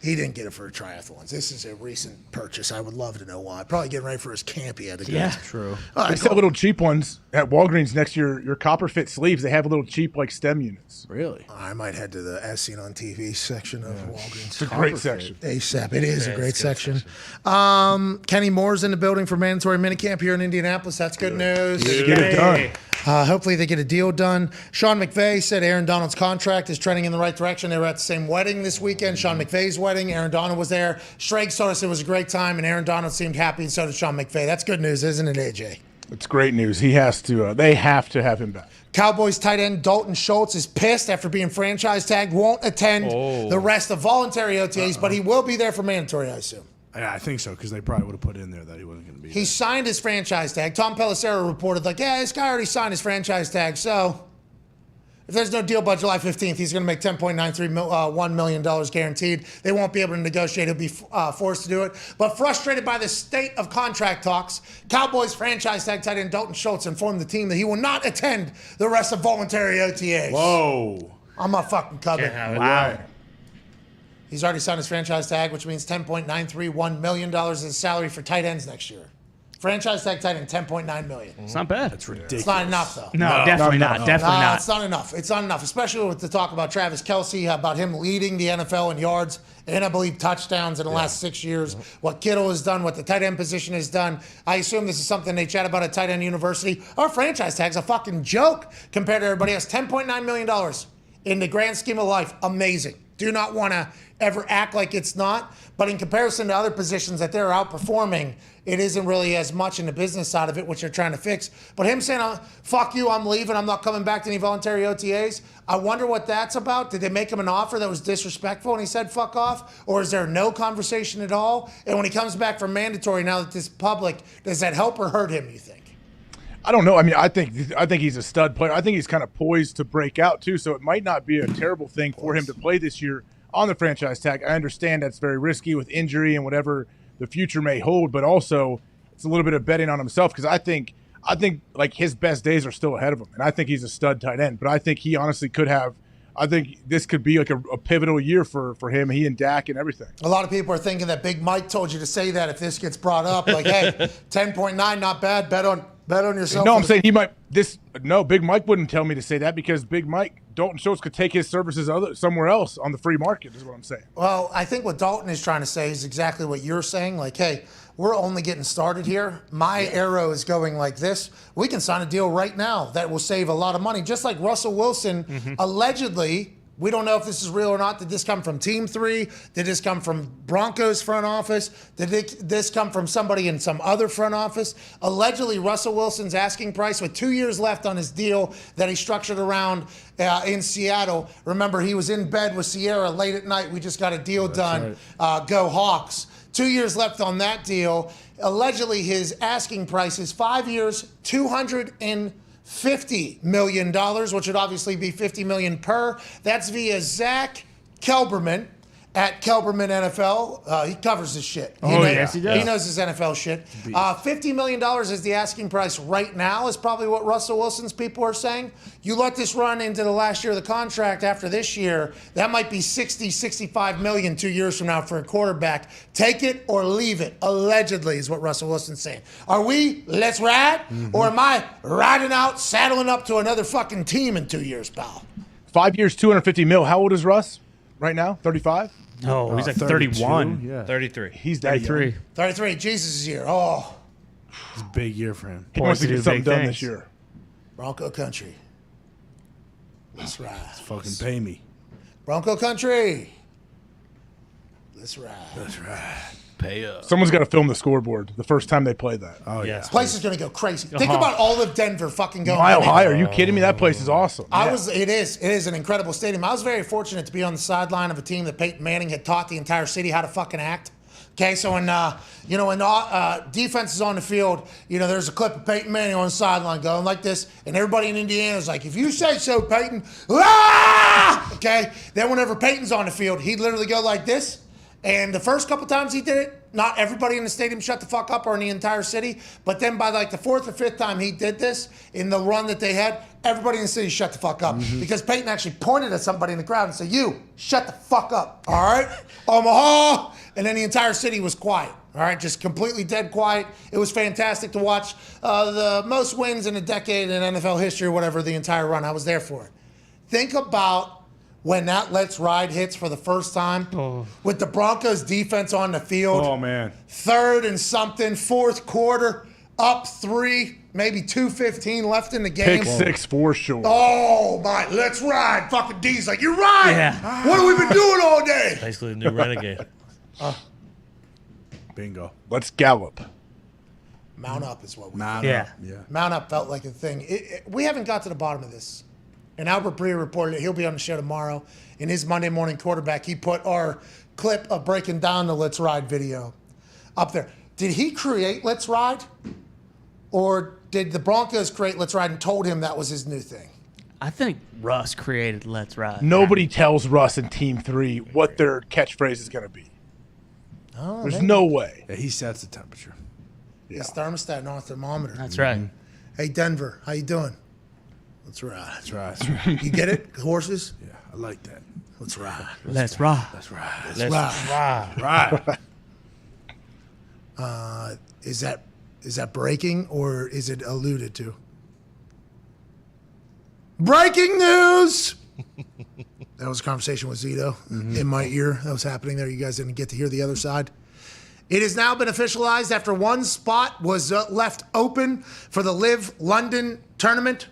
He didn't get it for triathlons. This is a recent purchase. I would love to know why. Probably getting ready for his camp he had to go to. True. They sell little cheap ones at Walgreens next to your copper fit sleeves. They have little cheap stem units. Really? I might head to the As Seen on TV section of Walgreens. It's a great section. ASAP. It is a great section. Kenny Moore's in the building for mandatory minicamp here in Indianapolis. That's good news. Get it done. Hopefully they get a deal done. Sean McVay said Aaron Donald's contract is trending in the right direction. They were at the same wedding this weekend, Sean McVay's wedding. Aaron Donald was there. Straight told us it was a great time, and Aaron Donald seemed happy, and so did Sean McVay. That's good news, isn't it, AJ? It's great news. He has to. They have to have him back. Cowboys tight end Dalton Schultz is pissed after being franchise tagged. Won't attend the rest of voluntary OTAs, but he will be there for mandatory, I assume. Yeah, I think so, because they probably would have put in there that he wasn't going to be He signed his franchise tag. Tom Pelissero reported, like, yeah, this guy already signed his franchise tag, so if there's no deal by July 15th, he's going to make $10.93 million guaranteed. They won't be able to negotiate. He'll be forced to do it. But frustrated by the state of contract talks, Cowboys franchise tag tight end Dalton Schultz informed the team that he will not attend the rest of voluntary OTAs. Whoa. I'm not fucking coming. Wow. He's already signed his franchise tag, which means $10.931 million is his salary for tight ends next year. Franchise tag tight end, $10.9 million. It's not bad. That's ridiculous. It's not enough, though. No, definitely not. Definitely not. It's not enough. It's not enough, especially with the talk about Travis Kelce, about him leading the NFL in yards and, I believe, touchdowns in the last 6 years. What Kittle has done, what the tight end position has done. I assume this is something they chat about at Tight End University. Our franchise tag's a fucking joke compared to everybody else. $10.9 million in the grand scheme of life. Amazing. Do not want to ever act like it's not. But in comparison to other positions that they're outperforming, it isn't really as much in the business side of it, which they're trying to fix. But him saying, fuck you, I'm leaving, I'm not coming back to any voluntary OTAs, I wonder what that's about. Did they make him an offer that was disrespectful and he said fuck off? Or is there no conversation at all? And when he comes back from mandatory, now that this is public, does that help or hurt him, you think? I don't know. I mean, I think he's a stud player. I think he's kind of poised to break out too. So it might not be a terrible thing for him to play this year on the franchise tag. I understand that's very risky with injury and whatever the future may hold, but also it's a little bit of betting on himself because I think like his best days are still ahead of him, and I think he's a stud tight end. But I think he honestly could have. I think this could be like a pivotal year for him, he and Dak and everything. A lot of people are thinking that Big Mike told you to say that if this gets brought up. Like, hey, 10.9, not bad. Bet on yourself. No, I'm saying he might. No, Big Mike wouldn't tell me to say that because Big Mike, Dalton Schultz could take his services somewhere else on the free market, is what I'm saying. Well, I think what Dalton is trying to say is exactly what you're saying. Like, hey, we're only getting started here. My arrow is going like this. We can sign a deal right now that will save a lot of money. Just like Russell Wilson, allegedly, we don't know if this is real or not. Did this come from Team 3? Did this come from Broncos front office? Did this come from somebody in some other front office? Allegedly, Russell Wilson's asking price with 2 years left on his deal that he structured around in Seattle. Remember, he was in bed with Sierra late at night. We just got a deal done. Right. Go Hawks. 2 years left on that deal. Allegedly, his asking price is 5 years, $250 million, which would obviously be $50 million per. That's via Zach Kelberman at Kelberman NFL. He covers his shit. Yes, he does. He knows his NFL shit. $50 million is the asking price right now, is probably what Russell Wilson's people are saying. You let this run into the last year of the contract after this year, that might be 60, 65 million 2 years from now for a quarterback. Take it or leave it, allegedly, is what Russell Wilson's saying. Are we, let's ride? Or am I riding out, saddling up to another fucking team in 2 years, pal? 5 years, $250 million. How old is Russ right now? 35? No, he's like 31. Yeah. 33. He's that 33. young. 33, Jesus' year. Oh, It's a big year for him. He wants to to get do something big done things. this year. Bronco country. Let's ride. Fucking pay me. Bronco country. Let's ride. That's right. Pay up. Someone's got to film the scoreboard the first time they play that. Oh, yeah. This place is going to go crazy. Think about all of Denver fucking going. Mile High, are you kidding me? That place is awesome. It is an incredible stadium. I was very fortunate to be on the sideline of a team that Peyton Manning had taught the entire city how to fucking act. Okay, so when defense is on the field, there's a clip of Peyton Manning on the sideline going like this, and everybody in Indiana is like, if you say so, Peyton, ah! Okay, then whenever Peyton's on the field, he'd literally go like this, and the first couple times he did it, not everybody in the stadium shut the fuck up or in the entire city, but then by like the fourth or fifth time he did this in the run that they had, everybody in the city shut the fuck up because Peyton actually pointed at somebody in the crowd and said, you, shut the fuck up, all right? Omaha! And then the entire city was quiet, all right? Just completely dead quiet. It was fantastic to watch the most wins in a decade in NFL history or whatever, the entire run. I was there for it. Think about when that Let's Ride hits for the first time with the Broncos defense on the field. Oh, man. Third and something, fourth quarter, up 3, maybe 2:15 left in the game. Pick 6 for sure. Oh, my, let's ride. Fucking D's like, you're right. Yeah. What have we been doing all day? Basically, the new Renegade. Bingo. Let's gallop. Mount up is what we Mount did. up. Yeah. Mount up felt like a thing. We haven't got to the bottom of this. And Albert Breer reported it. He'll be on the show tomorrow. In his Monday morning quarterback, he put our clip of breaking down the Let's Ride video. up there. Did he create Let's Ride? Or did the Broncos create Let's Ride and told him that was his new thing? I think Russ created Let's Ride. Nobody tells Russ in Team 3 what their catchphrase is going to be. Oh, There's maybe. no way. Yeah, he sets the temperature. His thermostat, not a thermometer. That's right. Hey, Denver, how you doing? Let's ride. That's right. You get it? Horses? Yeah, I like that. Let's ride. Let's ride. That's right. Let's ride. Right. Is that breaking or is it alluded to? Breaking news! That was a conversation with Zito in my ear. That was happening there. You guys didn't get to hear the other side. It has now been officialized after one spot was left open for the Live London tournament.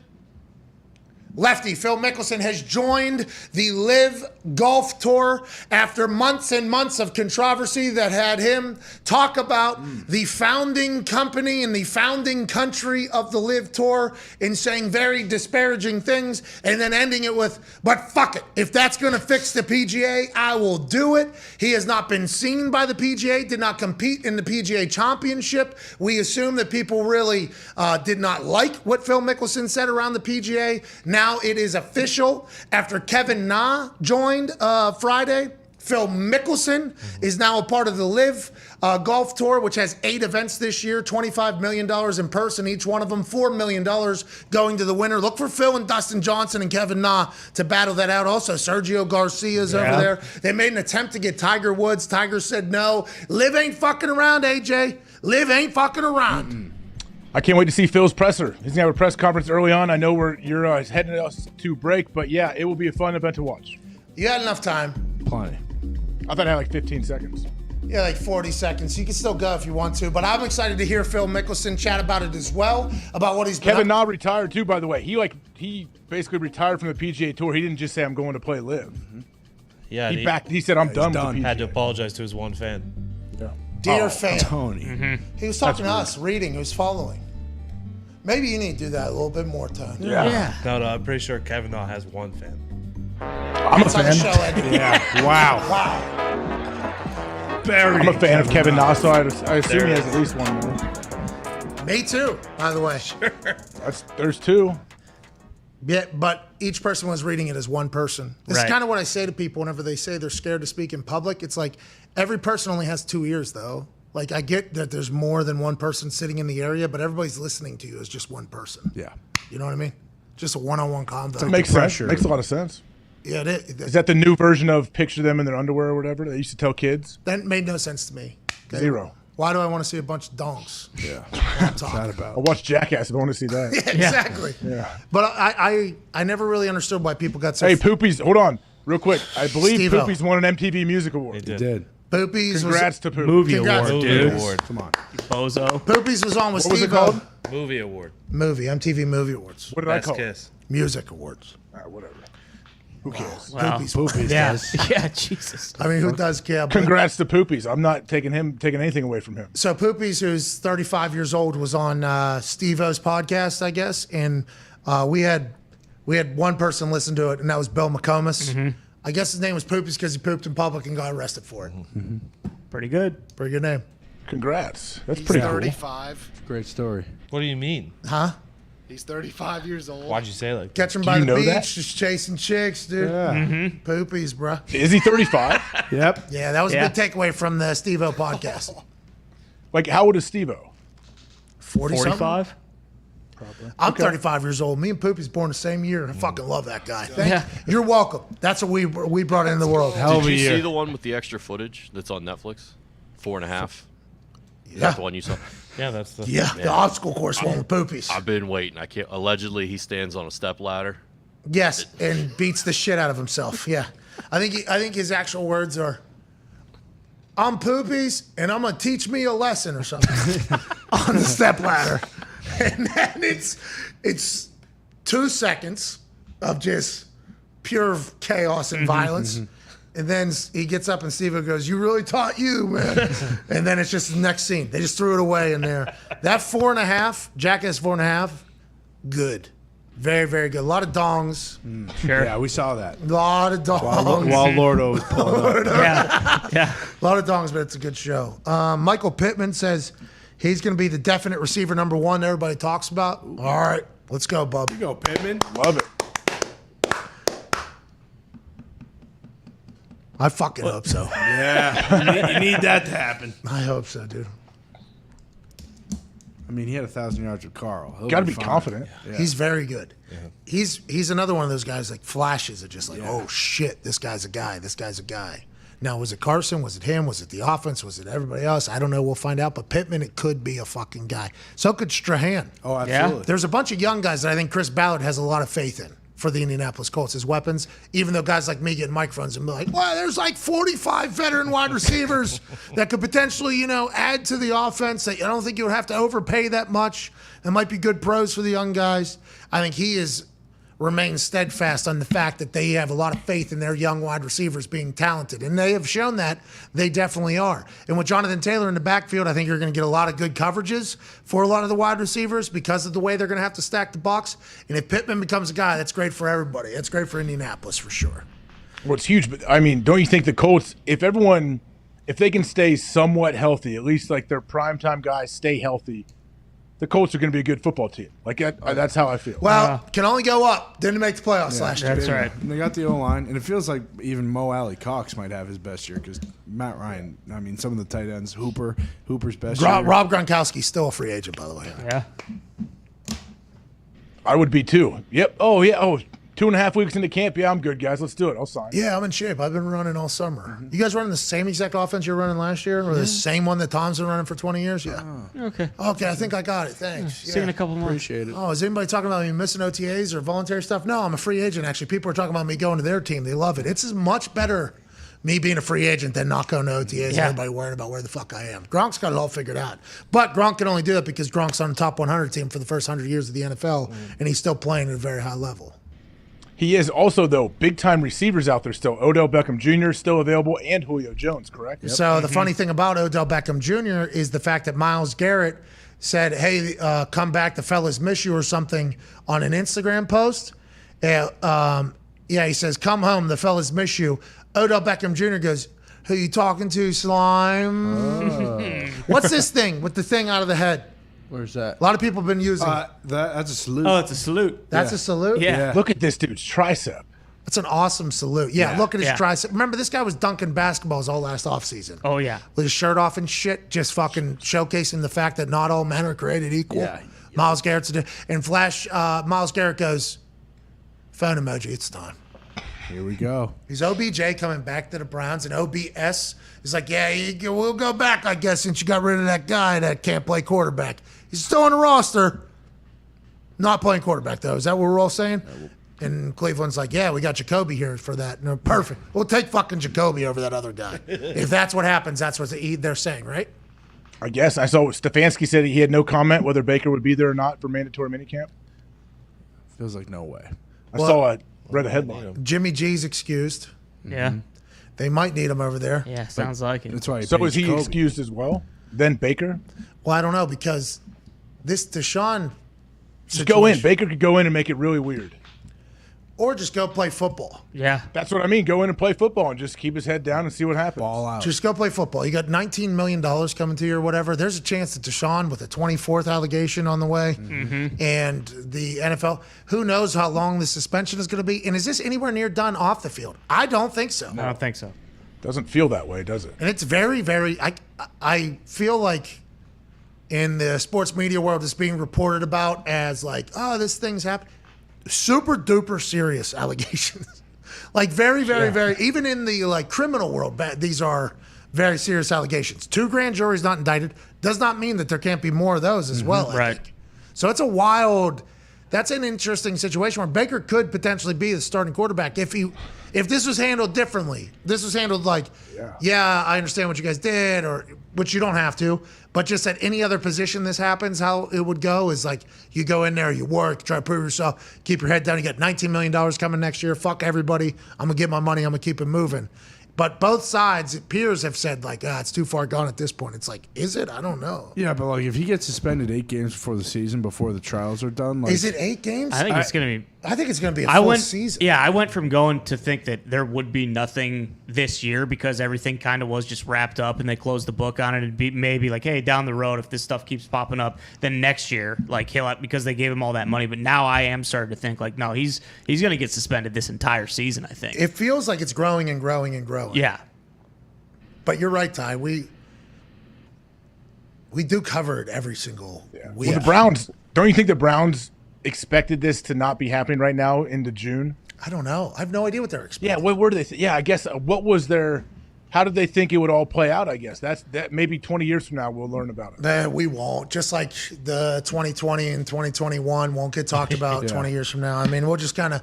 Lefty Phil Mickelson has joined the Live Golf Tour after months and months of controversy that had him talk about the founding company and the founding country of the Live Tour in saying very disparaging things and then ending it with, but fuck it. If that's going to fix the PGA, I will do it. He has not been seen by the PGA, did not compete in the PGA Championship. We assume that people really did not like what Phil Mickelson said around the PGA. Now it is official. After Kevin Na joined Friday, Phil Mickelson is now a part of the Live Golf Tour, which has 8 events this year, $25 million in person, each one of them $4 million going to the winner. Look for Phil and Dustin Johnson and Kevin Na to battle that out. Also, Sergio Garcia's over there. They made an attempt to get Tiger Woods. Tiger said no. Live ain't fucking around, AJ. Live ain't fucking around. I can't wait to see Phil's presser. He's going to have a press conference early on. I know you're heading us to break, but yeah, it will be a fun event to watch. You had enough time. Plenty. I thought I had like 15 seconds. Yeah, like 40 seconds. You can still go if you want to, but I'm excited to hear Phil Mickelson chat about it as well, about what he's been Kevin Na retired too, by the way. He basically retired from the PGA Tour. He didn't just say I'm going to play Live. Yeah, He said I'm done with the PGA. Had to apologize to his one fan. Yeah. Dear fan. Tony. He was talking to us, reading, he was following. Maybe you need to do that a little bit more, Tony. No, I'm pretty sure Kevin Na has one fan. I'm a fan. Yeah. Wow. I'm a fan of Kevin Na, so I assume he has at least one more. Me too, by the way. There's 2. Yeah, but each person was reading it as one person. This is kind of what I say to people whenever they say they're scared to speak in public. It's like every person only has 2 ears, though. Like, I get that there's more than one person sitting in the area, but everybody's listening to you as just one person. Yeah. You know what I mean? Just a one-on-one convo. It makes sense. Makes a lot of sense. Yeah, it is. Is that the new version of picture them in their underwear or whatever they used to tell kids? That made no sense to me. Okay? 0. Why do I want to see a bunch of donks? Yeah. What's that about? I watched Jackass if I want to see that. Yeah, exactly. Yeah. But I never really understood why people got so... Hey, Poopies, hold on. Real quick. I believe Steve-O. Poopies won an MTV Music Award. He did. Poopies Congrats to Poopies. Movie Congrats. award, Movie dude. award. Come on. Bozo. Poopies was on with What was it Steve-O. called? Movie award. MTV Movie Awards. What did I Best call it? kiss. Music Awards. Whatever. Who cares? Wow. Poopies. Yeah. Yeah, Jesus. I mean, who does care? But- Congrats to Poopies. I'm not taking anything away from him. So Poopies, who's 35 years old, was on Steve-O's podcast, I guess, and we had one person listen to it, and that was Bill McComas. I guess his name was Poopies because he pooped in public and got arrested for it. Pretty good. Pretty good name. Congrats. That's He's pretty cool. 35. Great story. What do you mean? Huh? He's 35 years old. Why'd you say like that? Catch him Do by you the know beach, that? just chasing chicks, dude. Yeah. Poopies, bro. Is he 35? Yep. Yeah, that was a big takeaway from the Steve-O podcast. Like, how old is Steve-O? 40-something? 45? I'm 35 years old. Me and Poopy's born the same year, and I fucking love that guy. Yeah. You're welcome. That's what we brought into the world. Hell of Did a you year. see the one with the extra footage that's on Netflix? 4.5. Is Yeah. that the one you saw? Yeah, that's the. Yeah, the obstacle course one with Poopies. I've been waiting. I can't. Allegedly, he stands on a step ladder. Yes, and beats the shit out of himself. Yeah, I think his actual words are, "I'm Poopies, and I'm gonna teach me a lesson or something on the step ladder," and then it's 2 seconds of just pure chaos and violence. And then he gets up and Steve goes, "You really taught you, man." And then it's just the next scene. They just threw it away in there. That 4.5, Jackass 4.5, good. Very, very good. A lot of dongs. Sure. Yeah, we saw that. A lot of dongs. While Lordo was pulling up. Yeah. A lot of dongs, but it's a good show. Michael Pittman says he's going to be the definite receiver number 1 that everybody talks about. All right, let's go, bub. You go, Pittman. Love it. I fucking hope so. Yeah, you need that to happen. I hope so, dude. I mean, he had 1,000 yards with Carl. Got to be confident. Yeah. He's very good. He's another one of those guys like flashes of just like, oh shit, this guy's a guy. This guy's a guy. Now, was it Carson? Was it him? Was it the offense? Was it everybody else? I don't know. We'll find out. But Pittman, it could be a fucking guy. So could Strahan. Oh, absolutely. There's a bunch of young guys that I think Chris Ballard has a lot of faith in for the Indianapolis Colts as weapons, even though guys like me get microphones and be like, well, there's like 45 veteran wide receivers that could potentially, add to the offense. That I don't think you would have to overpay that much. It might be good pros for the young guys. I think he remains steadfast on the fact that they have a lot of faith in their young wide receivers being talented. And they have shown that they definitely are. And with Jonathan Taylor in the backfield, I think you're going to get a lot of good coverages for a lot of the wide receivers because of the way they're going to have to stack the box. And if Pittman becomes a guy, that's great for everybody. That's great for Indianapolis for sure. Well, it's huge, but I mean, don't you think the Colts, if they can stay somewhat healthy, at least like their primetime guys stay healthy, the Colts are going to be a good football team. Like that's how I feel. Well, can only go up. Didn't make the playoffs last year. That's right. And they got the O-line, and it feels like even Mo Alley Cox might have his best year because Matt Ryan, I mean, some of the tight ends, Hooper's best year. Rob Gronkowski's still a free agent, by the way. Yeah. I would be too. Yep. Oh, yeah. Oh, 2.5 weeks into camp. Yeah, I'm good, guys. Let's do it. I'll sign. Yeah, I'm in shape. I've been running all summer. You guys running the same exact offense you were running last year, or the same one that Tom's been running for 20 years? Yeah. Okay. Okay, I think I got it. Thanks. See you in a couple more. Appreciate it. Oh, is anybody talking about me missing OTAs or voluntary stuff? No, I'm a free agent, actually. People are talking about me going to their team. They love it. It's as much better me being a free agent than not going to OTAs and everybody worrying about where the fuck I am. Gronk's got it all figured out. But Gronk can only do it because Gronk's on the top 100 team for the first 100 years of the NFL, and he's still playing at a very high level. He is also, though, big-time receivers out there still. Odell Beckham Jr. is still available, and Julio Jones, correct? Yep. So the funny thing about Odell Beckham Jr. is the fact that Myles Garrett said, hey, come back, the fellas miss you or something on an Instagram post. He says, come home, the fellas miss you. Odell Beckham Jr. goes, who you talking to, slime? What's this thing with the thing out of the head? Where's that? A lot of people have been using that's a salute. Oh, it's a salute. That's a salute? Yeah. Look at this dude's tricep. That's an awesome salute. Yeah, look at his tricep. Remember, this guy was dunking basketballs all last offseason. Oh, yeah. With his shirt off and shit, just fucking showcasing the fact that not all men are created equal. Yeah. Myles Garrett's and Flash, Myles Garrett goes, phone emoji, it's time. Here we go. He's OBJ coming back to the Browns, and OBS is like, we'll go back, I guess, since you got rid of that guy that can't play quarterback. He's still on the roster. Not playing quarterback, though. Is that what we're all saying? And Cleveland's like, yeah, we got Jacoby here for that. No, perfect. We'll take fucking Jacoby over that other guy. If that's what happens, that's what they're saying, right? I guess. I saw Stefanski said he had no comment whether Baker would be there or not for mandatory minicamp. Feels like no way. Read a headline. Jimmy G's excused. Yeah. They might need him over there. Yeah, sounds like it. That's why. So is he excused as well? Then Baker? Well, I don't know, because this Deshaun Just go in. Baker could go in and make it really weird. Or just go play football. Yeah. That's what I mean. Go in and play football and just keep his head down and see what happens. Ball out. Just go play football. You got $19 million coming to you or whatever. There's a chance that Deshaun, with a 24th allegation on the way, and the NFL, who knows how long the suspension is going to be. And is this anywhere near done off the field? I don't think so. No, I don't think so. Doesn't feel that way, does it? And it's very, very, I feel like in the sports media world it's being reported about as like, oh, this thing's happening. Super duper serious allegations. Like very, very, very, even in the like criminal world, these are very serious allegations. 2 grand juries not indicted does not mean that there can't be more of those as well. I think. So it's that's an interesting situation where Baker could potentially be the starting quarterback if this was handled differently. This was handled like, yeah, I understand what you guys did, or which you don't have to, but just at any other position this happens, how it would go is like you go in there, you work, try to prove yourself, keep your head down. You got $19 million coming next year. Fuck everybody. I'm gonna get my money. I'm gonna keep it moving. But both sides, peers have said, like, it's too far gone at this point. It's like, is it? I don't know. Yeah, but like if he gets suspended 8 games before the season, before the trials are done, like, Is it 8 games? I think it's going to be. I think it's going to be a full season. Yeah, I went from going to think that there would be nothing this year because everything kind of was just wrapped up and they closed the book on it. It'd be maybe like, hey, down the road, if this stuff keeps popping up, then next year, like because they gave him all that money. But now I am starting to think like, no, he's going to get suspended this entire season. I think It feels like it's growing and growing and growing. Yeah. But you're right, Ty. We do cover it every single week. Well, the Browns, don't you think the Browns expected this to not be happening right now into June? I don't know. I have no idea what they're expecting. Yeah, what were they? I guess what was their? How did they think it would all play out? I guess that maybe 20 years from now we'll learn about it. We won't. Just like the 2020 and 2021 won't get talked about Yeah. 20 years from now. I mean, we'll just kind of,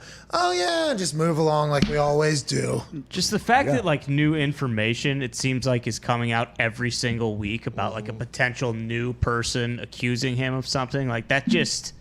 just move along like we always do. Just the fact that like new information, it seems like, is coming out every single week about like a potential new person accusing him of something like that. Just,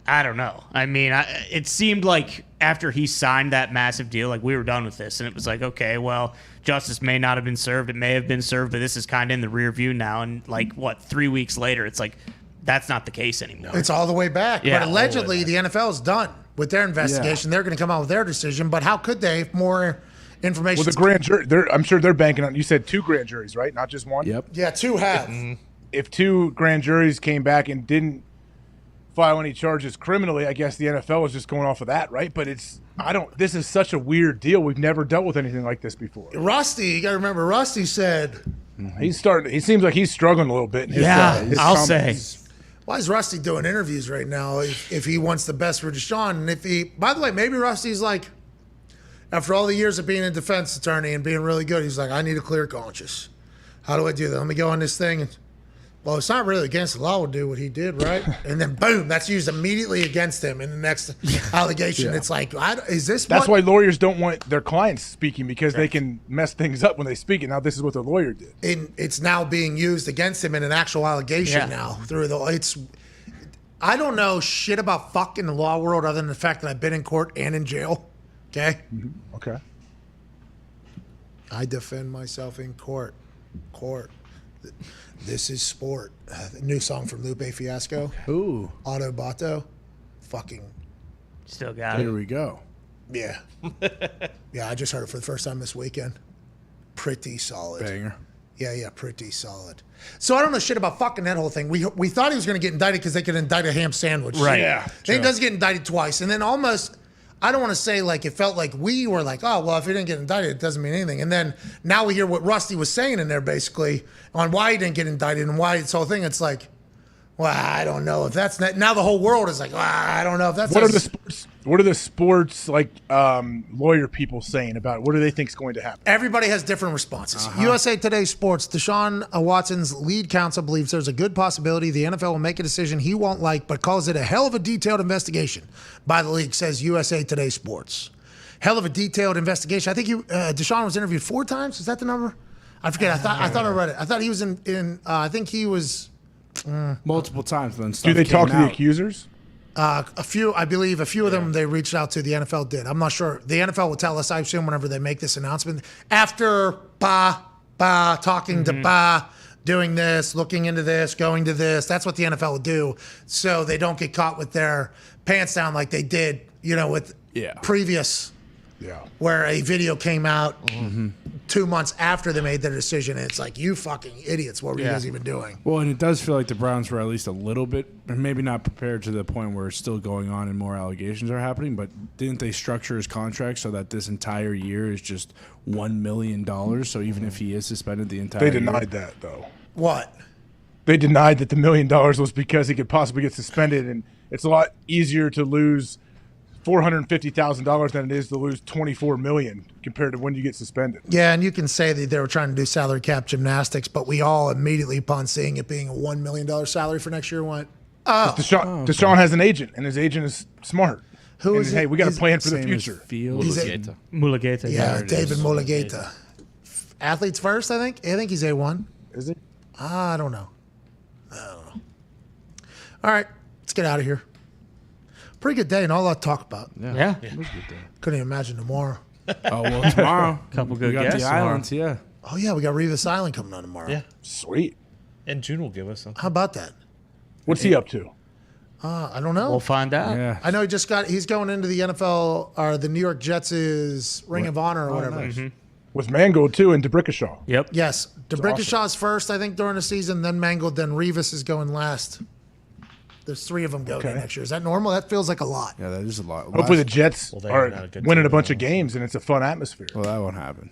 I don't know. I mean, it seemed like after he signed that massive deal, like we were done with this, and it was like, okay, well, justice may not have been served, it may have been served, but this is kind of in the rear view now. And like 3 weeks later, it's like that's not the case anymore. It's all the way back. Yeah, but allegedly, the NFL is done with their investigation. They're going to come out with their decision. But how could they if more information? Well, the grand jury, I'm sure they're banking on. You said 2 grand juries, right? Not just one. Yep. Yeah, 2 have. If 2 grand juries came back and didn't file any charges criminally, I guess the NFL was just going off of that, right? But this is such a weird deal. We've never dealt with anything like this before. Rusty, you got to remember, Rusty said. He seems like he's struggling a little bit. I'll say. Why is Rusty doing interviews right now if he wants the best for Deshaun? And if he, by the way, maybe Rusty's like, after all the years of being a defense attorney and being really good, he's like, I need a clear conscience. How do I do that? Let me go on this thing. And, well, it's not really against the law to do what he did, right? And then boom, that's used immediately against him in the next allegation. Yeah. It's like, is this That's why lawyers don't want their clients speaking because they can mess things up when they speak. And now this is what the lawyer did. It's now being used against him in an actual allegation now through I don't know shit about fucking the law world other than the fact that I've been in court and in jail. Okay? Mm-hmm. Okay. I defend myself in court. This is sport. New song from Lupe Fiasco. Ooh. Autobato. Fucking. Still got Here we go. Yeah. Yeah, I just heard it for the first time this weekend. Pretty solid. Banger. Yeah, pretty solid. So I don't know shit about fucking that whole thing. We thought he was going to get indicted because they could indict a ham sandwich. Right. Yeah. Then he does get indicted twice. And then almost, I don't want to say like it felt like we were like, oh, well, if he didn't get indicted, it doesn't mean anything. And then now we hear what Rusty was saying in there basically on why he didn't get indicted and why this whole thing. It's like, well, I don't know if that's not. Now the whole world is like, well, I don't know if that's. What are the sports like lawyer people saying about it? What do they think is going to happen? Everybody has different responses. USA Today Sports, Deshaun Watson's lead counsel believes there's a good possibility the NFL will make a decision he won't like, but calls it a hell of a detailed investigation by the league, says USA Today Sports. Hell of a detailed investigation. I think Deshaun was interviewed 4 times. Is that the number? I forget. I thought I read it. I thought he was I think he was multiple times. Then do they talk to the accusers? A few, I believe, a few of them they reached out to. The NFL did. I'm not sure. The NFL will tell us, I assume, whenever they make this announcement. After talking to doing this, looking into this, going to this. That's what the NFL will do, so they don't get caught with their pants down like they did, with previous. Yeah. Where a video came out 2 months after they made their decision, and it's like, you fucking idiots, what were you guys even doing? Well, and it does feel like the Browns were at least a little bit, maybe not prepared to the point where it's still going on and more allegations are happening, but didn't they structure his contract so that this entire year is just $1 million? So even if he is suspended the entire year. They denied that, though. What? They denied that the $1 million was because he could possibly get suspended, and it's a lot easier to lose $450,000 than it is to lose $24 million compared to when you get suspended. Yeah, and you can say that they were trying to do salary cap gymnastics, but we all immediately, upon seeing it being a $1 million salary for next year, went, oh. Deshaun has an agent, and his agent is smart. Who is it? Hey, we got a plan for the future. Mulugeta. Yeah, David Mulugeta. Athletes first, I think. I think he's A1. Is he? I don't know. All right, let's get out of here. Pretty good day and all a lot to talk about. Yeah. Couldn't even imagine tomorrow. Oh, well, tomorrow. Couple We good got guests the tomorrow. islands, yeah. Oh, yeah, we got Revis Island coming on tomorrow. Yeah. Sweet. And June will give us something. How about that? What's he up to? I don't know. We'll find out. Yeah. I know he's going into the NFL or the New York Jets' Ring of Honor or whatever. Nice. With Mangold, too, and DeBrickashaw. Yep. Yes. DeBrickashaw's awesome. first, I think, during the season, then Mangold, then Revis is going last. There's 3 of them going Okay. next year. Is that normal? That feels like a lot. Yeah, that is a lot. Hopefully the Jets Well, they are haven't had a good winning team a bunch in of games, and it's a fun atmosphere. Well, that won't happen.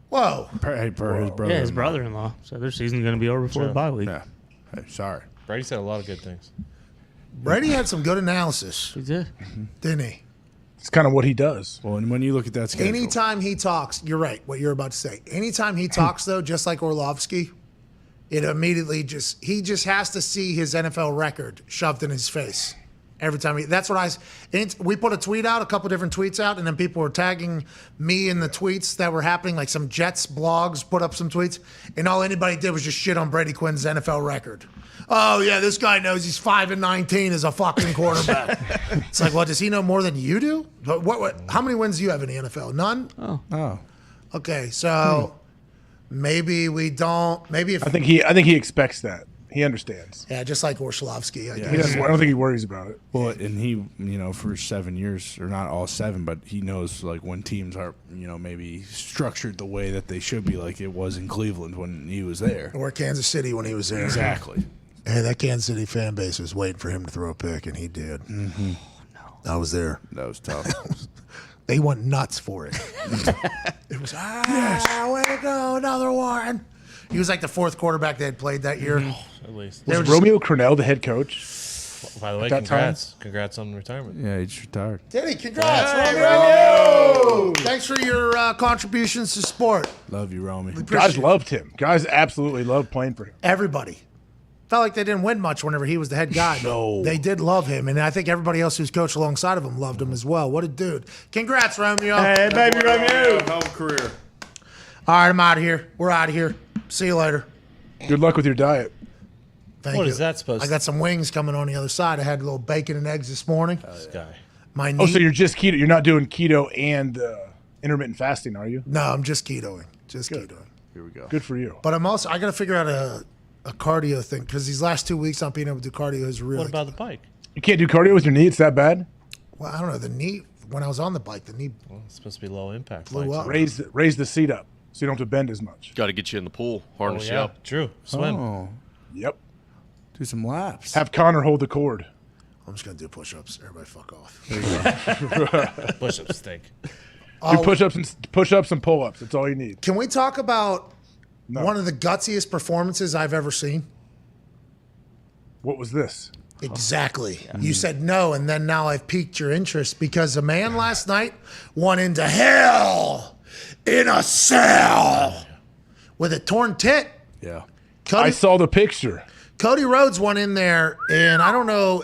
Whoa. Per his brother. Yeah, his brother-in-law. So their season's going to be over before the bye week. Yeah. Hey, sorry. Brady said a lot of good things. Brady had some good analysis, He did. didn't he? It's kind of what he does. Well, and when you look at that schedule. Anytime he talks, you're right, what you're about to say. Anytime he talks, though, just like Orlovsky, it immediately he just has to see his NFL record shoved in his face. Every time that's what we put a tweet out, a couple different tweets out, and then people were tagging me in the tweets that were happening. Like some Jets blogs put up some tweets, and all anybody did was just shit on Brady Quinn's NFL record. Oh yeah, this guy knows he's 5-19 as a fucking quarterback. It's like, what, does he know more than you do? What? How many wins do you have in the NFL? None. Oh. Okay, so maybe we don't. Maybe if I think he expects that. He understands. yeah, just like Orlovsky. I He guess. doesn't, I don't think he worries about it. Well, and he, for 7 years, or not all 7, but he knows like when teams are, maybe structured the way that they should be, like it was in Cleveland when he was there. Or Kansas City when he was there. Exactly. Hey, that Kansas City fan base was waiting for him to throw a pick, and he did. Mm-hmm. I was there. That was tough. They went nuts for it. It was, way to go, another one. He was like the 4th quarterback they had played that year. At least. They were Was just- Romeo Cornell the head coach? By the way, At that time? congrats on retirement. Yeah, he just retired. Did he? Congrats, Hey, Romeo! Thanks for your contributions to sport. Love you, Romy. Guys loved him. Guys absolutely loved playing for him. Everybody. Felt like they didn't win much whenever he was the head guy. No. They did love him, and I think everybody else who's coached alongside of him loved him as well. What a dude. Congrats, Romeo. Hey, baby Romeo. Hell of a career. All right, I'm out of here. We're out of here. See you later. Good luck with your diet. Thank What you. is that supposed I got some wings coming on the other side. I had a little bacon and eggs this morning. This guy. My Oh, knee. so you're just keto. You're not doing keto and intermittent fasting, are you? No, I'm just ketoing. Just ketoing. Here we go. Good for you. But I got to figure out a cardio thing because these last 2 weeks not being able to do cardio is really. What about the bike? You can't do cardio with your knee. It's that bad. Well, I don't know. The knee, when I was on the bike, the knee Well, it's supposed to be low impact. blew bikes. up. Raise the seat up so you don't have to bend as much. Got to get you in the pool, Oh, harness you yeah. up. True. Swim. Oh, Yep. do some laps. Have Connor hold the cord. I'm just going to do push-ups. Everybody fuck off. Push-up stink. Do push-ups and pull-ups. That's all you need. Can we talk about No. one of the gutsiest performances I've ever seen? What was this? Exactly. You said no, and then now I've piqued your interest because a man last night went into hell in a cell with a torn tit. Yeah. Cody, I saw the picture. Cody Rhodes went in there, and I don't know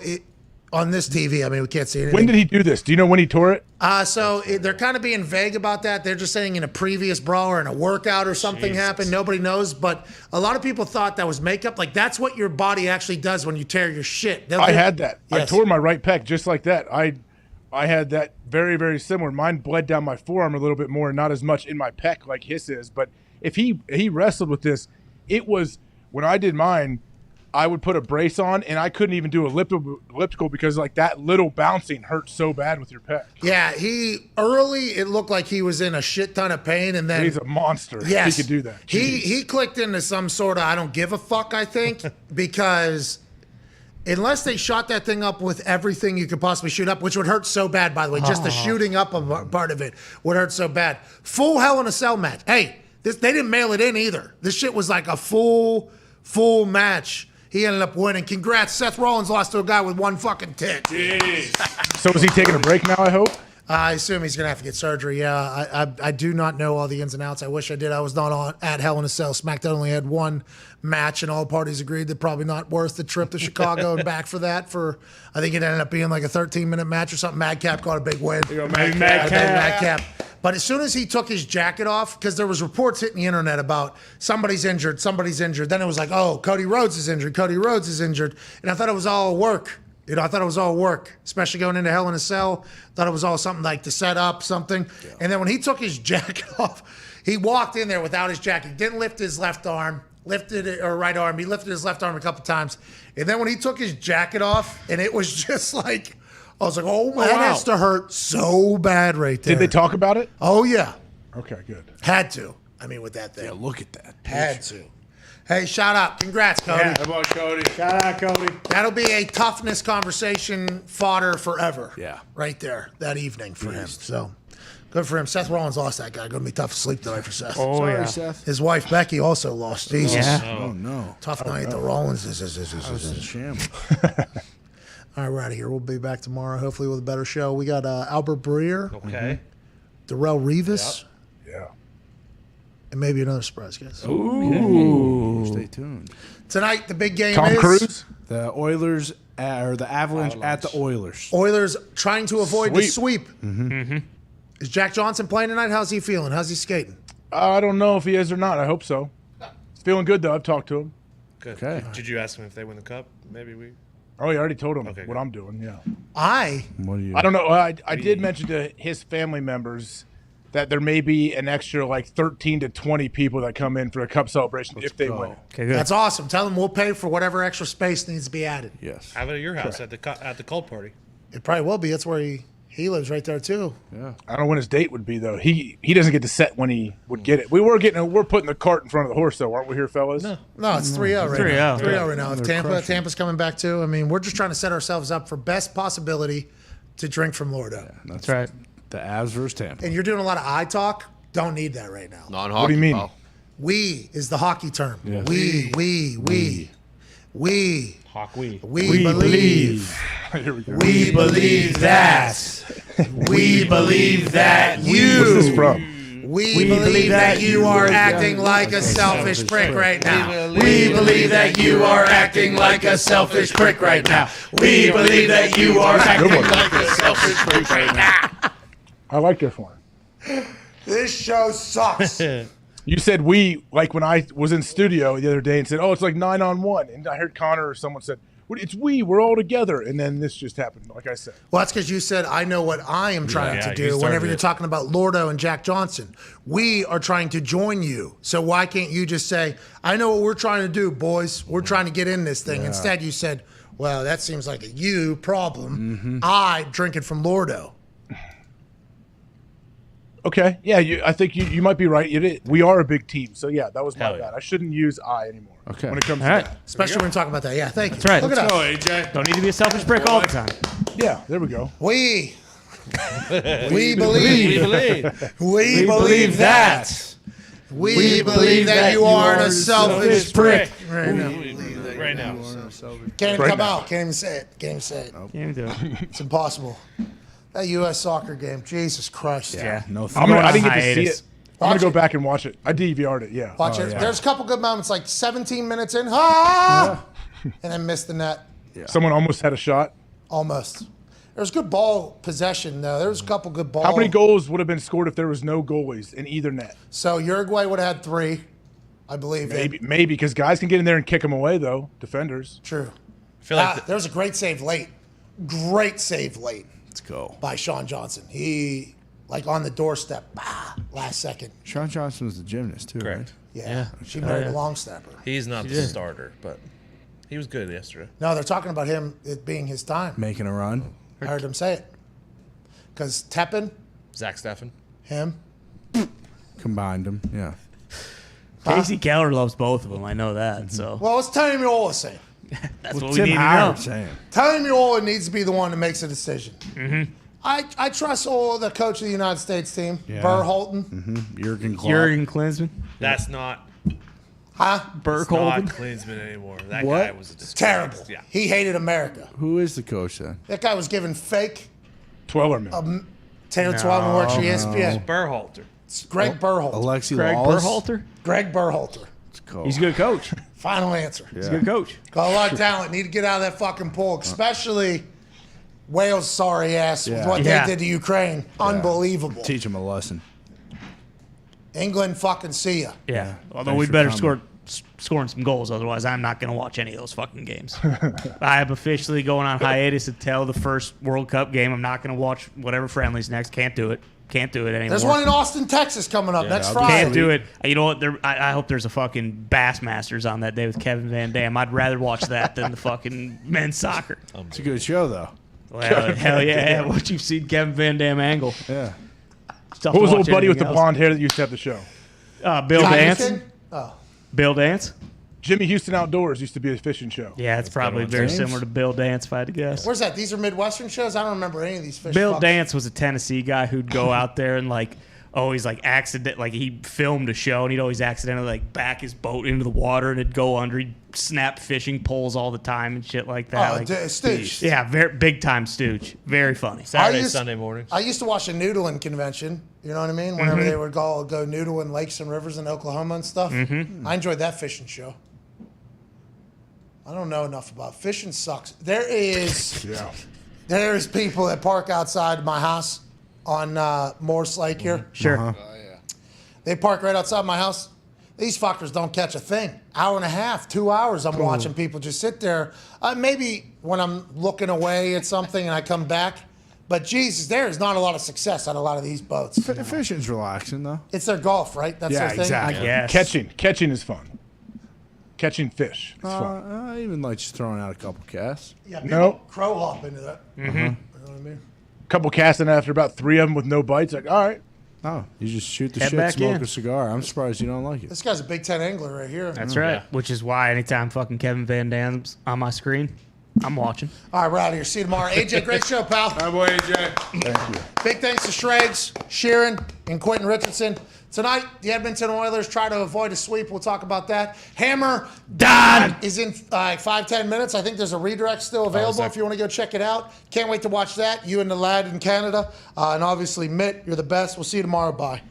on this TV. I mean, we can't see anything. When did he do this? Do you know when he tore it? They're kind of being vague about that. They're just saying in a previous brawl or in a workout or something happened. Nobody knows, but a lot of people thought that was makeup. Like that's what your body actually does when you tear your shit. I had that. I Yes. tore my right pec just like that. I had that very, very similar. Mine bled down my forearm a little bit more, not as much in my pec like his is. But if he wrestled with this, it was when I did mine. I would put a brace on, and I couldn't even do elliptical because like that little bouncing hurt so bad with your pec. Yeah, it looked like he was in a shit ton of pain, and then He's a monster. Yes, He could do that. He clicked into some sort of I don't give a fuck. I think because unless they shot that thing up with everything you could possibly shoot up, which would hurt so bad. By the way, just the shooting up of part of it would hurt so bad. Full Hell in a Cell match. Hey, they didn't mail it in either. This shit was like a full match. He ended up winning. Congrats. Seth Rollins lost to a guy with one fucking tit. Jeez. So is he taking a break now, I hope? I assume he's going to have to get surgery. Yeah, I do not know all the ins and outs. I wish I did. I was not at Hell in a Cell. SmackDown only had one match, and all parties agreed that probably not worth the trip to Chicago and back for that. I think it ended up being like a 13-minute match or something. Madcap got a big win. Madcap. But as soon as he took his jacket off, because there was reports hitting the internet about somebody's injured. Then it was like, oh, Cody Rhodes is injured. And I thought it was all work. You know, I thought it was all work, especially going into Hell in a Cell. Thought it was all something like to set up something. Yeah. And then when he took his jacket off, he walked in there without his jacket. He didn't lift his left arm, right arm. He lifted his left arm a couple times. And then when he took his jacket off, and it was just like, I was like, oh, man, that has to hurt so bad right there. Did they talk about it? Oh, yeah. Okay, good. Had to. I mean, with that thing. Yeah, look at that. Had to. Hey, shout out. Congrats, Cody. Yeah, how about Cody? Shout out, Cody. That'll be a toughness conversation fodder forever. Yeah. Right there, that evening for him. So, good for him. Seth Rollins lost that guy. Going to be tough to sleep tonight for Seth. Oh, Sorry, yeah. Seth. His wife, Becky, also lost. Jesus. Yeah. Oh, no. Tough night. The Rollins. That was a sham. All right, we're out of here. We'll be back tomorrow, hopefully with a better show. We got Albert Breer. Okay. Darrell Revis. Yeah. And maybe another surprise guest. Ooh. Stay tuned. Tonight, the big game Tom is Cruise? The Oilers, or the Avalanche at the Oilers. Oilers trying to avoid the sweep. Mm-hmm. Is Jack Johnson playing tonight? How's he feeling? How's he skating? I don't know if he is or not. I hope so. He's feeling good, though. I've talked to him. Good. Okay. Did you ask him if they win the cup? Maybe we. Oh, he already told him Okay, what good. I'm doing, yeah. What do you? I don't know. I did mention to his family members that there may be an extra like 13 to 20 people that come in for a cup celebration if they win. Okay, good. That's awesome. Tell them we'll pay for whatever extra space needs to be added. Yes. Have it at your house at the cold party. It probably will be. That's where he lives right there too. Yeah. I don't know when his date would be though. He doesn't get to set when he would get it. We're putting the cart in front of the horse though, aren't we here, fellas? No, it's 3-0 right 3-0. now. 3-0 right now. If They're Tampa's coming back too. I mean, we're just trying to set ourselves up for best possibility to drink from Lordo. That's right. The Avs versus Tampa. And you're doing a lot of eye talk. Don't need that right now. Non-hockey. What do you mean? Pal. We is the hockey term. Yeah. We. Hawk we. We believe. Here we go. We believe that. We believe that you. What's this from? We believe that you are acting like a selfish prick right now. We believe that you are acting like a selfish prick right now. We believe that you are acting like a selfish prick right now. I like this one. This show sucks. You said we, like when I was in studio the other day and said, oh, it's like 9-on-1. And I heard Connor or someone said, it's we're all together. And then this just happened, like I said. Well, that's because you said, I know what I am trying to you do started whenever it. you're talking about Lordo and Jack Johnson. We are trying to join you. So why can't you just say, I know what we're trying to do, boys. We're trying to get in this thing. Instead, you said, well, that seems like a you problem. I drink it from Lordo. Okay. Yeah, I think you might be right. We are a big team. So, yeah, that was my Hell bad. yeah. I shouldn't use I anymore Okay. when it comes All to right. that. Especially when we're talking about that. Yeah, thank you. That's right. Look at Let's us. go, AJ. Don't need to be a selfish prick all the time. Yeah, there we go. We believe. We believe. We believe that. We believe that you aren't a selfish prick. Right now. Right now. Can't even come out. Can't even say it. Can't even say it. Can't even do it. It's impossible. That U.S. soccer game, Jesus Christ. Yeah. No. I didn't get to see hiatus. it. I'm going Watch to go it. back and watch it. I DVR'd it, yeah. Watch it. yeah. There's a couple good moments, like 17 minutes in, and then missed the net. Someone almost had a shot. Almost. There was good ball possession, though. There was a couple good balls. How many goals would have been scored if there was no goalies in either net? So Uruguay would have had 3, I believe. Maybe, because guys can get in there and kick them away, though, defenders. True. I feel like There was a great save late. Great save late Let's go. by Sean Johnson. He, like, on the doorstep, last second. Sean Johnson was the gymnast, too, correct. right? Yeah. She married a long snapper. He's not the starter, but he was good yesterday. No, they're talking about him, it being his time. Making a run. I heard him say it. Because Teppen, Zach Steffen. him, Combined them, yeah. Casey Keller loves both of them. I know that. So well, it's Tony Miola saying. that's what we Tim need to Howard know. saying. Tony Miola needs to be the one that makes a decision. I trust the coach of the United States team, Yeah. Burr Holton. Jurgen Klopp. Jurgen Klinsmann. That's not Huh? Burke not Holden. Klinsmann anymore. That What? guy was a disgrace. Terrible. Yeah. He hated America. Who is the coach then? That guy was giving fake Twellerman. Taylor Twelman works for ESPN. Burhalter. It's Greg Burholter. Alexi Greg Lawless. Berhalter. Greg Burholter. Let's go. He's a good coach. Final answer. He's a good coach. Got a lot of talent. Need to get out of that fucking pool, especially Wales' sorry ass with Yeah. what Yeah. they did to Ukraine. Unbelievable. Teach him a lesson. England fucking see ya. Yeah. Although Thanks we for better coming. score scoring some goals. Otherwise, I'm not going to watch any of those fucking games. I am officially going on hiatus until the first World Cup game. I'm not going to watch whatever friendly's next. Can't do it. Can't do it anymore. There's one in Austin, Texas coming up next Friday. Can't do it. You know what? I hope there's a fucking Bassmasters on that day with Kevin Van Dam. I'd rather watch that than the fucking men's soccer. It's a good show, though. Well, hell yeah. What you've seen Kevin Van Dam angle. Yeah. What was old buddy with the blonde hair that used to have the show? Bill Dance. Houston? Oh. Bill Dance? Jimmy Houston Outdoors used to be a fishing show. Yeah, it's probably very similar to Bill Dance, if I had to guess. Where's that? These are Midwestern shows? I don't remember any of these fish Bill fucks. Dance was a Tennessee guy who'd go out there and always he filmed a show and he'd always accidentally back his boat into the water and it'd go under. He'd snap fishing poles all the time and shit like that. Stooge. Yeah, very big time stooge. Very funny. Sunday mornings. I used to watch a noodling convention. You know what I mean? Whenever they would go noodle in lakes and rivers in Oklahoma and stuff. I enjoyed that fishing show. I don't know enough about fishing. Sucks. There's people that park outside my house on Morse Lake here. Sure. They park right outside my house. These fuckers don't catch a thing. Hour and a half, 2 hours. I'm watching people just sit there. Maybe when I'm looking away at something and I come back. But Jesus, there is not a lot of success on a lot of these boats. Fishing's relaxing, though. It's their golf, right? That's their thing. Exactly. Yes. Catching is fun. Catching fish is fun. I even like just throwing out a couple casts. Yeah, people crow hop into that. You know what I mean? Couple casts, and after about 3 of them with no bites, all right. Oh, you just shoot the Head shit, back smoke in. a cigar. I'm surprised you don't like it. This guy's a Big Ten angler right here. That's right. Which is why anytime fucking Kevin Van Dam's on my screen, I'm watching. All right, we're out of here. See you tomorrow. AJ, great show, pal. Hi, boy, AJ. Thank you. Big thanks to Schrags, Sheeran, and Quentin Richardson. Tonight, the Edmonton Oilers try to avoid a sweep. We'll talk about that. Hammer Dahn is in 5-10 minutes. I think there's a redirect still available if you want to go check it out. Can't wait to watch that. You and the lad in Canada. And obviously, Mitt, you're the best. We'll see you tomorrow. Bye.